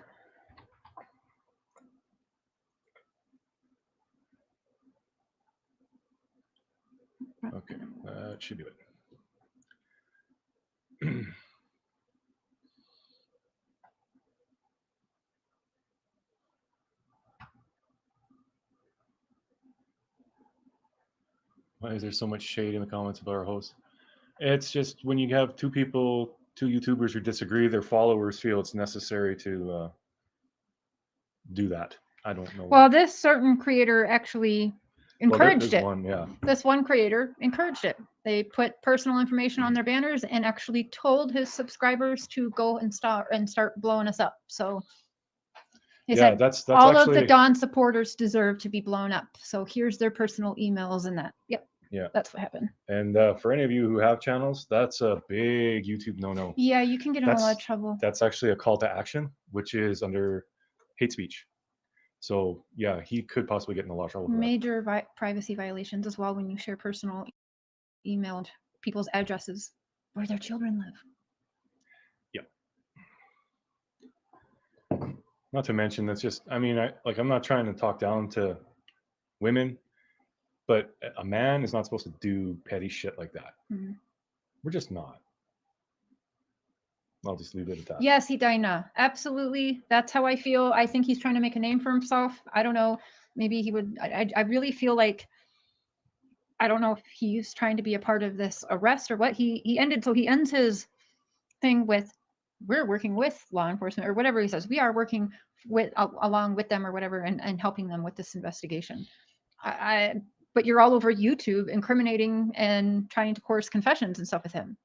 okay, that should do it. Why is there so much shade in the comments about our host? It's just when you have two YouTubers who disagree, their followers feel it's necessary to do that. I don't know.
Well, this certain creator actually encouraged it. This one creator encouraged it. They put personal information on their banners and actually told his subscribers to go and start blowing us up. So he said, that's all actually, of the Dawn supporters deserve to be blown up. So here's their personal emails and that. Yep. Yeah, that's what happened.
And for any of you who have channels, that's a big YouTube no-no.
Yeah, you can get in a lot of trouble.
That's actually a call to action, which is under hate speech. So yeah, he could possibly get in a lot of trouble.
Major privacy violations as well when you share personal emailed people's addresses where their children live.
Yeah. Not to mention, that's just, I mean, I'm not trying to talk down to women, but a man is not supposed to do petty shit like that. Mm-hmm. We're just not. I'll just leave it at that.
Yes, Dinah. Absolutely. That's how I feel. I think he's trying to make a name for himself. I don't know. Maybe he would. I really feel like, I don't know if he's trying to be a part of this arrest or what. He ends his thing with, we're working with law enforcement or whatever he says. We are working with along with them or whatever and helping them with this investigation. But you're all over YouTube incriminating and trying to coerce confessions and stuff with him.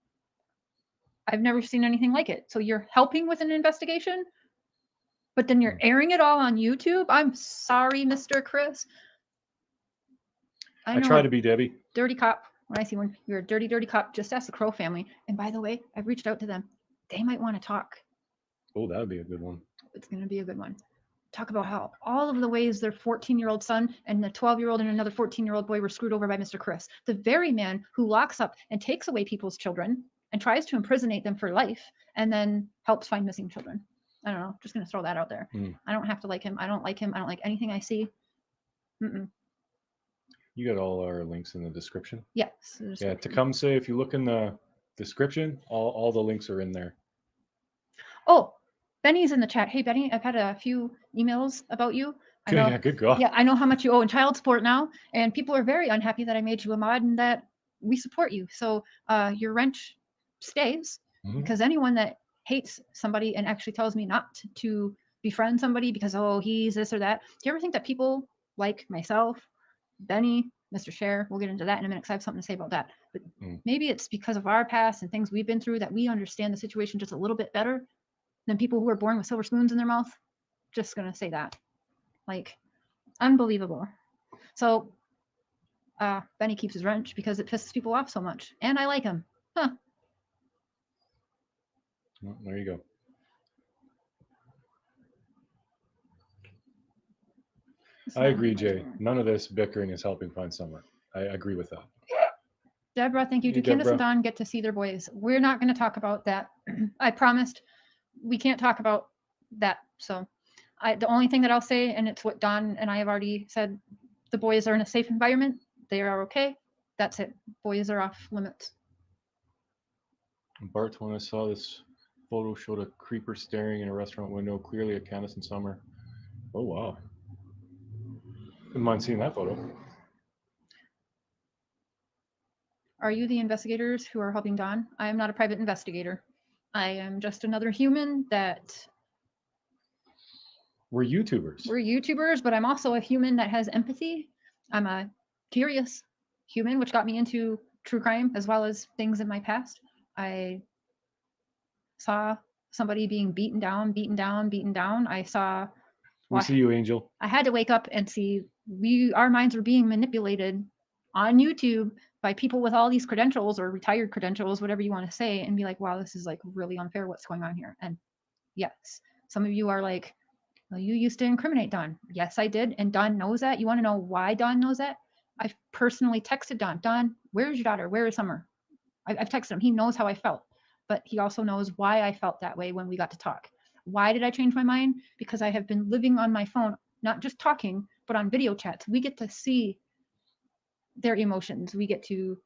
I've never seen anything like it. So you're helping with an investigation, but then you're airing it all on YouTube. I'm sorry, Mr. Chris.
I try to be Debbie.
Dirty cop. When I see one, you're a dirty, dirty cop. Just ask the Crow family. And by the way, I've reached out to them. They might want to talk.
Oh, that would be a good one.
It's going to be a good one. Talk about how all of the ways their 14-year-old son and the 12-year-old and another 14-year-old boy were screwed over by Mr. Chris. The very man who locks up and takes away people's children and tries to imprisonate them for life and then helps find missing children. I don't know. Just going to throw that out there. I don't have to like him. I don't like him. I don't like anything I see.
You got all our links in the description.
Yes.
Yeah, Tecumseh, if you look in the description, all the links are in there.
Oh, Benny's in the chat. Hey, Benny, I've had a few emails about you. I know,
yeah, good girl.
Yeah, I know how much you owe in child support now, and people are very unhappy that I made you a mod and that we support you. So your rent stays because anyone that hates somebody and actually tells me not to befriend somebody because, oh, he's this or that. Do you ever think that people like myself, Benny, Mr. Share. We'll get into that in a minute because I have something to say about that. But
Mm.
maybe it's because of our past and things we've been through that we understand the situation just a little bit better than people who are born with silver spoons in their mouth. Just gonna say that. Like, unbelievable. So Benny keeps his wrench because it pisses people off so much. And I like him. Huh.
Well, there you go.
It's
I
not
agree,
my
Jay.
turn.
None of this bickering is helping find Summer. I agree with that.
Deborah, thank you.
Hey,
Do Candace and
Deborah.
Don get to see their boys? We're not going to talk about that. I promised we can't talk about that. So the only thing that I'll say, and it's what Don and I have already said, the boys are in a safe environment. They are okay. That's it. Boys are off limits.
Bart, when I saw this photo, showed a creeper staring in a restaurant window, clearly at Candace and Summer. Oh, wow. Wouldn't mind seeing that photo.
Are you the investigators who are helping Don? I am not a private investigator. I am just another human that
We're YouTubers.
we're YouTubers, but I'm also a human that has empathy. I'm a curious human, which got me into true crime as well as things in my past. I saw somebody being beaten down, beaten down, beaten down. I saw,
We
well,
see you, Angel.
I had to wake up and see our minds were being manipulated on YouTube by people with all these credentials or retired credentials, whatever you want to say, and be like, wow, this is like really unfair what's going on here. And yes, some of you are like, well, you used to incriminate Don. Yes, I did. And Don knows that. You want to know why Don knows that? I've personally texted Don. Don, where's your daughter? Where is Summer? I've texted him. He knows how I felt, but he also knows why I felt that way when we got to talk. Why did I change my mind? Because I have been living on my phone, not just talking, but on video chats. We get to see their emotions. We get to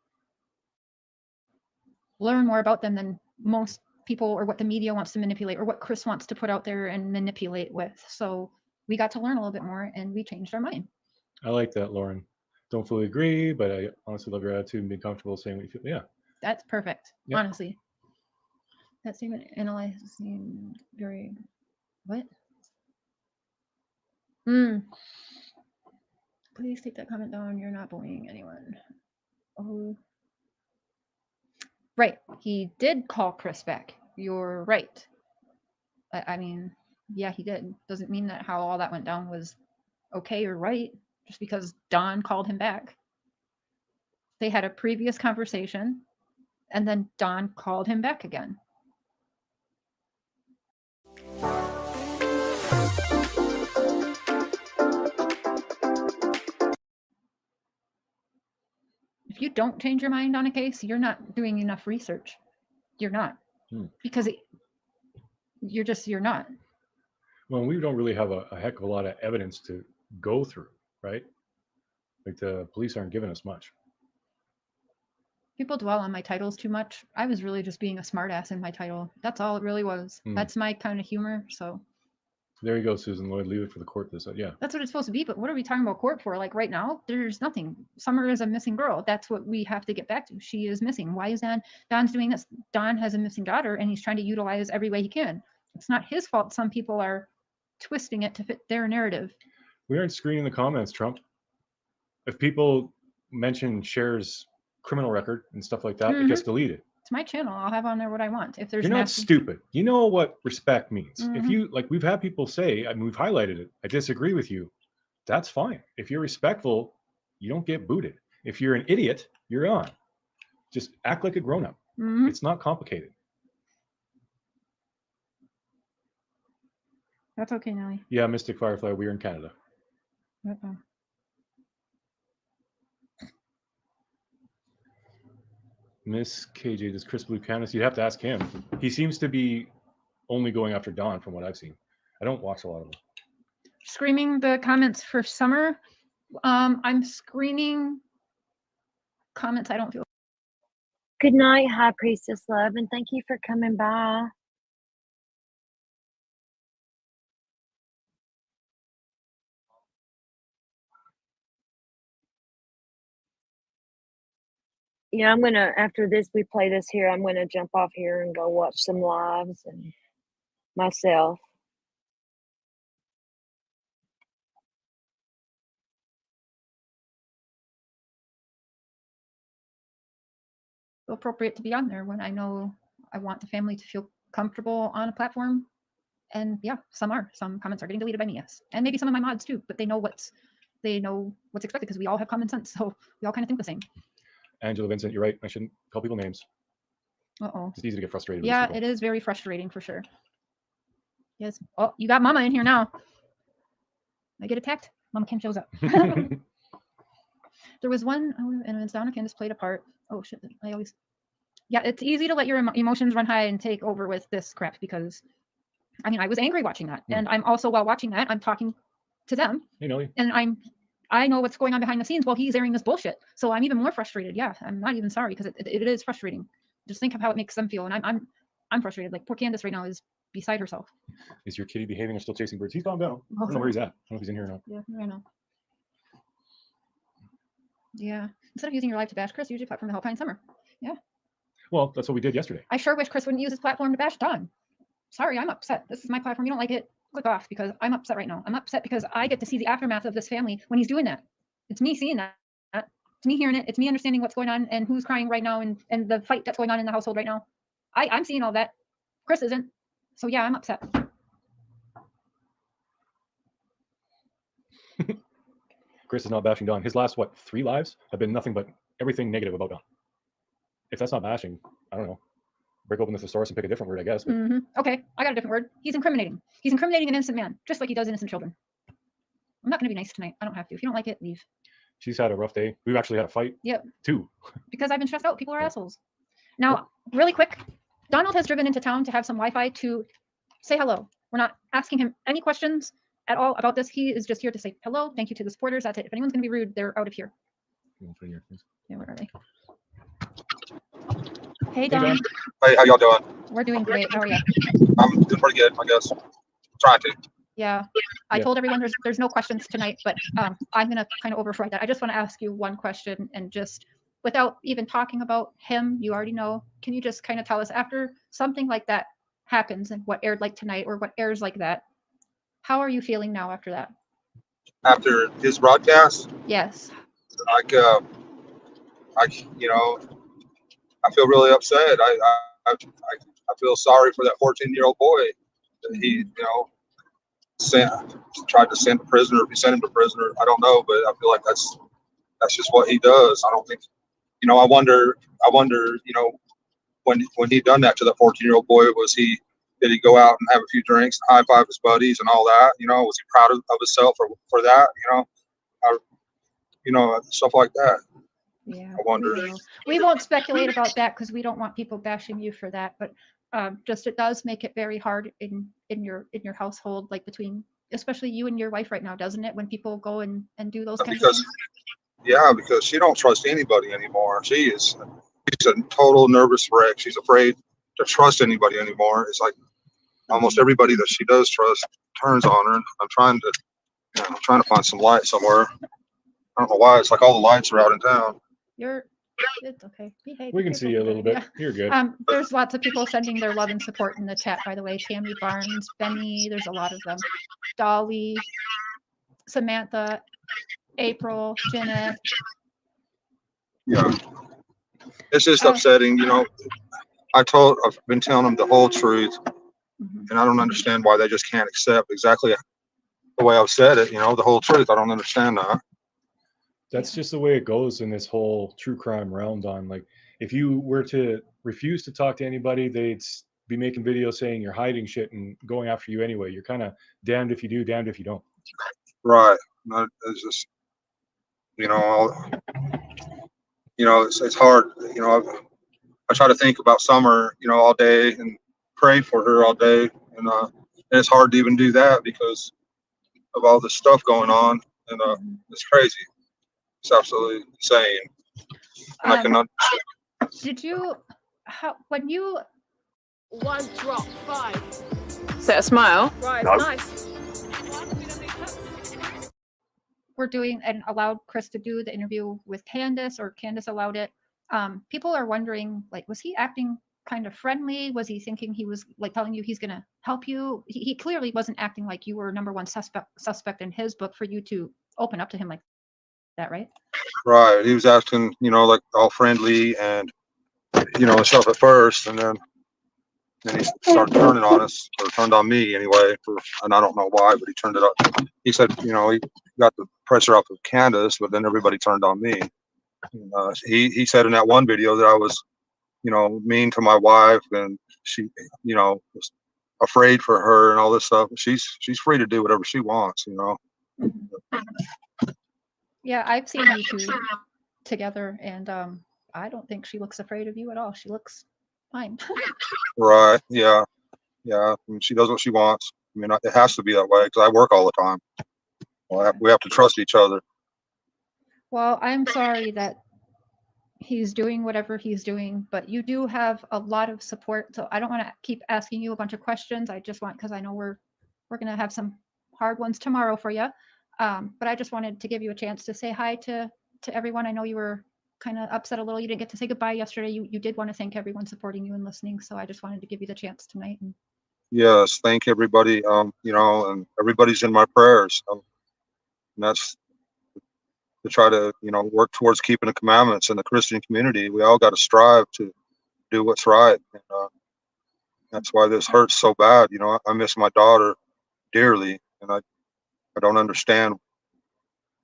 learn more about them than most people or what the media wants to manipulate or what Chris wants to put out there and manipulate with. So we got to learn a little bit more and we changed our mind.
I like that, Lauren. Don't fully agree, but I honestly love your attitude and being comfortable saying what you feel. Yeah.
That's perfect,
Yep.
honestly. That statement analyzing very, what? Please take that comment down. You're not bullying anyone. Oh. Right. He did call Chris back. You're right. I mean, yeah, he did. Doesn't mean that how all that went down was okay or right just because Don called him back. They had a previous conversation and then Don called him back again. If you don't change your mind on a case, you're not doing enough research. You're not. Because you're not.
Well, we don't really have a heck of a lot of evidence to go through, right? Like the police aren't giving us much.
People dwell on my titles too much. I was really just being a smartass in my title. That's all it really was. That's my kind of humor. So
there you go, Susan Lloyd. Leave it for the court. Yeah.
That's what it's supposed to be. But what are we talking about court for? Like right now, there's nothing. Summer is a missing girl. That's what we have to get back to. She is missing. Why is Don's doing this? Don has a missing daughter and he's trying to utilize every way he can. It's not his fault. Some people are twisting it to fit their narrative.
We aren't screening the comments, Trump. If people mention Cher's criminal record and stuff like that, it gets deleted.
It's my channel. I'll have on there what I want. If there's
You're not stupid. You know what respect means. If you like, we've had people say, I mean, we've highlighted it. I disagree with you. That's fine. If you're respectful, you don't get booted. If you're an idiot, you're on. Just act like a grown-up. It's not complicated.
That's okay, Nelly.
Yeah, Mystic Firefly, we're in Canada. Miss KJ, does Chris believe Candace? You'd have to ask him. He seems to be only going after Don from what I've seen. I don't watch a lot of them.
Screaming the comments for Summer. I'm screening comments I don't feel.
Good night, High Priestess Love, and thank you for coming by. Yeah, I'm gonna, after this, we play this here, I'm gonna jump off here and go watch some lives and myself.
feel appropriate to be on there when I know I want the family to feel comfortable on a platform. And yeah, some comments are getting deleted by me, yes. And maybe some of my mods too, but they know what's expected because we all have common sense. So we all kind of think the same.
Angela Vincent, you're right. I shouldn't call people names.
Uh-oh.
It's easy to get frustrated with
Yeah,
these
it
people.
is very frustrating for sure. Yes. Oh, you got Mama in here now. I get attacked. Mama Kim shows up. There was one, and it's Donna Candace played a part. Oh shit! Yeah, it's easy to let your emotions run high and take over with this crap because, I mean, I was angry watching that, and I'm also while watching that, I'm talking to them,
You know,
and I know what's going on behind the scenes while he's airing this bullshit. So I'm even more frustrated. Yeah, I'm not even sorry because it is frustrating. Just think of how it makes them feel, and I'm frustrated. Like poor Candace right now is beside herself.
is your kitty behaving or still chasing birds? He's gone down. I don't know where he's at. I don't know if he's in here or not.
Yeah, I know. Yeah. Instead of using your live to bash Chris, use your platform to help find Summer. Yeah.
Well, that's what we did yesterday.
I sure wish Chris wouldn't use his platform to bash Dawn. Sorry, I'm upset. This is my platform. You don't like it? Click off because I'm upset right now. I'm upset because I get to see the aftermath of this family when he's doing that. It's me seeing that. It's me hearing it. It's me understanding what's going on and who's crying right now and the fight that's going on in the household right now. I'm seeing all that. Chris isn't. So yeah, I'm upset.
Chris is not bashing Don. His last, 3 lives have been nothing but everything negative about Don. If that's not bashing, I don't know. Break open the thesaurus and pick a different word, I guess. But
Okay, I got a different word. He's incriminating. He's incriminating an innocent man, just like he does innocent children. I'm not going to be nice tonight. I don't have to. If you don't like it, leave.
she's had a rough day. We've actually had a fight.
Yep.
2.
Because I've been stressed out. People are
Yeah.
assholes. Now, really quick, Donald has driven into town to have some Wi-Fi to say hello. We're not asking him any questions at all about this. He is just here to say hello. Thank you to the supporters. That's it. If anyone's going to be rude, they're out of here.
You want to put in your things?
Yeah, where are they? Hey,
Hey,
Don.
Don.
Hey, how y'all doing?
We're doing great. How are you?
I'm doing pretty good, I guess. Trying to.
Yeah. I
Yeah.
told everyone there's no questions tonight, but I'm going to kind of override that. I just want to ask you one question and just without even talking about him, you already know. Can you just kind of tell us after something like that happens and what aired like tonight or what airs like that, how are you feeling now after that?
After his broadcast,
Yes.
like, I feel really upset. I feel sorry for that 14-year-old boy that he, tried to send to prison, or if he sent him to prison, or I don't know, but I feel like that's just what he does. I don't think, I wonder, when he done that to the 14-year-old boy, did he go out and have a few drinks and high five his buddies and all that? Was he proud of himself for that? Stuff like that.
Yeah.
I wonder.
We won't speculate about that because we don't want people bashing you for that. But just it does make it very hard in your household, like between especially you and your wife right now, doesn't it? When people go and do those kinds of things.
Yeah, because she don't trust anybody anymore. She's a total nervous wreck. She's afraid to trust anybody anymore. It's like almost everybody that she does trust turns on her. I'm trying to find some light somewhere. I don't know why. It's like all the lights are out in town.
It's okay. Behave.
We can see you a little bit.
Yeah.
You're good.
There's lots of people sending their love and support in the chat, by the way. Tammy Barnes, Benny, there's a lot of them. Dolly, Samantha, April, Jenna.
Yeah. It's just upsetting, I've been telling them the whole truth, and I don't understand why they just can't accept exactly the way I've said it, the whole truth. I don't understand that.
That's just the way it goes in this whole true crime realm, Don. Like, if you were to refuse to talk to anybody, they'd be making videos saying you're hiding shit and going after you anyway. You're kind of damned if you do, damned if you don't.
Right. It's just, it's hard. I try to think about Summer, all day and pray for her all day. And it's hard to even do that because of all this stuff going on. And it's crazy. It's absolutely insane. And I cannot.
Did you, when you.
One drop, 5.
Set a smile.
Right,
No.
nice.
We're doing and allowed Chris to do the interview with Candace, or Candace allowed it. People are wondering, like, was he acting kind of friendly? Was he thinking he was like telling you he's going to help you? He clearly wasn't acting like you were number one suspect in his book for you to open up to him like that, right?
Right. He was acting, like all friendly and you know, and stuff at first, and then he started turning on us, or turned on me anyway, and I don't know why, but he turned it up. He said, you know, he got the pressure off of Candace, but then everybody turned on me. He said in that one video that I was, you know, mean to my wife, and she, you know, was afraid for her and all this stuff. She's free to do whatever she wants, you know.
Yeah, I've seen you two together, and I don't think she looks afraid of you at all. She looks fine.
Right? Yeah, yeah. I mean, she does what she wants. I mean, it has to be that way because I work all the time. Well, we have to trust each other.
Well, I'm sorry that he's doing whatever he's doing, but you do have a lot of support. So I don't want to keep asking you a bunch of questions. I just want, because I know we're going to have some hard ones tomorrow for you. But I just wanted to give you a chance to say hi to everyone. I know you were kind of upset a little. You didn't get to say goodbye yesterday. You did want to thank everyone supporting you and listening. So I just wanted to give you the chance tonight. And
Yes, thank everybody. You know, and everybody's in my prayers. And that's to try to, you know, work towards keeping the commandments in the Christian community. We all got to strive to do what's right. And that's why this hurts so bad. You know, I miss my daughter dearly, and I don't understand.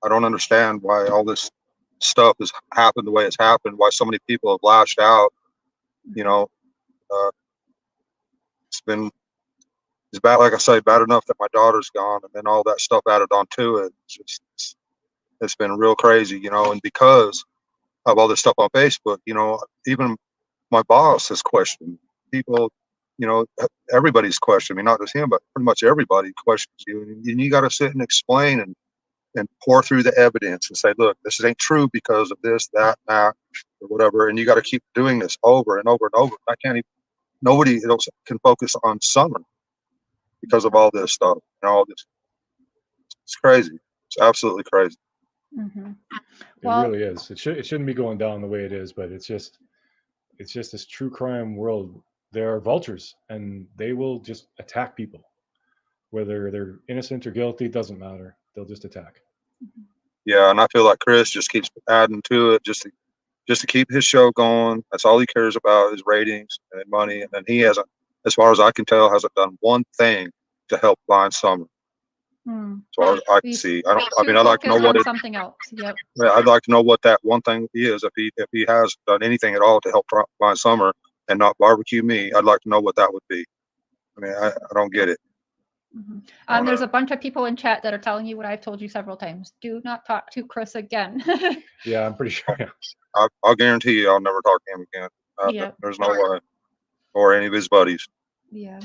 I don't understand why all this stuff has happened the way it's happened. Why so many people have lashed out. You know, it's bad. Like I say, bad enough that my daughter's gone, and then all that stuff added onto it. It's been real crazy, you know. And because of all this stuff on Facebook, you know, even my boss has questioned people. You know, everybody's questioned me, not just him, but pretty much everybody questions you. And you got to sit and explain and pour through the evidence and say, look, this ain't true because of this, that, or whatever. And you got to keep doing this over and over and over. I can't even, nobody else can focus on summer because of all this stuff and all this. It's crazy. It's absolutely crazy.
mm-hmm.
It really is. It shouldn't be going down the way it is, but it's just this true crime world. There are vultures, and they will just attack people, whether they're innocent or guilty. It doesn't matter. They'll just attack.
Yeah, and I feel like Chris just keeps adding to it just to keep his show going. That's all he cares about is ratings and money. And then he hasn't, as far as I can tell, hasn't done one thing to help Blind Summer. As far as I can see, I mean, I'd like to know what it.
Something else. Yep.
I'd like to know what that one thing is. If he has done anything at all to help Blind Summer and not barbecue me, I'd like to know what that would be. I mean, I don't get it.
Mm-hmm. There's a bunch of people in chat that are telling you what I've told you several times. Do not talk to Chris again.
Yeah, I'm pretty sure.
I'll guarantee you I'll never talk to him again.
Yep.
There's no way. Or any of his buddies.
Yeah.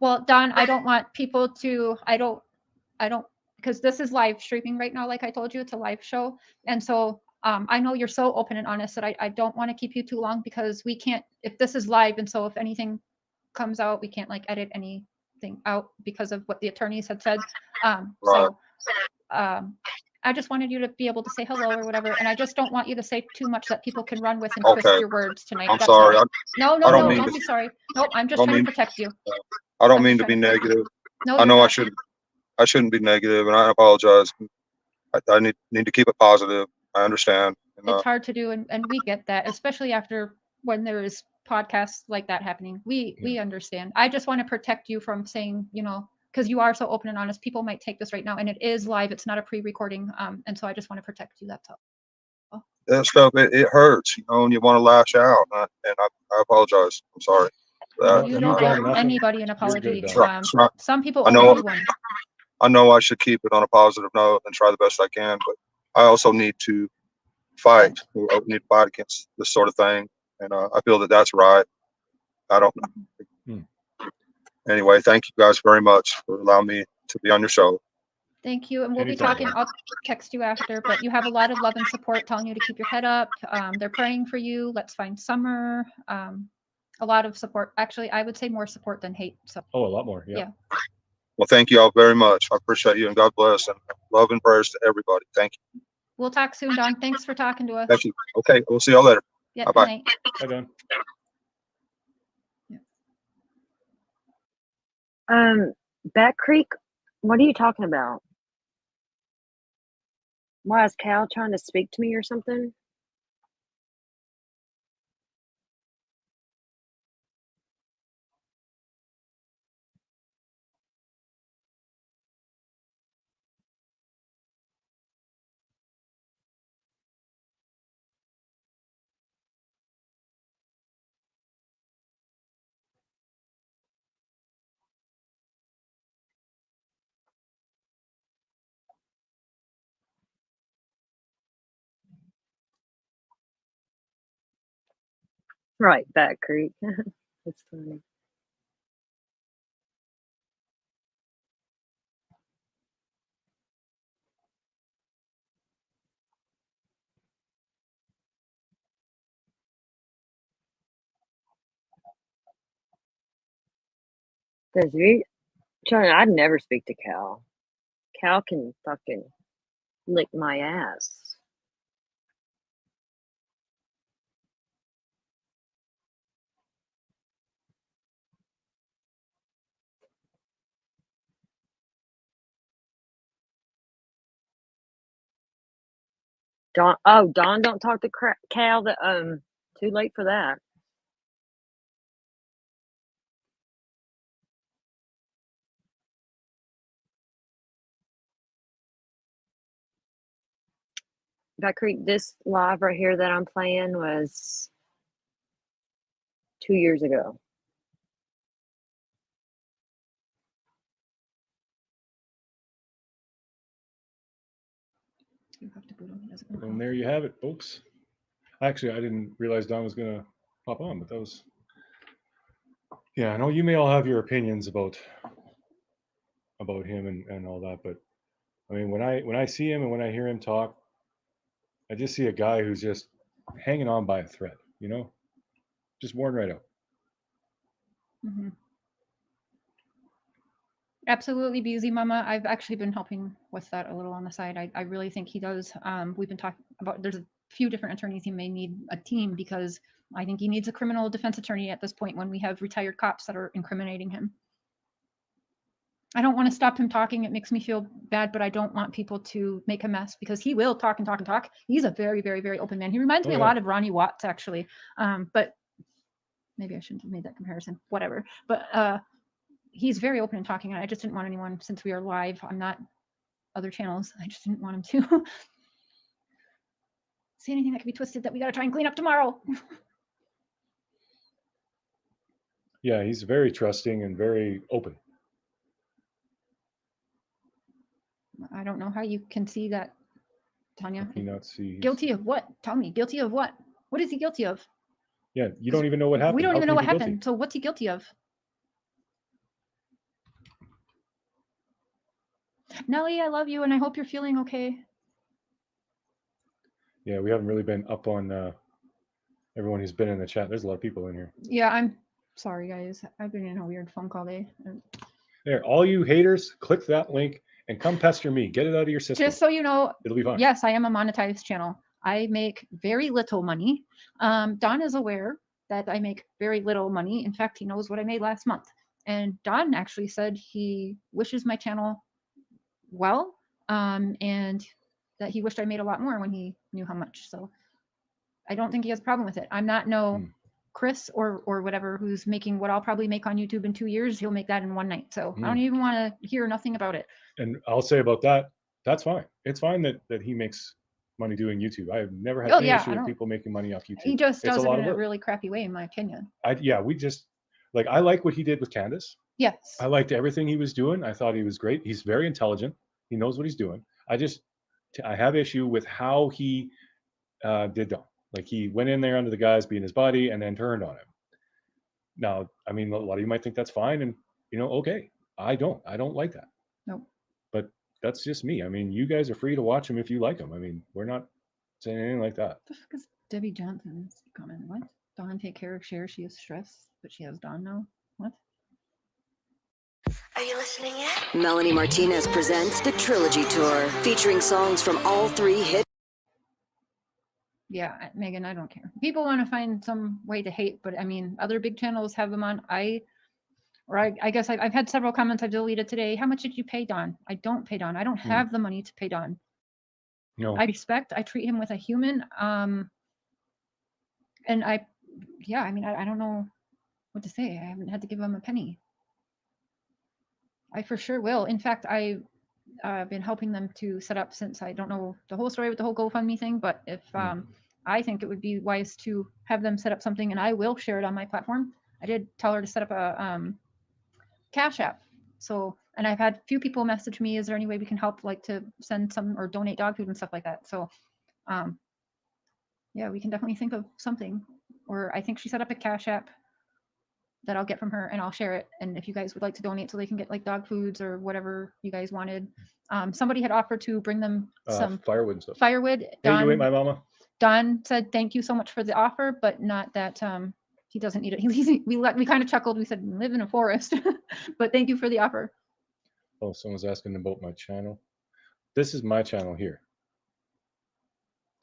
Well, Don, I don't want people to, I don't, because this is live streaming right now. Like I told you, it's a live show. And so I know you're so open and honest that I don't want to keep you too long because we can't, if this is live. And so if anything comes out, we can't like edit anything out because of what the attorneys had said. I just wanted you to be able to say hello or whatever. And I just don't want you to say too much that people can run with and twist your words tonight.
I'm sorry.
No, don't be sorry. Nope, I'm just trying to protect you.
I don't mean to be negative.
No,
I know I shouldn't be negative, and I apologize. I need to keep it positive. I understand.
It's hard to do, and we get that, especially after when there is podcasts like that happening. We understand. I just want to protect you from saying, you know, because you are so open and honest. People might take this right now, and it is live. It's not a pre-recording, and so I just want to protect you. That's all.
That stuff it hurts, you know, and you want to lash out, and I apologize. I'm sorry.
You don't owe anybody an apology. Some people
I
owe you one.
I know I should keep it on a positive note and try the best I can, but I also need to fight. I need to fight against this sort of thing, and I feel that that's right. I don't know. Anyway, thank you guys very much for allowing me to be on your show.
Thank you, and we'll be talking. I'll text you after, but you have a lot of love and support telling you to keep your head up. They're praying for you. Let's find summer. A lot of support. Actually, I would say more support than hate. So.
Oh, a lot more. Yeah.
Well, thank you all very much. I appreciate you, and God bless, and love and prayers to everybody. Thank you.
We'll talk soon, Don. Thanks for talking to us.
Thank you. Okay, we'll see y'all later.
Yeah.
Bye-bye.
Bye, Don.
Back Creek, what are you talking about? Why is Cal trying to speak to me or something? Right, Back Creek. That's funny. Cause we, Charlie, I'd never speak to Cal. Cal can fucking lick my ass. Don, oh, Don, don't talk to Cal. Too late for that. Back Creek, this live right here that I'm playing was 2 years ago.
You have to boot him. He doesn't know
And
how.
there you have it, folks. Actually, I didn't realize Don was gonna pop on, but that was. Yeah, I know you may all have your opinions about him and all that, but I mean, when I see him and when I hear him talk, I just see a guy who's just hanging on by a thread, you know, just worn right out.
Mhm. Absolutely, Busy Mama. I've actually been helping with that a little on the side. I really think he does. We've been talking about, there's a few different attorneys. He may need a team because I think he needs a criminal defense attorney at this point when we have retired cops that are incriminating him. I don't want to stop him talking. It makes me feel bad, but I don't want people to make a mess because he will talk and talk and talk. He's a very, very, very open man. He reminds me a lot of Ronnie Watts, actually. But maybe I shouldn't have made that comparison. Whatever. But he's very open and talking. And I just didn't want anyone, since we are live, I'm not other channels. I just didn't want him to say anything that could be twisted that we got to try and clean up tomorrow.
Yeah, he's very trusting and very open.
I don't know how you can see that, Tanya.
Can you not see?
Guilty of what? Tell me. Guilty of what? What is he guilty of?
Yeah, you don't even know what happened.
We don't
How
even
can
know
he
what
be guilty?
happened. So what's he guilty of? Nellie, I love you, and I hope you're feeling okay.
Yeah, we haven't really been up on everyone who's been in the chat. There's a lot of people in here.
Yeah, I'm sorry, guys. I've been in a weird phone call day.
There, all you haters, click that link and come pester me. Get it out of your system.
Just so you know,
it'll be fine.
Yes, I am a monetized channel. I make very little money. Don is aware that I make very little money. In fact, he knows what I made last month. And Don actually said he wishes my channel well, and that he wished I made a lot more when he knew how much. So I don't think he has a problem with it. I'm not Chris or whatever who's making what I'll probably make on YouTube in 2 years. He'll make that in one night. So I don't even want to hear nothing about it.
And I'll say about that, that's fine. It's fine that he makes money doing YouTube. I have never had any issue with people making money off YouTube.
He just does it in a
work.
really crappy way, in my opinion.
We just I like what he did with Candace.
Yes.
I liked everything he was doing. I thought he was great. He's very intelligent. He knows what he's doing. I have issue with how he did Don. Like he went in there under the guise being his buddy and then turned on him. Now, I mean, a lot of you might think that's fine, and okay. I don't like that.
No.
But that's just me. I mean, you guys are free to watch him if you like him. I mean, we're not saying anything like that.
The fuck is Debbie Johnson's comment? What? Dawn take care of Cher. She is stressed, but she has Dawn now. What?
Are you listening yet? Melanie Martinez presents the Trilogy Tour, featuring songs from all 3 hit.
Yeah, Megan, I don't care. People want to find some way to hate, but I mean, other big channels have them on. I guess I've had several comments I've deleted today. How much did you pay Don? I don't pay Don. I don't have the money to pay Don.
No.
I treat him with a human. And I don't know what to say. I haven't had to give him a penny. I for sure will. In fact, I've been helping them to set up, since I don't know the whole story with the whole GoFundMe thing, but if I think it would be wise to have them set up something, and I will share it on my platform. I did tell her to set up a Cash App. So, and I've had a few people message me, is there any way we can help, like to send some or donate dog food and stuff like that? So, yeah, we can definitely think of something. or I think she set up a Cash App that I'll get from her and I'll share it. And if you guys would like to donate so they can get like dog foods or whatever you guys wanted. Somebody had offered to bring them some
Firewood and stuff.
firewood.
Hey, you ate my mama.
Don said thank you so much for the offer, but not that he doesn't need it. We kind of chuckled. We said live in a forest, but thank you for the offer.
Oh, someone's asking about my channel. This is my channel here.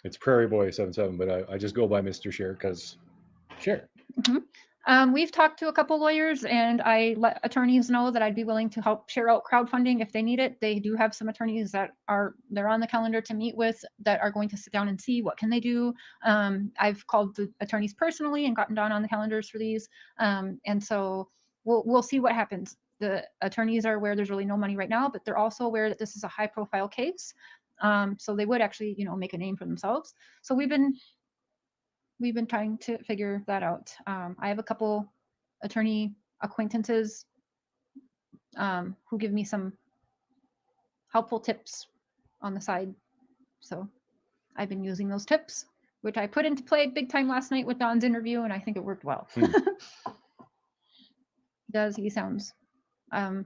It's Prairie Boy 77, but I just go by Mr. Share because Share.
We've talked to a couple lawyers, and I let attorneys know that I'd be willing to help share out crowdfunding if they need it. They do have some attorneys that they're on the calendar to meet with that are going to sit down and see what can they do. I've called the attorneys personally and gotten Don on the calendars for these, and so we'll see what happens. The attorneys are aware there's really no money right now, but they're also aware that this is a high-profile case, so they would actually, make a name for themselves. So we've been trying to figure that out. I have a couple attorney acquaintances who give me some helpful tips on the side. So I've been using those tips, which I put into play big time last night with Don's interview, and I think it worked well. He sounds.
Well,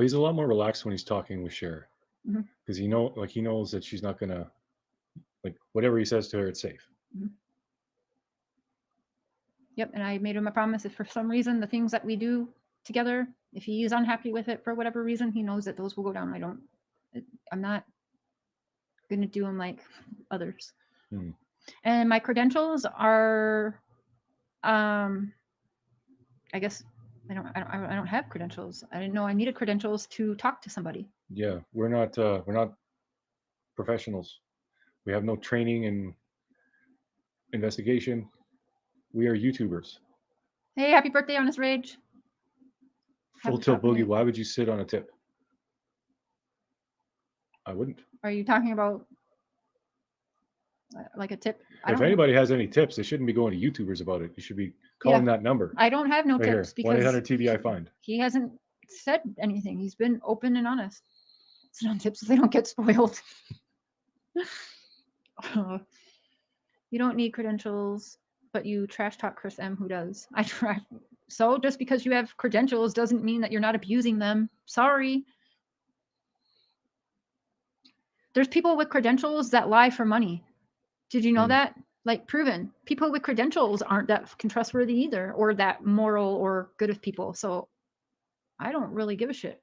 he's a lot more relaxed when he's talking with Cher, because he knows that she's not gonna, like, whatever he says to her, it's safe.
Yep, and I made him a promise if for some reason the things that we do together, if he is unhappy with it for whatever reason, he knows that those will go down. I'm not gonna do them like others. And my credentials are, I guess I don't have credentials. I didn't know I needed credentials to talk to somebody.
Yeah, we're not professionals. We have no training in investigation. We are YouTubers.
Hey, happy birthday, Honest Rage.
Full Tilt Boogie, why would you sit on a tip? I wouldn't.
Are you talking about like a tip?
If anybody has any tips, they shouldn't be going to YouTubers about it. You should be calling that number.
I don't have no
right
tips
here,
because
1-800-TVI-FIND.
he hasn't said anything. He's been open and honest. It's not tips so they don't get spoiled. You don't need credentials, but you trash talk Chris M, who does. I try. So just because you have credentials doesn't mean that you're not abusing them. Sorry. There's people with credentials that lie for money. Did you know that? Like, proven. People with credentials aren't that trustworthy either, or that moral or good of people. So I don't really give a shit.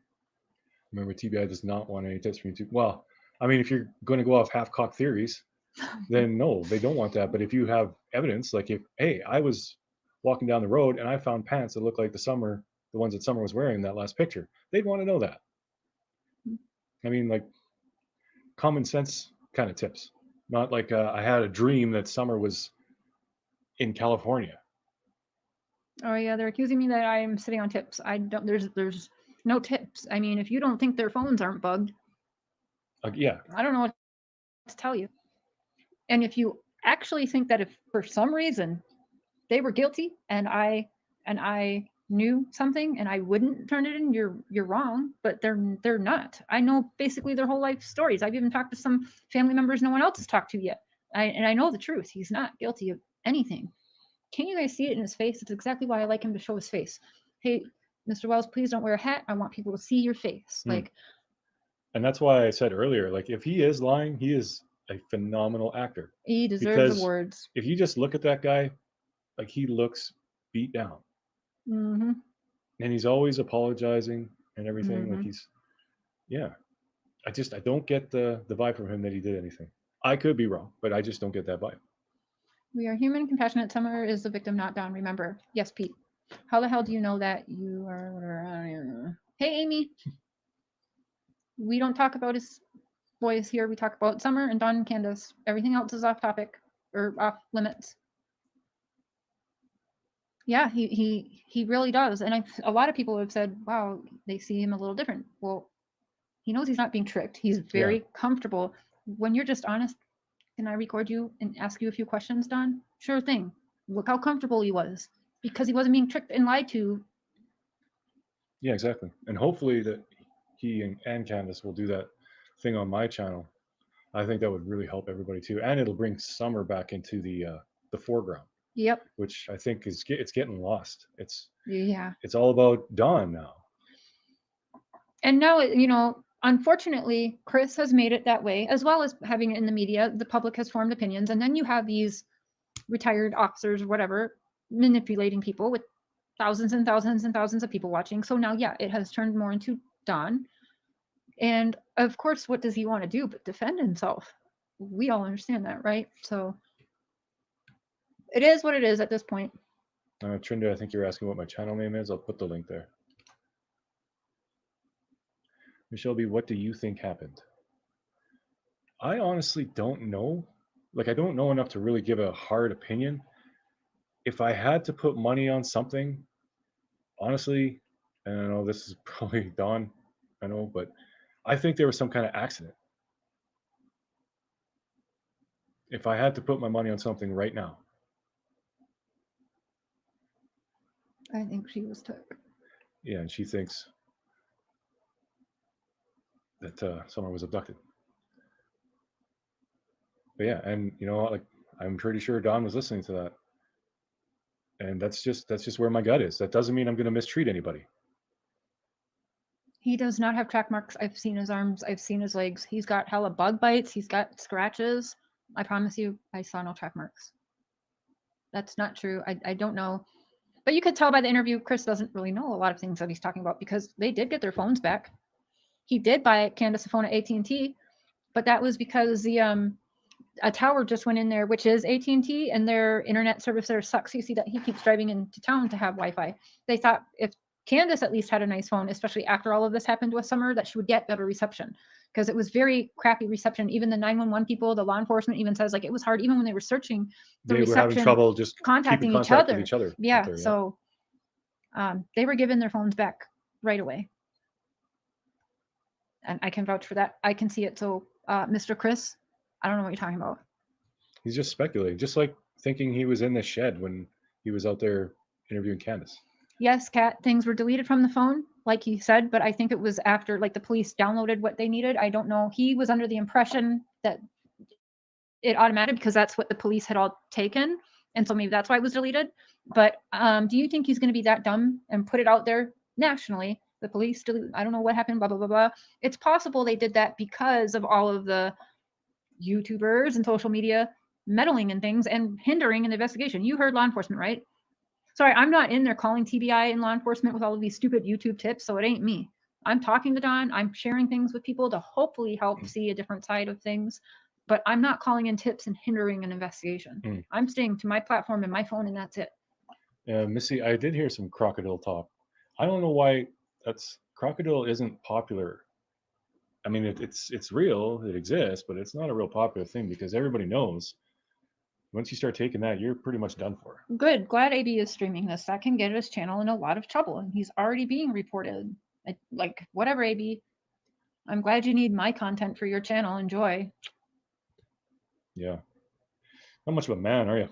Remember, TBI does not want any tips from YouTube. Well, I mean, if you're going to go off half-cocked theories, then no, they don't want that. But if you have evidence, like hey, I was walking down the road and I found pants that look like the ones that Summer was wearing in that last picture, they'd want to know that. I mean, like, common sense kind of tips, not like I had a dream that Summer was in California.
Oh yeah, they're accusing me that I'm sitting on tips. I don't. There's no tips. I mean, if you don't think their phones aren't bugged,
yeah,
I don't know what to tell you. And if you actually think that if for some reason they were guilty and I knew something and I wouldn't turn it in, you're wrong. But they're not. I know basically their whole life stories. I've even talked to some family members no one else has talked to yet. And I know the truth. He's not guilty of anything. Can you guys see it in his face? It's exactly why I like him to show his face. Hey, Mr. Wells, please don't wear a hat. I want people to see your face. Like,
and that's why I said earlier, like, if he is lying, he is a phenomenal actor.
He deserves awards.
If you just look at that guy, like, he looks beat down. And he's always apologizing and everything. Like, I don't get the vibe from him that he did anything. I could be wrong, but I just don't get that vibe.
We are human, compassionate. Summer is the victim, not Don. Remember. Yes, Pete. How the hell do you know that you are? Hey, Amy. We don't talk about his boys here. We talk about Summer and Don and Candace. Everything else is off topic or off limits. Yeah, he really does. And a lot of people have said, wow, they see him a little different. Well, he knows he's not being tricked. He's very comfortable. When you're just honest, can I record you and ask you a few questions, Don? Sure thing. Look how comfortable he was because he wasn't being tricked and lied to.
Yeah, exactly. And hopefully that he and Candace will do that thing on my channel. I think that would really help everybody too. And it'll bring Summer back into the the foreground,
Yep.
which I think it's getting lost.
Yeah.
It's all about Don now.
And now, unfortunately, Chris has made it that way, as well as having it in the media. The public has formed opinions. And then you have these retired officers or whatever manipulating people with thousands and thousands and thousands of people watching. So now, yeah, it has turned more into Don. And of course, what does he want to do but defend himself? We all understand that, right? So it is what it is at this point.
Trinda, I think you're asking what my channel name is. I'll put the link there. Michelle B, what do you think happened? I honestly don't know. Like, I don't know enough to really give a hard opinion. If I had to put money on something, honestly, and I know this is probably Don, I know, but I think there was some kind of accident. If I had to put my money on something right now.
I think she was took.
Yeah, and she thinks that Summer was abducted. But yeah, and like, I'm pretty sure Don was listening to that. And that's just where my gut is. That doesn't mean I'm going to mistreat anybody.
He does not have track marks. I've seen his arms. I've seen his legs. He's got hella bug bites. He's got scratches. I promise you, I saw no track marks. That's not true. I don't know. But you could tell by the interview, Chris doesn't really know a lot of things that he's talking about because they did get their phones back. He did buy Candace a phone at AT&T, but that was because a tower just went in there, which is AT&T, and their internet service there sucks. You see that he keeps driving into town to have Wi-Fi. They thought if Candace at least had a nice phone, especially after all of this happened with Summer, that she would get better reception because it was very crappy reception. Even the 911 people, the law enforcement even says like it was hard even when they were searching the
they
reception,
were having trouble just
contacting
keeping
each
contact
other.
with each other.
Yeah,
there,
so they were given their phones back right away. And I can vouch for that. I can see it. So Mr. Chris, I don't know what you're talking about.
He's just speculating, just like thinking he was in the shed when he was out there interviewing Candace.
Yes, Kat, things were deleted from the phone, like he said, but I think it was after like the police downloaded what they needed. I don't know. He was under the impression that it automated because that's what the police had all taken. And so maybe that's why it was deleted. But do you think he's going to be that dumb and put it out there nationally? The police, I don't know what happened, blah, blah, blah, blah. It's possible they did that because of all of the YouTubers and social media meddling in things and hindering an investigation. You heard law enforcement, right? Sorry, I'm not in there calling TBI and law enforcement with all of these stupid YouTube tips, so it ain't me. I'm talking to Don. I'm sharing things with people to hopefully help see a different side of things, but I'm not calling in tips and hindering an investigation. I'm staying to my platform and my phone, and that's it.
Missy, I did hear some crocodile talk. I don't know why crocodile isn't popular. I mean, it's real, it exists, but it's not a real popular thing because everybody knows once you start taking that, you're pretty much done for.
Good. Glad AB is streaming this. That can get his channel in a lot of trouble, and he's already being reported. Like, whatever, AB. I'm glad you need my content for your channel. Enjoy.
Yeah. Not much of a man, are you?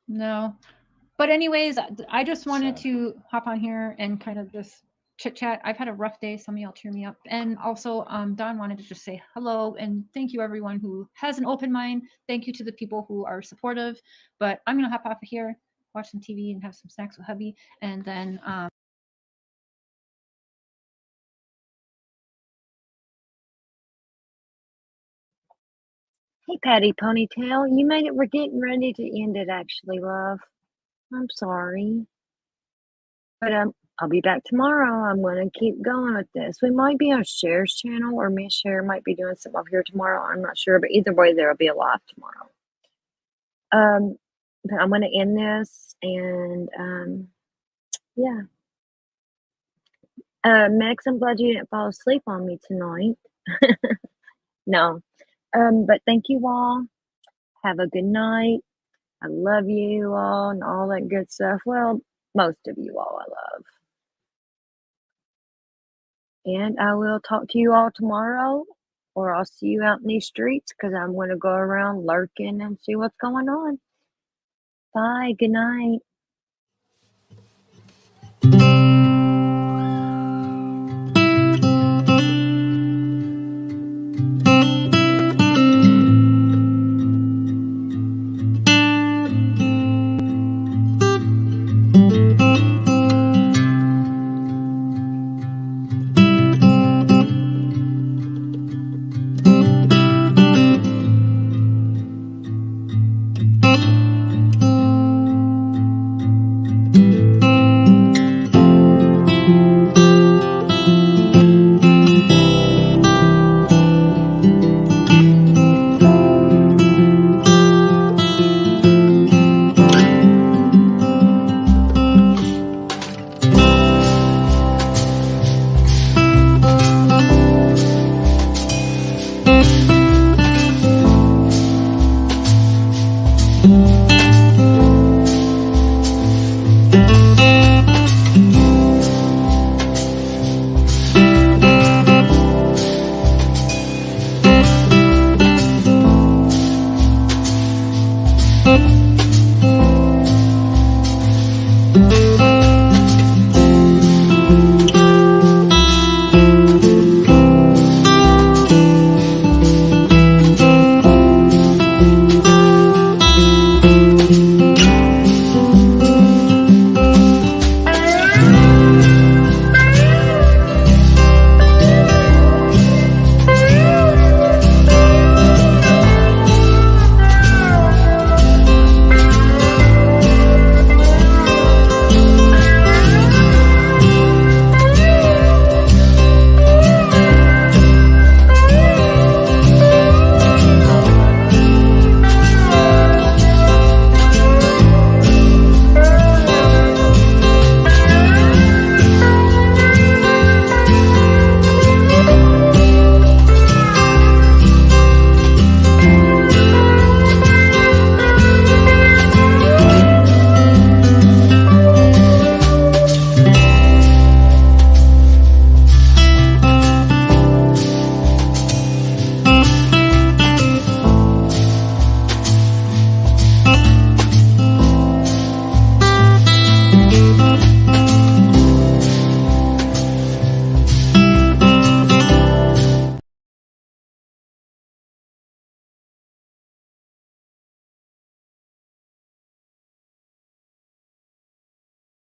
No. But anyways, I just wanted to hop on here and kind of just chit chat. I've had a rough day. Some of y'all cheer me up. And also, Don wanted to just say hello and thank you everyone who has an open mind. Thank you to the people who are supportive. But I'm gonna hop off of here, watch some TV and have some snacks with hubby, and then
Hey, Patty Ponytail, you made it. We're getting ready to end it, actually, love. I'm sorry. But I'll be back tomorrow. I'm going to keep going with this. We might be on Cher's channel, or Miss Cher might be doing something up here tomorrow. I'm not sure, but either way, there will be a live tomorrow. But I'm going to end this, and yeah. Max, I'm glad you didn't fall asleep on me tonight. No. But thank you all. Have a good night. I love you all and all that good stuff. Well, most of you all I love. And I will talk to you all tomorrow, or I'll see you out in these streets because I'm going to go around lurking and see what's going on. Bye. Good night.
Thank you.